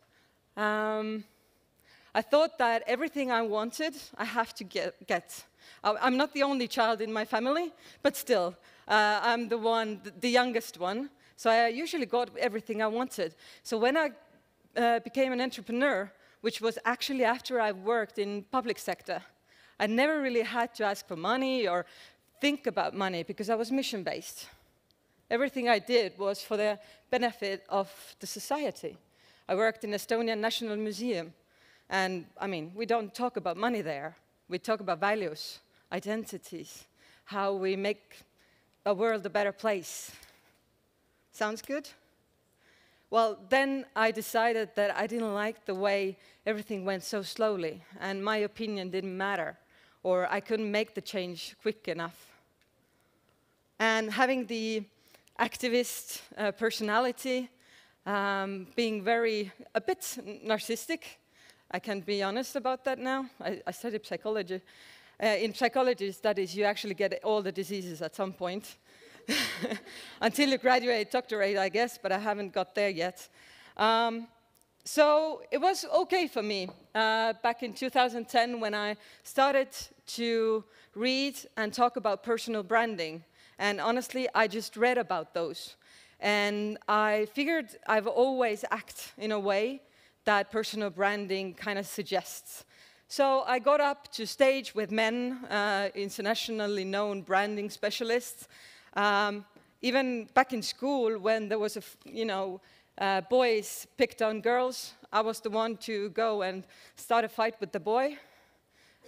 I thought that everything I wanted, I have to get. I'm not the only child in my family, but still, I'm the youngest one. So I usually got everything I wanted. So when I became an entrepreneur, which was actually after I worked in public sector, I never really had to ask for money or think about money because I was mission-based. Everything I did was for the benefit of the society. I worked in Estonian National Museum, and I mean, we don't talk about money there. We talk about values, identities, how we make a world a better place. Sounds good? Well, then I decided that I didn't like the way everything went so slowly, and my opinion didn't matter, or I couldn't make the change quick enough. And having the activist personality, being a bit narcissistic, I can be honest about that now. I studied psychology. In psychology studies, you actually get all the diseases at some point. Until you graduate, doctorate, I guess, but I haven't got there yet. So it was okay for me back in 2010 when I started to read and talk about personal branding. And honestly, I just read about those. And I figured I've always acted in a way that personal branding kind of suggests. So I got up to stage with men, internationally known branding specialists. Even back in school, when there was boys picked on girls, I was the one to go and start a fight with the boy.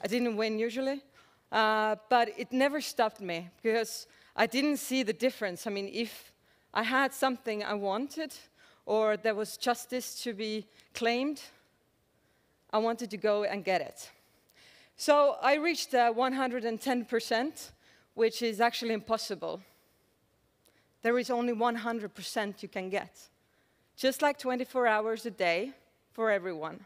I didn't win usually, but it never stopped me because I didn't see the difference. I mean, if I had something I wanted or there was justice to be claimed, I wanted to go and get it. So I reached 110%, which is actually impossible. There is only 100% you can get, just like 24 hours a day for everyone.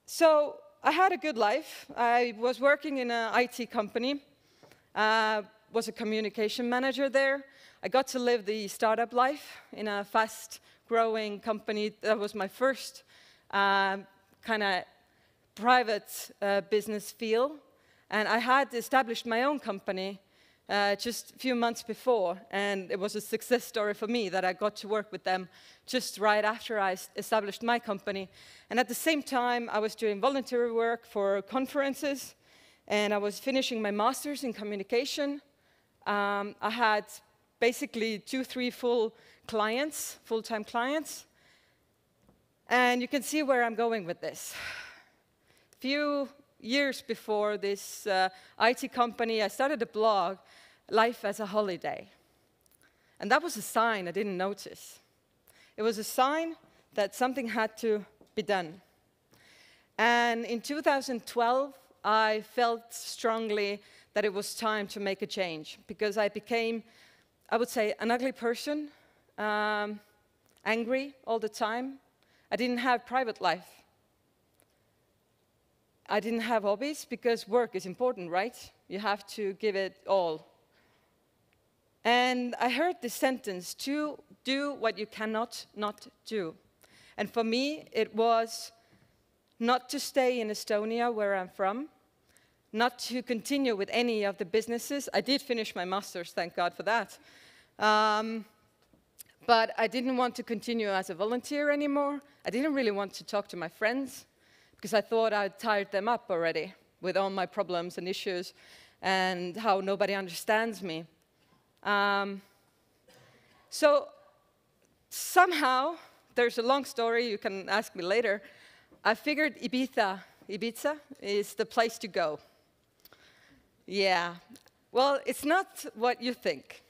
So I had a good life. I was working in an IT company, was a communication manager there. I got to live the startup life in a fast-growing company. That was my first kind of private business feel. And I had established my own company just a few months before, and it was a success story for me that I got to work with them just right after I established my company. And at the same time, I was doing voluntary work for conferences, and I was finishing my master's in communication. I had basically 2-3 full-time clients. And you can see where I'm going with this. A few years before this IT company, I started a blog, Life as a Holiday. And that was a sign I didn't notice. It was a sign that something had to be done. And in 2012, I felt strongly that it was time to make a change because I became, I would say, an ugly person, angry all the time. I didn't have private life. I didn't have hobbies because work is important, right? You have to give it all. And I heard this sentence, to do what you cannot not do. And for me, it was not to stay in Estonia, where I'm from, not to continue with any of the businesses. I did finish my master's, thank God for that. But I didn't want to continue as a volunteer anymore. I didn't really want to talk to my friends because I thought I'd tired them up already with all my problems and issues and how nobody understands me. So somehow, there's a long story, you can ask me later, I figured Ibiza is the place to go. Yeah, well, it's not what you think.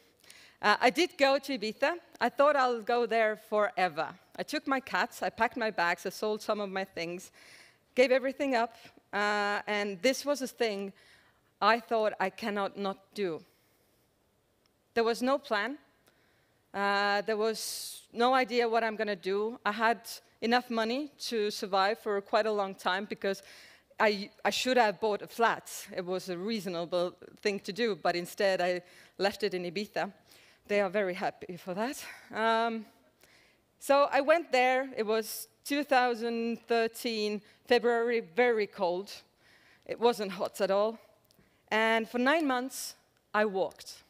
I did go to Ibiza. I thought I'll go there forever. I took my cats, I packed my bags, I sold some of my things, gave everything up, and this was a thing I thought I cannot not do. There was no plan. There was no idea what I'm going to do. I had enough money to survive for quite a long time because I should have bought a flat. It was a reasonable thing to do, but instead I left it in Ibiza. They are very happy for that. So I went there. It was 2013, February, very cold. It wasn't hot at all. And for 9 months, I walked.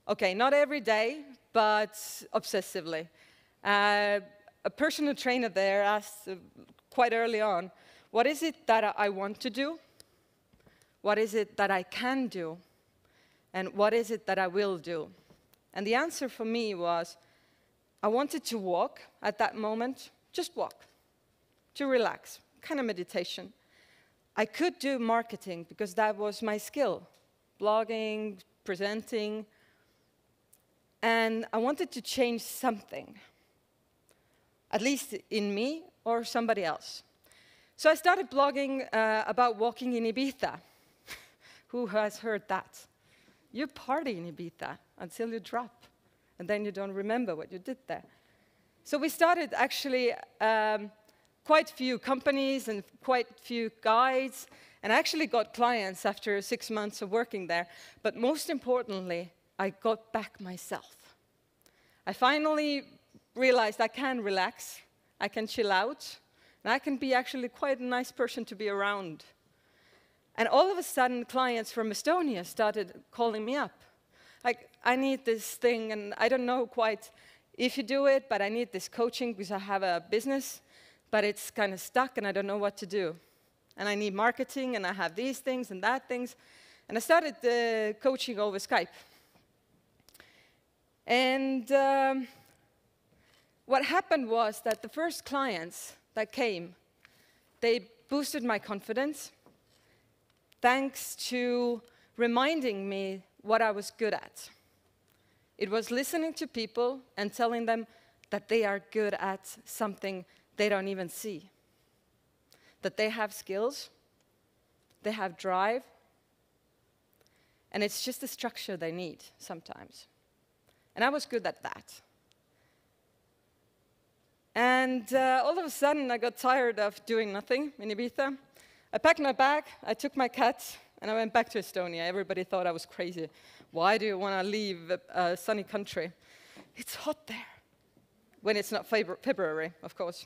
Okay, not every day, but obsessively. A personal trainer there asked quite early on, what is it that I want to do? What is it that I can do? And what is it that I will do? And the answer for me was, I wanted to walk at that moment, just walk, to relax, kind of meditation. I could do marketing because that was my skill, blogging, presenting, and I wanted to change something, at least in me or somebody else. So I started blogging about walking in Ibiza. Who has heard that? You party in Ibiza until you drop, and then you don't remember what you did there. So we started actually quite few companies and quite few guides, and I actually got clients after 6 months of working there. But most importantly, I got back myself. I finally realized I can relax, I can chill out, and I can be actually quite a nice person to be around. And all of a sudden, clients from Estonia started calling me up. Like, I need this thing, and I don't know quite if you do it, but I need this coaching because I have a business, but it's kind of stuck, and I don't know what to do. And I need marketing, and I have these things and that things. And I started coaching over Skype. And what happened was that the first clients that came, they boosted my confidence thanks to reminding me what I was good at. It was listening to people and telling them that they are good at something they don't even see. That they have skills, they have drive, and it's just the structure they need sometimes. And I was good at that. And all of a sudden, I got tired of doing nothing in Ibiza. I packed my bag, I took my cat, and I went back to Estonia. Everybody thought I was crazy. Why do you want to leave a sunny country? It's hot there. When it's not February, of course.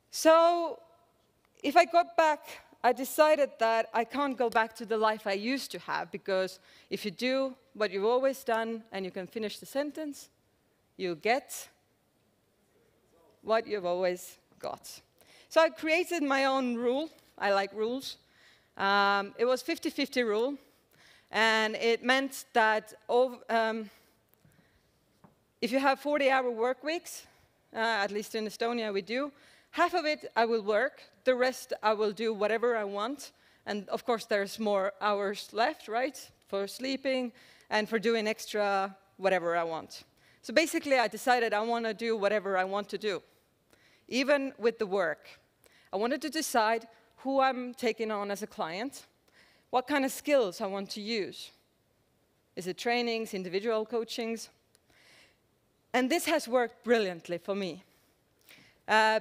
So if I got back, I decided that I can't go back to the life I used to have, because if you do what you've always done and you can finish the sentence, you get what you've always got. So I created my own rule. I like rules. It was 50-50 rule, and it meant that if you have 40-hour work weeks, at least in Estonia we do, half of it I will work, the rest I will do whatever I want, and of course there's more hours left, right, for sleeping and for doing extra whatever I want. So basically I decided I want to do whatever I want to do, even with the work. I wanted to decide who I'm taking on as a client, what kind of skills I want to use. Is it trainings, individual coachings? And this has worked brilliantly for me.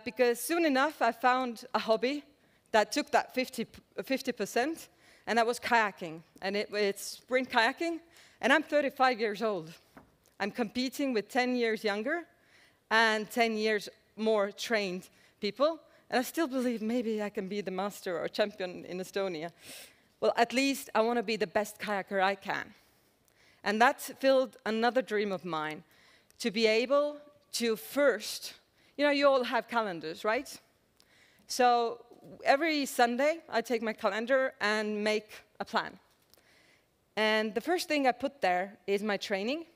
Because soon enough, I found a hobby that took that 50%, and that was kayaking. And it's sprint kayaking, and I'm 35 years old. I'm competing with 10 years younger and 10 years more trained people, and I still believe maybe I can be the master or champion in Estonia. Well, at least I want to be the best kayaker I can. And that filled another dream of mine, to be able to first, you know, you all have calendars, right? So every Sunday, I take my calendar and make a plan. And the first thing I put there is my training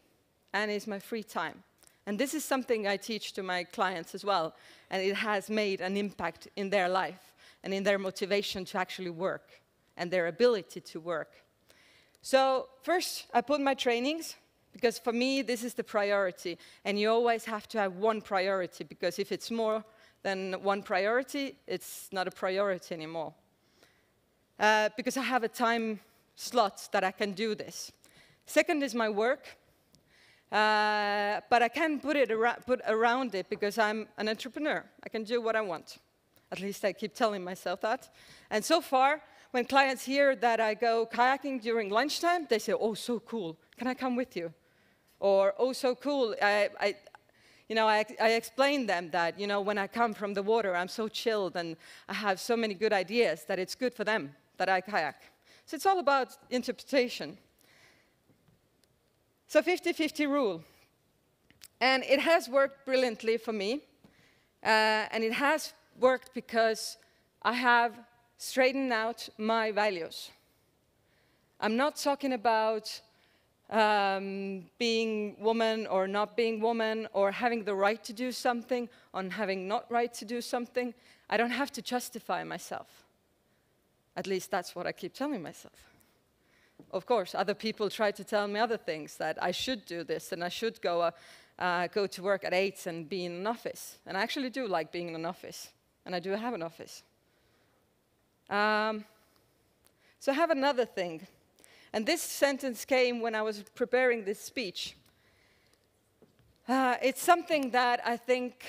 and is my free time. And this is something I teach to my clients as well, and it has made an impact in their life and in their motivation to actually work and their ability to work. So first, I put my trainings, because for me, this is the priority. And you always have to have one priority, because if it's more than one priority, it's not a priority anymore. Because I have a time slot that I can do this. Second is my work. but I can put around it because I'm an entrepreneur. I can do what I want. At least I keep telling myself that. And so far, when clients hear that I go kayaking during lunchtime, they say, oh, so cool. Can I come with you? Or, oh, so cool. I explain them that, when I come from the water, I'm so chilled and I have so many good ideas that it's good for them that I kayak. So it's all about interpretation. So 50-50 rule. And it has worked brilliantly for me. And it has worked because I have straightened out my values. I'm not talking about being woman or not being woman, or having the right to do something, or having not right to do something. I don't have to justify myself. At least that's what I keep telling myself. Of course, other people try to tell me other things, that I should do this, and I should go to work at 8 and be in an office. And I actually do like being in an office, and I do have an office. So I have another thing. And this sentence came when I was preparing this speech. It's something that I think,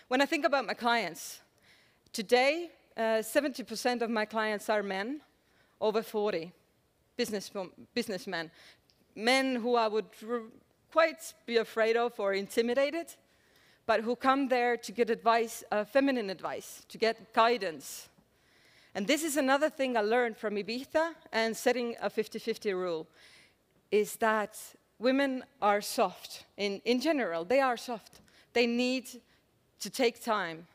when I think about my clients, today, 70% of my clients are men, over 40, businessmen. Men who I would quite be afraid of or intimidated, but who come there to get advice, feminine advice, to get guidance. And this is another thing I learned from Ibiza and setting a 50-50 rule, is that women are soft. In general, they are soft. They need to take time.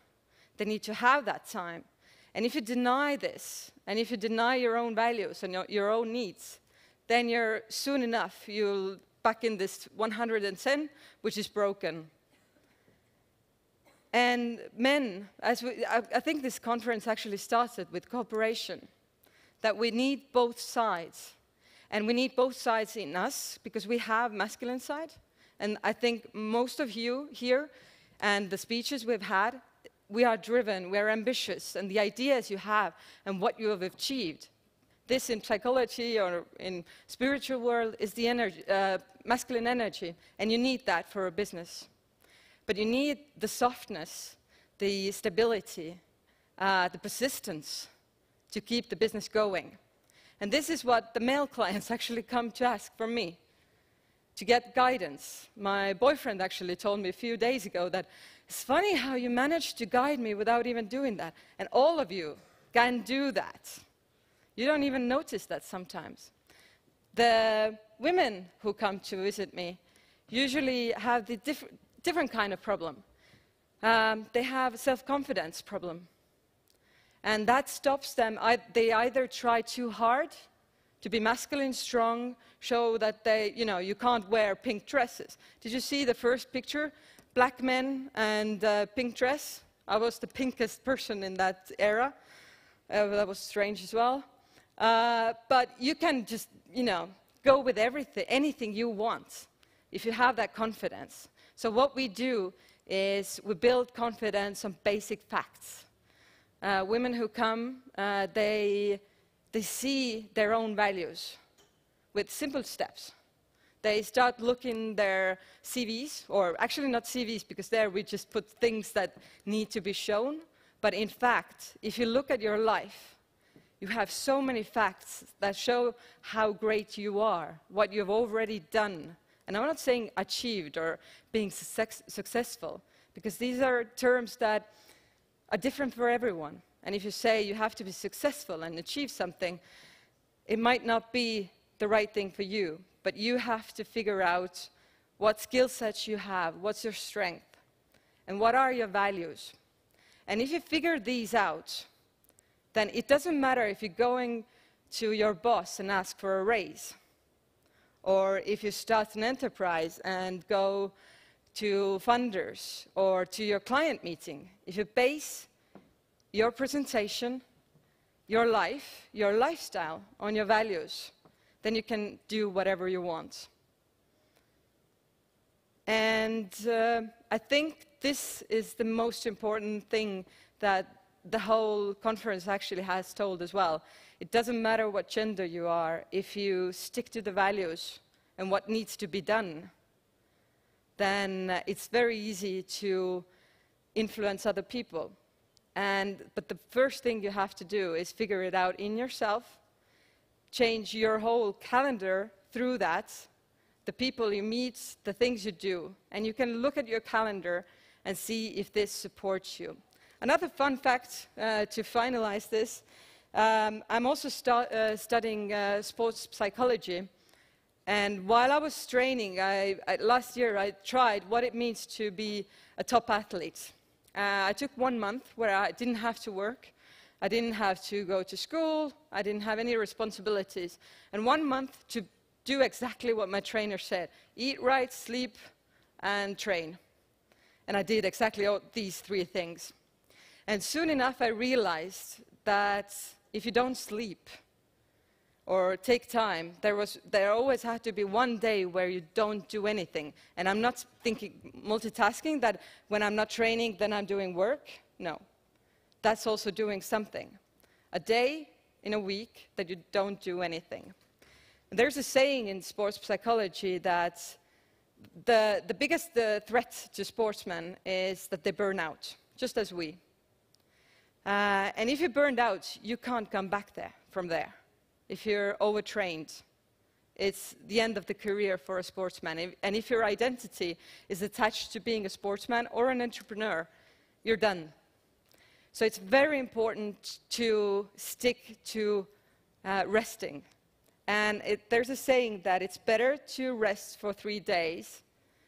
They need to have that time. And if you deny this, and if you deny your own values and your own needs, then soon enough, you'll back in this 110, which is broken. And men, I think this conference actually started with cooperation, that we need both sides. And we need both sides in us, because we have masculine side. And I think most of you here, and the speeches we've had, we are driven, we are ambitious, and the ideas you have and what you have achieved. This in psychology or in spiritual world is the energy, masculine energy, and you need that for a business. But you need the softness, the stability, the persistence to keep the business going. And this is what the male clients actually come to ask from me, to get guidance. My boyfriend actually told me a few days ago that it's funny how you managed to guide me without even doing that. And all of you can do that. You don't even notice that sometimes. The women who come to visit me usually have the different kind of problem. They have a self-confidence problem. And that stops them. They either try too hard to be masculine, strong, show that you can't wear pink dresses. Did you see the first picture? Black men and pink dress. I was the pinkest person in that era. That was strange as well. But you can just, go with anything you want if you have that confidence. So what we do is we build confidence on basic facts. Women who come, they see their own values with simple steps. They start looking their CVs, or actually not CVs, because there we just put things that need to be shown. But in fact, if you look at your life, you have so many facts that show how great you are, what you've already done. And I'm not saying achieved or being successful, because these are terms that are different for everyone. And if you say you have to be successful and achieve something, it might not be the right thing for you. But you have to figure out what skill sets you have, what's your strength, and what are your values. And if you figure these out, then it doesn't matter if you're going to your boss and ask for a raise, or if you start an enterprise and go to funders, or to your client meeting. If you base your presentation, your life, your lifestyle on your values, then you can do whatever you want. And I think this is the most important thing that the whole conference actually has told as well. It doesn't matter what gender you are, if you stick to the values and what needs to be done, then it's very easy to influence other people. But the first thing you have to do is figure it out in yourself, change your whole calendar through that, the people you meet, the things you do. And you can look at your calendar and see if this supports you. Another fun fact to finalize this, I'm also studying sports psychology. And while I was training, last year I tried what it means to be a top athlete. I took 1 month where I didn't have to work, I didn't have to go to school, I didn't have any responsibilities. And 1 month to do exactly what my trainer said: eat right, sleep, and train. And I did exactly all these 3 things. And soon enough I realized that if you don't sleep or take time, there always had to be one day where you don't do anything. And I'm not thinking multitasking, that when I'm not training, then I'm doing work. No, that's also doing something. A day in a week that you don't do anything. There's a saying in sports psychology that the biggest threat to sportsmen is that they burn out, just as we. And if you're burned out, you can't come back from there. If you're overtrained, it's the end of the career for a sportsman. And if your identity is attached to being a sportsman or an entrepreneur, you're done. So it's very important to stick to resting. And there's a saying that it's better to rest for 3 days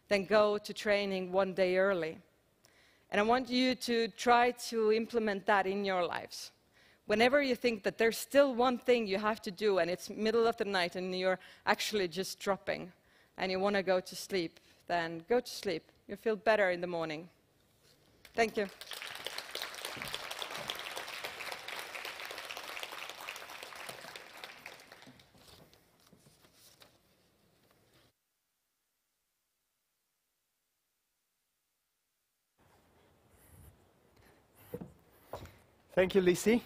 than go to training 1 day early. And I want you to try to implement that in your lives. Whenever you think that there's still one thing you have to do and it's middle of the night and you're actually just dropping and you want to go to sleep, then go to sleep. You'll feel better in the morning. Thank you. Thank you, Lissy.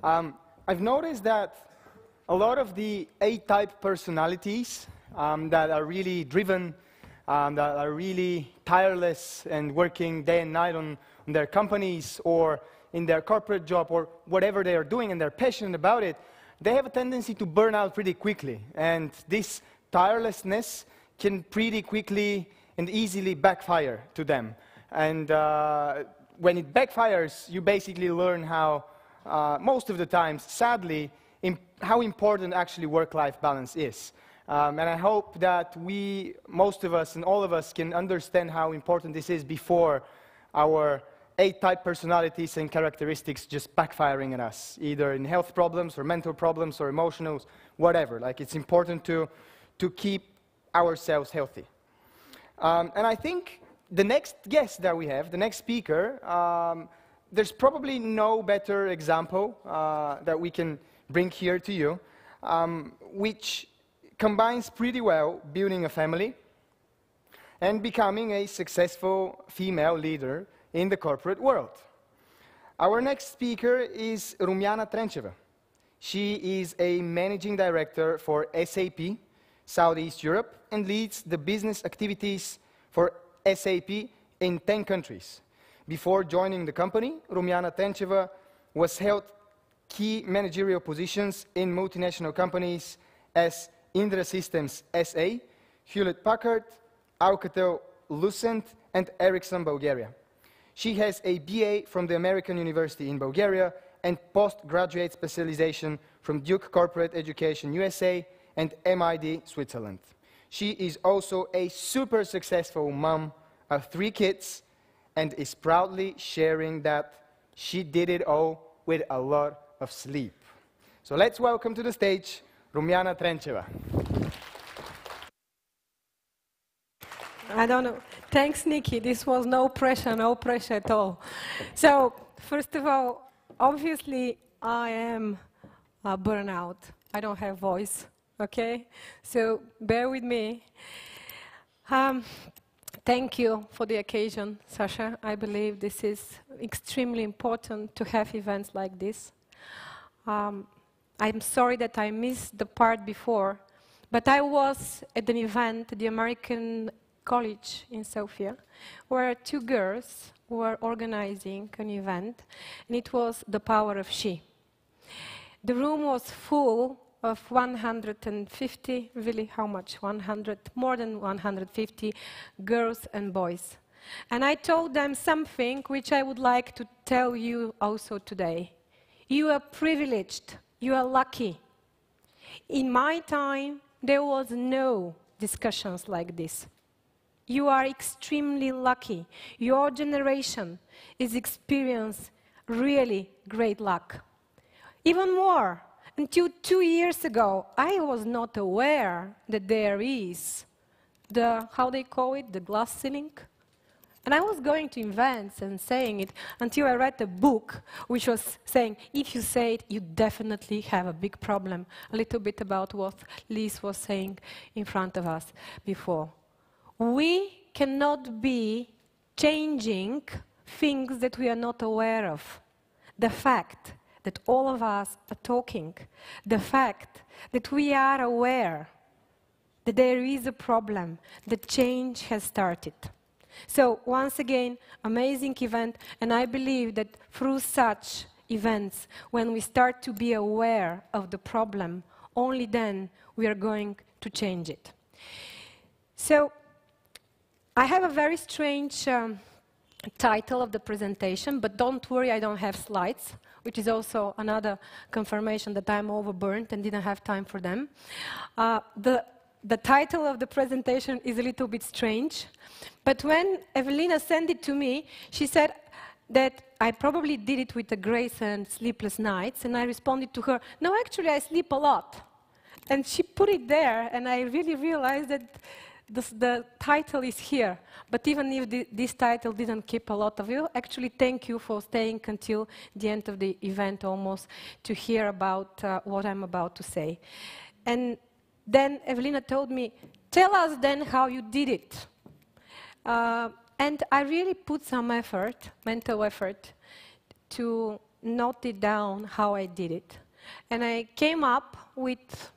I've noticed that a lot of the A-type personalities that are really driven, that are really tireless and working day and night on their companies or in their corporate job or whatever they are doing and they're passionate about it, they have a tendency to burn out pretty quickly. And this tirelessness can pretty quickly and easily backfire to them. And when it backfires, you basically learn how, most of the times, sadly, how important actually work-life balance is. And I hope that we, most of us and all of us, can understand how important this is before our A-type personalities and characteristics just backfiring on us, either in health problems or mental problems or emotional, whatever. Like, it's important to keep ourselves healthy. And I think the next guest that we have, the next speaker, there's probably no better example that we can bring here to you, which combines pretty well building a family and becoming a successful female leader in the corporate world. Our next speaker is Rumiana Trencheva. She is a managing director for SAP Southeast Europe and leads the business activities for SAP in 10 countries. Before joining the company, Rumiana Trencheva was held key managerial positions in multinational companies as Indra Systems SA, Hewlett-Packard, Alcatel-Lucent, and Ericsson Bulgaria. She has a BA from the American University in Bulgaria and postgraduate specialization from Duke Corporate Education USA and MIT Switzerland. She is also a super successful mom of 3 kids and is proudly sharing that she did it all with a lot of sleep. So let's welcome to the stage Rumiana Trencheva. I don't know. Thanks, Nikki. This was no pressure at all. So, first of all, obviously, I am burnout. I don't have voice, okay? So, bear with me. Thank you for the occasion, Sasha. I believe this is extremely important to have events like this. I'm sorry that I missed the part before, but I was at an event, the American college in Sofia, where two girls were organizing an event, and it was The Power of She. The room was full of 150, really how much? More than 150 girls and boys. And I told them something which I would like to tell you also today. You are privileged, you are lucky. In my time, there was no discussions like this. You are extremely lucky. Your generation is experiencing really great luck. Even more, until 2 years ago, I was not aware that there is the, how they call it, the glass ceiling. And I was going to events and saying it until I read a book which was saying, if you say it, you definitely have a big problem. A little bit about what Liz was saying in front of us before. We cannot be changing things that we are not aware of. The fact that all of us are talking, the fact that we are aware that there is a problem, the change has started. So once again, amazing event, and I believe that through such events, when we start to be aware of the problem, only then we are going to change it. So I have a very strange title of the presentation, but don't worry, I don't have slides, which is also another confirmation that I'm overburnt and didn't have time for them. The title of the presentation is a little bit strange, but when Evelina sent it to me, she said that I probably did it with a grace and sleepless nights, and I responded to her, no, actually I sleep a lot. And she put it there, and I really realized that the title is here. But even if this title didn't keep a lot of you, actually thank you for staying until the end of the event almost to hear about what I'm about to say. And then Evelina told me, tell us then how you did it. And I really put some effort, mental effort, to note it down how I did it. And I came up with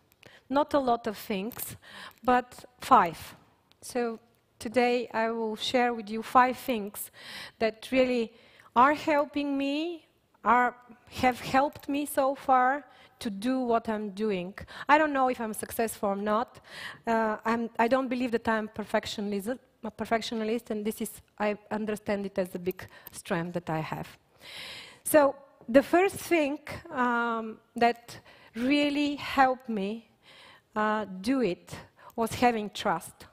not a lot of things, but 5. So today I will share with you 5 things that really are helping me, have helped me so far to do what I'm doing. I don't know if I'm successful or not. I don't believe that I'm a perfectionist, and this is, I understand it as a big strength that I have. So the first thing that really helped me do it was having trust.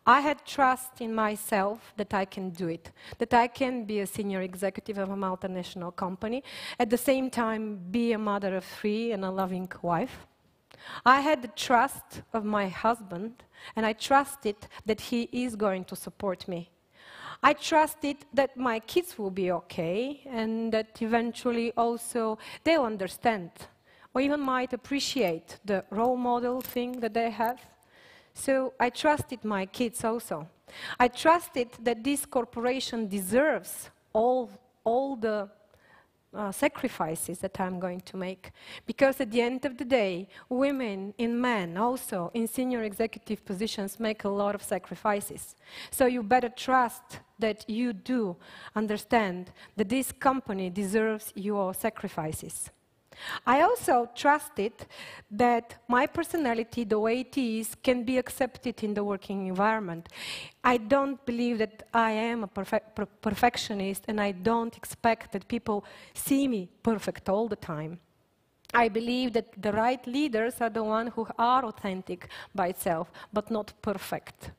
I had trust in myself that I can do it, that I can be a senior executive of a multinational company, at the same time be a mother of 3 and a loving wife. I had the trust of my husband, and I trusted that he is going to support me. I trusted that my kids will be okay, and that eventually also they'll understand, or even might appreciate the role model thing that they have. So I trusted my kids also. I trusted that this corporation deserves all the sacrifices that I'm going to make. Because at the end of the day, women and men also in senior executive positions make a lot of sacrifices. So you better trust that you do understand that this company deserves your sacrifices. I also trusted that my personality, the way it is, can be accepted in the working environment. I don't believe that I am a perfectionist, and I don't expect that people see me perfect all the time. I believe that the right leaders are the ones who are authentic by itself, but not perfect.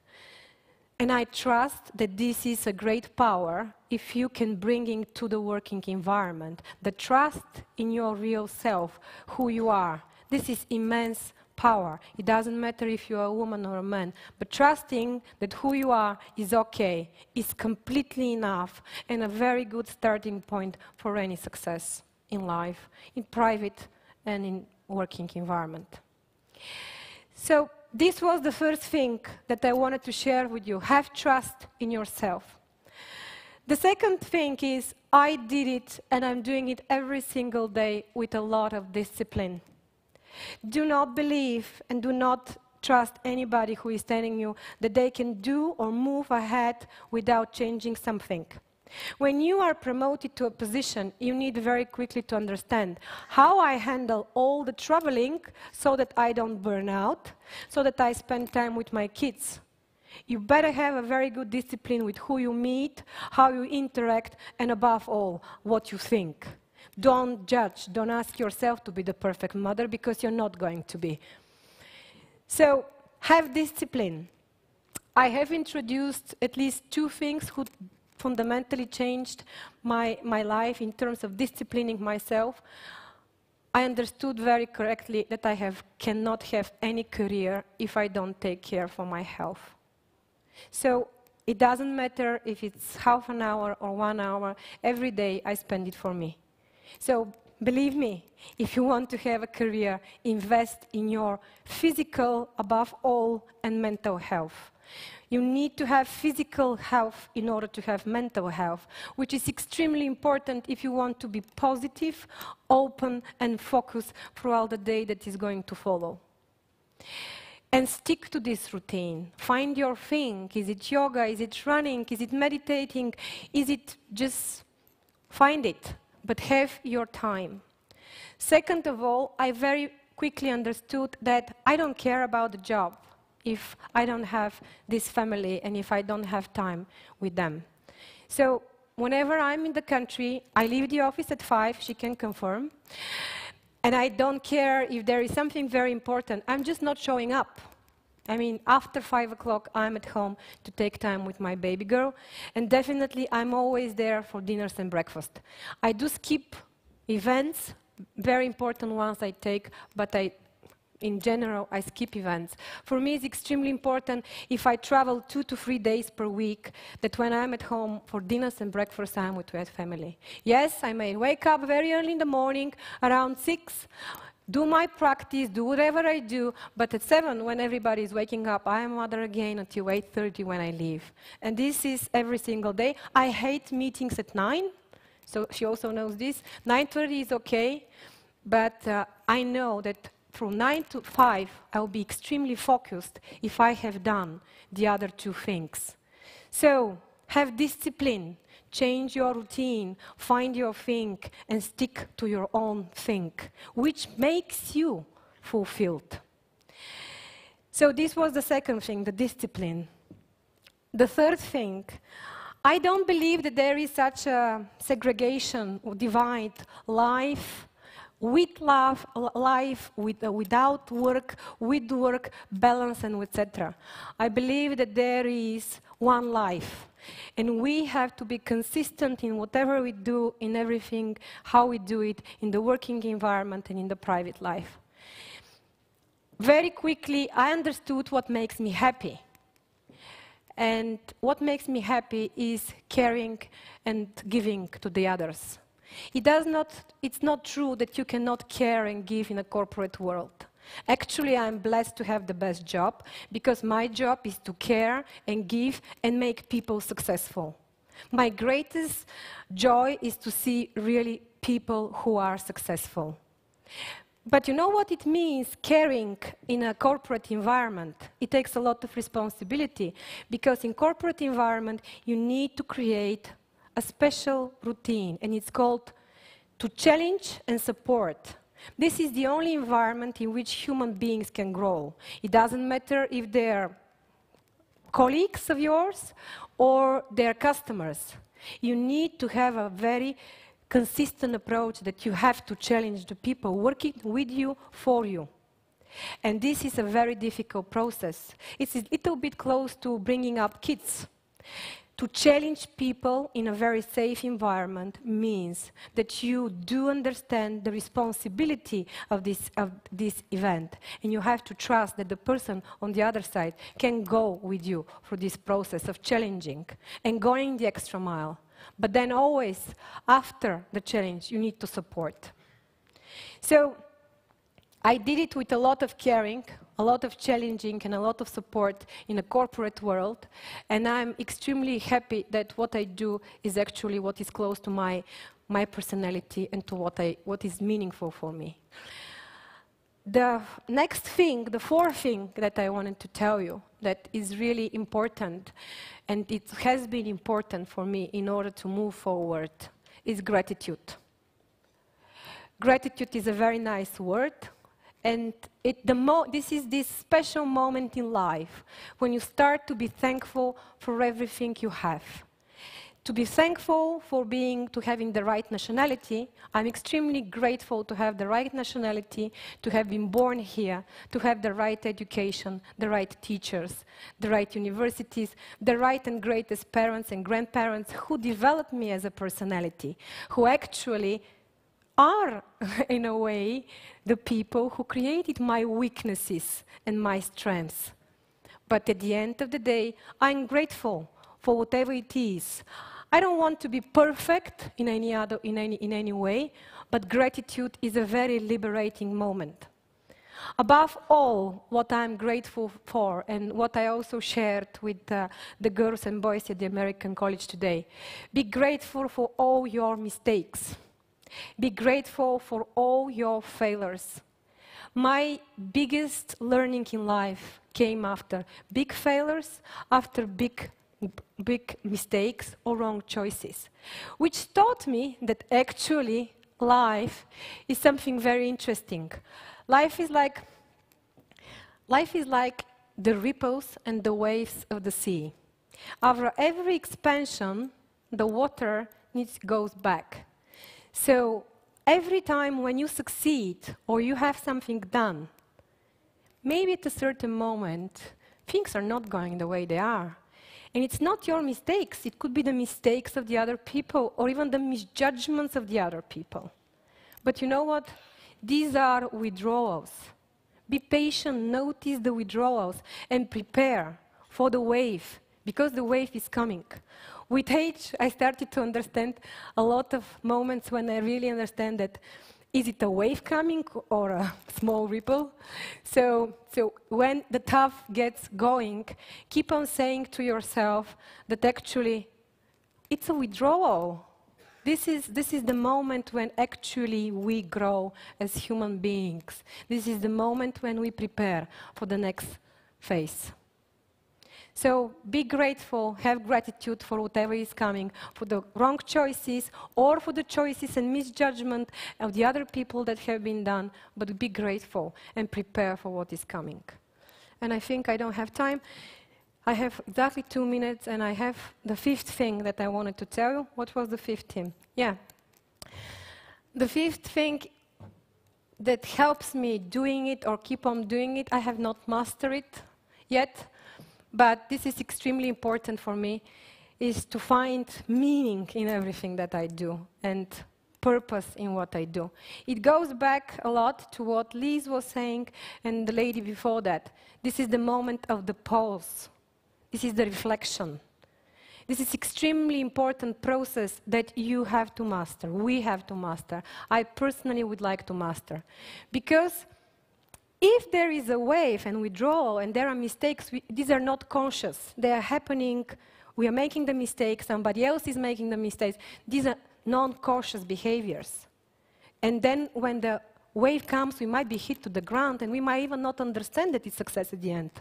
And I trust that this is a great power if you can bring it to the working environment. The trust in your real self, who you are. This is immense power. It doesn't matter if you're a woman or a man, but trusting that who you are is okay, is completely enough, and a very good starting point for any success in life, in private and in working environment. So this was the first thing that I wanted to share with you. Have trust in yourself. The second thing is I did it, and I'm doing it every single day with a lot of discipline. Do not believe and do not trust anybody who is telling you that they can do or move ahead without changing something. When you are promoted to a position, you need very quickly to understand how I handle all the traveling so that I don't burn out, so that I spend time with my kids. You better have a very good discipline with who you meet, how you interact, and above all, what you think. Don't judge, don't ask yourself to be the perfect mother, because you're not going to be. So, have discipline. I have introduced at least 2 things who fundamentally changed my life in terms of disciplining myself. I understood very correctly that I cannot have any career if I don't take care for my health. So it doesn't matter if it's half an hour or 1 hour, every day I spend it for me. So believe me, if you want to have a career, invest in your physical, above all, and mental health. You need to have physical health in order to have mental health, which is extremely important if you want to be positive, open, and focused throughout the day that is going to follow. And stick to this routine. Find your thing. Is it yoga? Is it running? Is it meditating? Is it just find it, but have your time. Second of all, I very quickly understood that I don't care about the job if I don't have this family and if I don't have time with them. So whenever I'm in the country, I leave the office at 5, she can confirm, and I don't care if there is something very important, I'm just not showing up. I mean, after 5 o'clock, I'm at home to take time with my baby girl, and definitely I'm always there for dinners and breakfast. I do skip events, very important ones I take, but in general, I skip events. For me, it's extremely important if I travel 2 to 3 days per week, that when I'm at home for dinners and breakfast, I'm with my family. Yes, I may wake up very early in the morning, around 6, do my practice, do whatever I do, but at 7, when everybody is waking up, I am mother again until 8:30 when I leave. And this is every single day. I hate meetings at 9, so she also knows this. 9:30 is okay, but I know that from 9 to 5, I will be extremely focused if I have done the other 2 things. So, have discipline, change your routine, find your thing, and stick to your own thing, which makes you fulfilled. So this was the second thing, the discipline. The third thing, I don't believe that there is such a segregation or divide, life with love, life without work, with work, balance, and etc. I believe that there is one life, and we have to be consistent in whatever we do, in everything, how we do it, in the working environment and in the private life. Very quickly, I understood what makes me happy. And what makes me happy is caring and giving to the others. It's not true that you cannot care and give in a corporate world. Actually, I'm blessed to have the best job, because my job is to care and give and make people successful. My greatest joy is to see really people who are successful. But you know what it means, caring in a corporate environment? It takes a lot of responsibility, because in corporate environment, you need to create a special routine, and it's called to challenge and support. This is the only environment in which human beings can grow. It doesn't matter if they're colleagues of yours or they're customers. You need to have a very consistent approach that you have to challenge the people working with you, for you. And this is a very difficult process. It's a little bit close to bringing up kids. To challenge people in a very safe environment means that you do understand the responsibility of this event, and you have to trust that the person on the other side can go with you for this process of challenging and going the extra mile. But then always, after the challenge, you need to support. So I did it with a lot of caring, a lot of challenging, and a lot of support in a corporate world, and I'm extremely happy that what I do is actually what is close to my personality and to what is meaningful for me. The next thing, the fourth thing that I wanted to tell you that is really important, and it has been important for me in order to move forward, is gratitude. Gratitude is a very nice word, and this is this special moment in life when you start to be thankful for everything you have. To be thankful for having the right nationality. I'm extremely grateful to have the right nationality, to have been born here, to have the right education, the right teachers, the right universities, the right and greatest parents and grandparents who developed me as a personality, who actually are, in a way, the people who created my weaknesses and my strengths. But at the end of the day, I'm grateful for whatever it is. I don't want to be perfect in any way, but gratitude is a very liberating moment. Above all, what I'm grateful for, and what I also shared with the girls and boys at the American College today, be grateful for all your mistakes. Be grateful for all your failures. My biggest learning in life came after big failures, after big mistakes or wrong choices, which taught me that actually life is something very interesting. Life is like the ripples and the waves of the sea. After every expansion, the water goes back. So every time when you succeed or you have something done, maybe at a certain moment, things are not going the way they are. And it's not your mistakes. It could be the mistakes of the other people or even the misjudgments of the other people. But you know what? These are withdrawals. Be patient, notice the withdrawals, and prepare for the wave, because the wave is coming. With age, I started to understand a lot of moments when I really understand that is it a wave coming or a small ripple? So when the tough gets going, keep on saying to yourself that actually it's a withdrawal. This is the moment when actually we grow as human beings. This is the moment when we prepare for the next phase. So be grateful, have gratitude for whatever is coming, for the wrong choices or for the choices and misjudgment of the other people that have been done, but be grateful and prepare for what is coming. And I think I don't have time. I have exactly 2 minutes, and I have the fifth thing that I wanted to tell you. What was the fifth thing? Yeah. The fifth thing that helps me doing it or keep on doing it, I have not mastered it yet. But this is extremely important for me, is to find meaning in everything that I do and purpose in what I do. It goes back a lot to what Liz was saying and the lady before that. This is the moment of the pause. This is the reflection. This is extremely important process that you have to master, we have to master. I personally would like to master. Because if there is a wave and withdrawal and there are mistakes, these are not conscious. They are happening, we are making the mistakes, somebody else is making the mistakes. These are non-conscious behaviors. And then when the wave comes, we might be hit to the ground and we might even not understand that it's success at the end.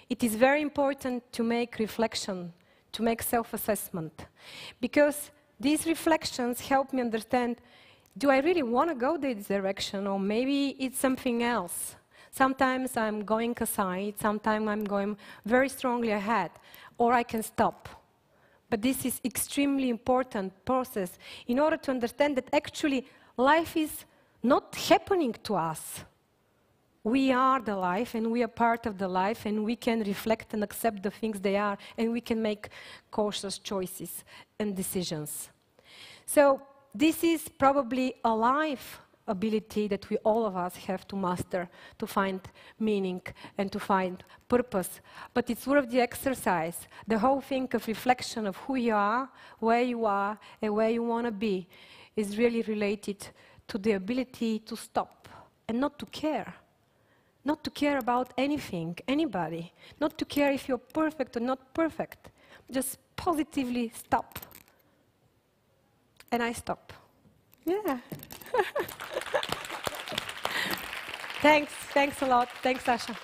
It is very important to make reflection, to make self-assessment. Because these reflections help me understand, do I really want to go this direction, or maybe it's something else? Sometimes I'm going aside, sometimes I'm going very strongly ahead, or I can stop. But this is extremely important process in order to understand that actually life is not happening to us. We are the life, and we are part of the life, and we can reflect and accept the things they are, and we can make cautious choices and decisions. So this is probably a life ability that we all of us have to master to find meaning and to find purpose. But it's worth the exercise. The whole thing of reflection of who you are, and where you want to be is really related to the ability to stop and not to care. Not to care about anything, anybody. Not to care if you're perfect or not perfect. Just positively stop. And I stop. Yeah. Thanks a lot. Thanks, Sasha.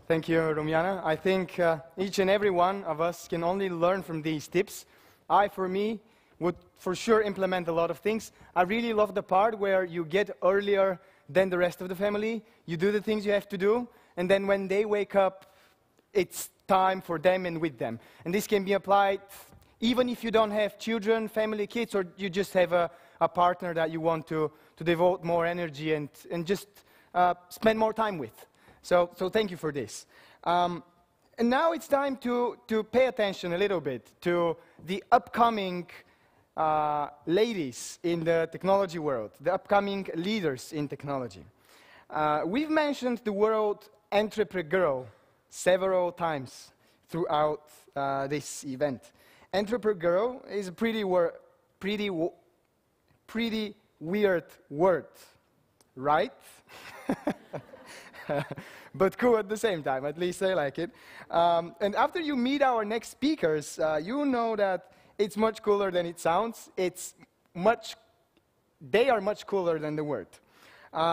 Thank you, Rumiana. I think each and every one of us can only learn from these tips. For me, would for sure implement a lot of things. I really love the part where you get earlier than the rest of the family. You do the things you have to do, and then when they wake up, it's time for them and with them. And this can be applied even if you don't have children, family, kids, or you just have a partner that you want to devote more energy and just spend more time with. So thank you for this. And now it's time to pay attention a little bit to the upcoming ladies in the technology world, the upcoming leaders in technology. We've mentioned the word entrepreneur several times throughout this event. Entrepreneur is a pretty weird word, right? But cool at the same time, at least I like it. And after you meet our next speakers, you know that it's much cooler than it sounds. They are much cooler than the word.